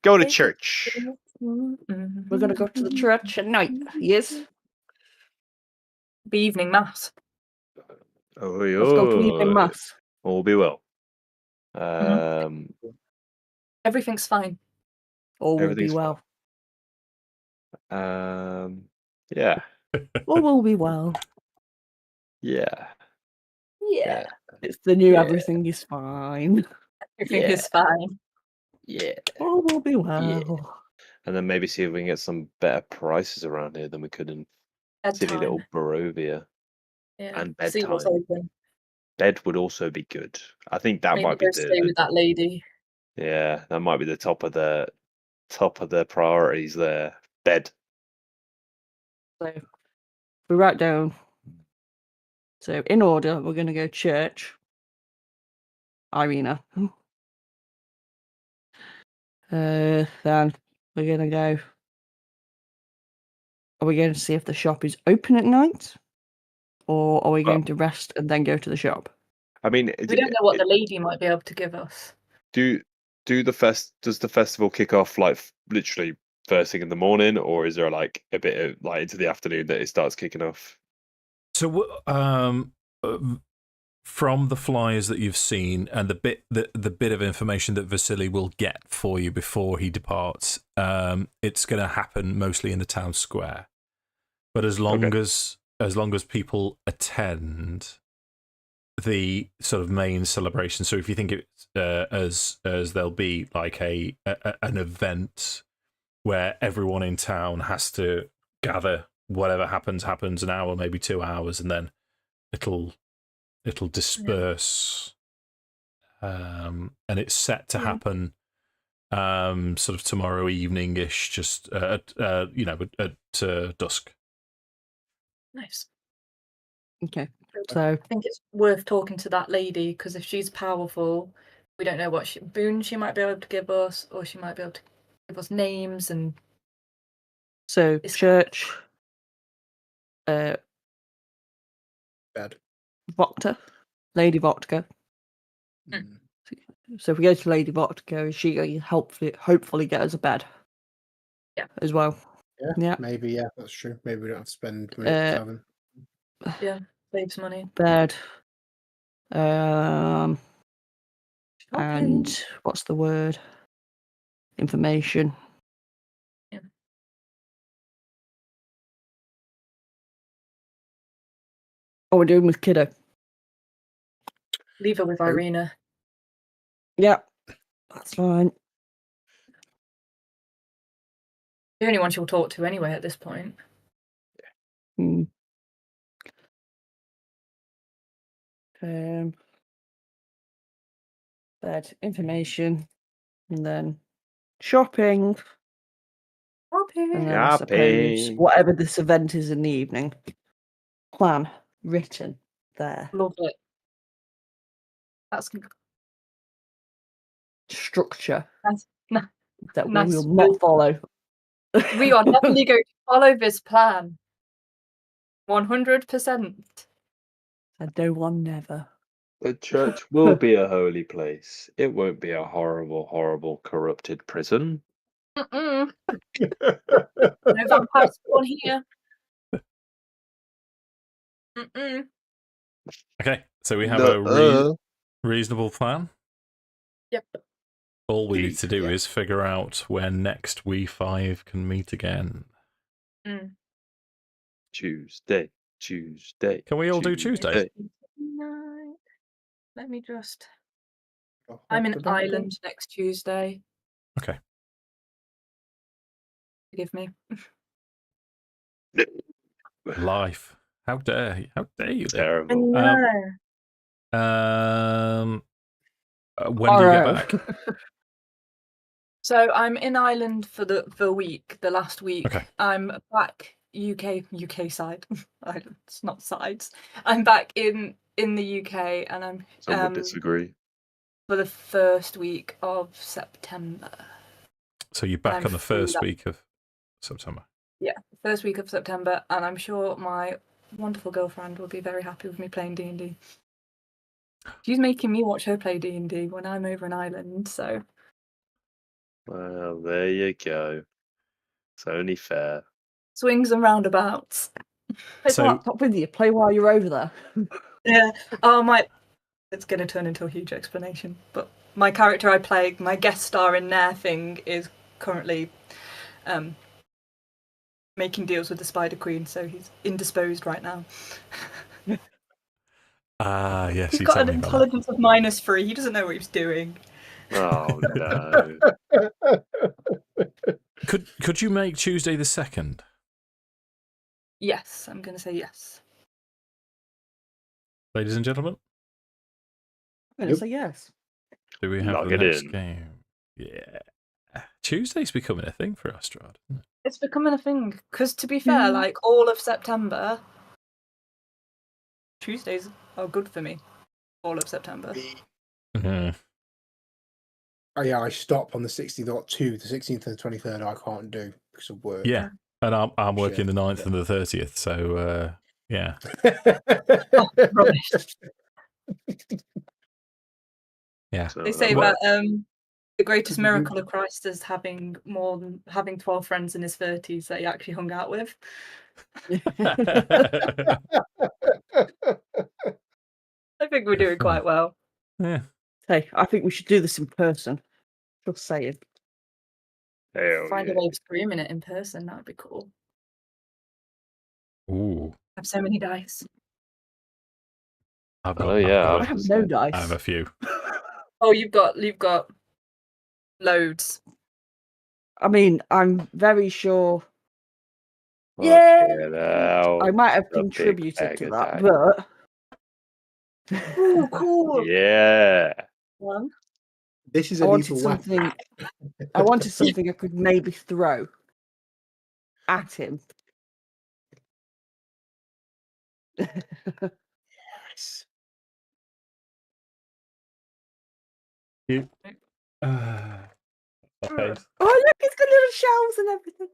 Go to church. We're going to go to the church at night, yes? Be evening mass. Let's go to evening mass. All be well. Everything's fine. All will be well. Yeah. All will be well. Yeah. It's the new everything is fine. Everything is fine. Yeah. All will be well. Yeah. And then maybe see if we can get some better prices around here than we could in silly little Barovia. Yeah. And See what's bedtime. open. Bed would also be good. I think that Maybe might be go stay with that lady. Yeah, that might be the top of the priorities there. Bed. So we write down. So in order, we're going to go church, Irina. Then we're going to go. Are we going to see if the shop is open at night, or are we going to rest and then go to the shop? I mean, We don't know what the lady might be able to give us. Does the festival kick off like literally first thing in the morning, or is there like a bit of like into the afternoon that it starts kicking off? So from the flyers that you've seen and the bit of information that Vasily will get for you before he departs, it's going to happen mostly in the town square. But as long as people attend the sort of main celebration, so if you think it as there'll be like an event where everyone in town has to gather, whatever happens an hour, maybe 2 hours, and then it'll disperse, and it's set to happen sort of tomorrow evening-ish, just at dusk. Nice. Okay. So I think it's worth talking to that lady, because if she's powerful, we don't know what boon she might be able to give us, or she might be able to give us names and. So church, Bad. Voctor, Lady Voctor. Mm. So if we go to Lady Voctor, is she going to hopefully get us a bed? Yeah. As well. Yeah. Maybe. Yeah, that's true. Maybe we don't have to spend money at the tavern. Yeah, saves money. Bed. Shopping. And what's the word? Information. Yeah. Oh, we're doing with Kiddo. Leave her with Irina. Yeah, that's fine. The only one she'll talk to anyway at this point. Hmm. Bed, information, and then shopping. And then I suppose Shopping. whatever this event is in the evening. Plan written there. Love it. That's Structure nice. that Nice. we will not follow. We are definitely going to follow this plan. 100%. And no one never. The church will be a holy place. It won't be a horrible, horrible, corrupted prison. No vampire spawn here. Okay, so we have a reasonable plan. Yep. All we need to do is figure out when next we five can meet again. Tuesday. Can we all do Tuesday? Let me just. I'm in Ireland next Tuesday. Okay. Forgive me. Life. How dare you? How dare you? Terrible. When do you get back? So I'm in Ireland for the week, the last week. Okay. I'm back UK side. It's not sides. I'm back in the UK, and I'm Some would disagree. for the first week of September. So you're back on the first week of September? Yeah, first week of September, and I'm sure my wonderful girlfriend will be very happy with me playing D&D. She's making me watch her play D&D when I'm over in Ireland, so... Well, there you go. It's only fair. Swings and roundabouts. Take the laptop with you. Play while you're over there. Yeah. Oh, it's going to turn into a huge explanation, but my character I play, my guest star in their thing, is currently making deals with the Spider Queen, so he's indisposed right now. Yes, he's got an intelligence of -3. He doesn't know what he's doing. Oh no! Could you make Tuesday the 2nd? Yes, I'm going to say yes. Ladies and gentlemen, I'm going to say yes. do we have Lock the it next in. game? Yeah, Tuesday's becoming a thing for us, Strahd, isn't it? It's becoming a thing because, to be fair, like all of September, Tuesdays are good for me. All of September. Mm-hmm. Oh yeah, I stop on the 16th, the 16th and the 23rd. I can't do because of work. Yeah, and I'm working Shit. the 9th and the 30th, so yeah. Rubbish. Yeah. So They say Well- that the greatest miracle of Christ is having 12 friends in his 30s that he actually hung out with. I think we're doing quite well. Yeah. Hey, I think we should do this in person. Just saying. Hell Find yeah. a way of screaming it in person. That would be cool. Ooh. I have so many dice. I've got, Oh, yeah. I have no dice. I have a few. Oh, you've got loads. I mean, I'm very sure Fucking hell. I might have A big contributed bag to of that, dice. but Oh, cool. Yeah. One. This is I a wanted lethal weapon. something. I wanted something I could maybe throw at him. Yes. You. Okay. Oh look, it's got little shells and everything.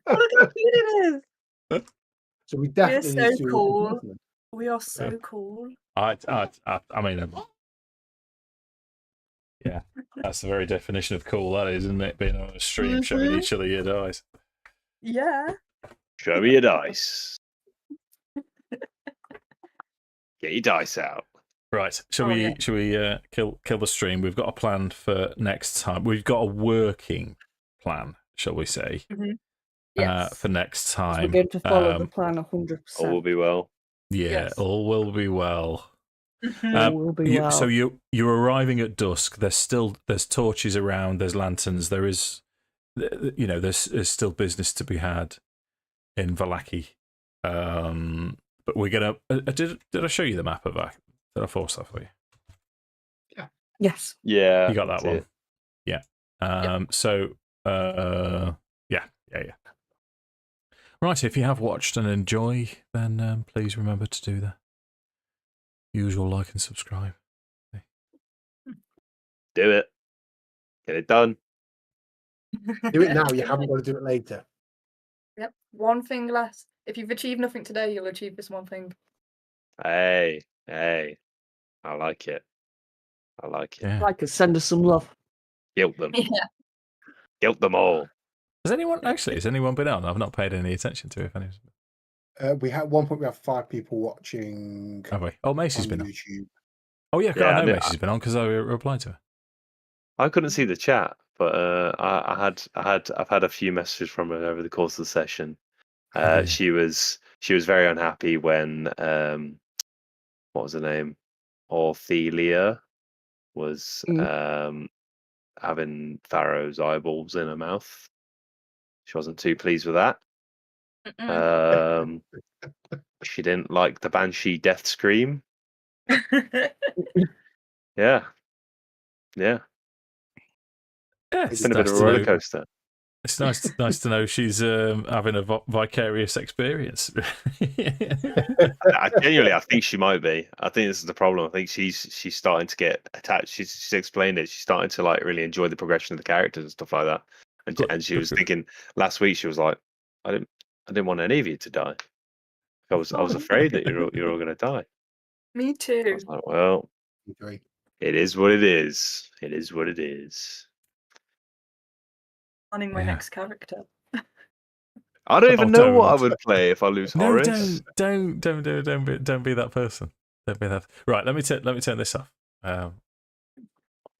Oh, look how cute it is. So we We're definitely so need to do cool. movement. We are so cool. I mean, yeah, that's the very definition of cool, that is, isn't it? Being on a stream showing each other your dice. Yeah. Show me your dice. Get your dice out. Right, shall Oh, we? yeah. Shall we kill the stream? We've got a plan for next time. We've got a working plan, shall we say? Yes. For next We're time. going to follow the plan 100%. All will be well. Yeah, Yes. all will be well. All will be well. So you're arriving at dusk. There's torches around. There's lanterns. There's still business to be had in Vallaki. But we're gonna. Did I show you the map of that? Did I force that for you? Yes. Yeah. You got that that's one. it. Yeah. So. Yeah. Right. If you have watched and enjoy, then please remember to do the usual like and subscribe. Do it. Get it done. Do it now. You haven't got to do it later. Yep. One thing less. If you've achieved nothing today, you'll achieve this one thing. Hey. I like it. Yeah. Like us, send us some love. Guilt them. Yeah. Guilt them all. Has anyone been on? I've not paid any attention to it. If any. We had one point. We have 5 people watching Have we? Oh, Macy's on been on. YouTube. Oh yeah, Yeah, I I know knew- Macy's been on because I replied to her. I couldn't see the chat, but I've had a few messages from her over the course of the session. Yeah. She was very unhappy when what was her name? Orthelia was having Pharaoh's eyeballs in her mouth. She wasn't too pleased with that. She didn't like the Banshee death scream. Yeah. It's Been a bit nice of a to roller know. coaster. It's nice to know she's having a vicarious experience. I genuinely think she might be. I think this is the problem. I think she's starting to get attached. She's explained it. She's starting to like really enjoy the progression of the characters and stuff like that. And she was thinking last week. She was like, I didn't want any of you to die. I was afraid that you're all going to die. Me I too. was like, well, Agree. it is what it is. It is what it is. Planning my Yeah. next character. I don't even know what I don't. would play if I lose No, Horace. don't be that person. Don't be that. Right, let me turn this off.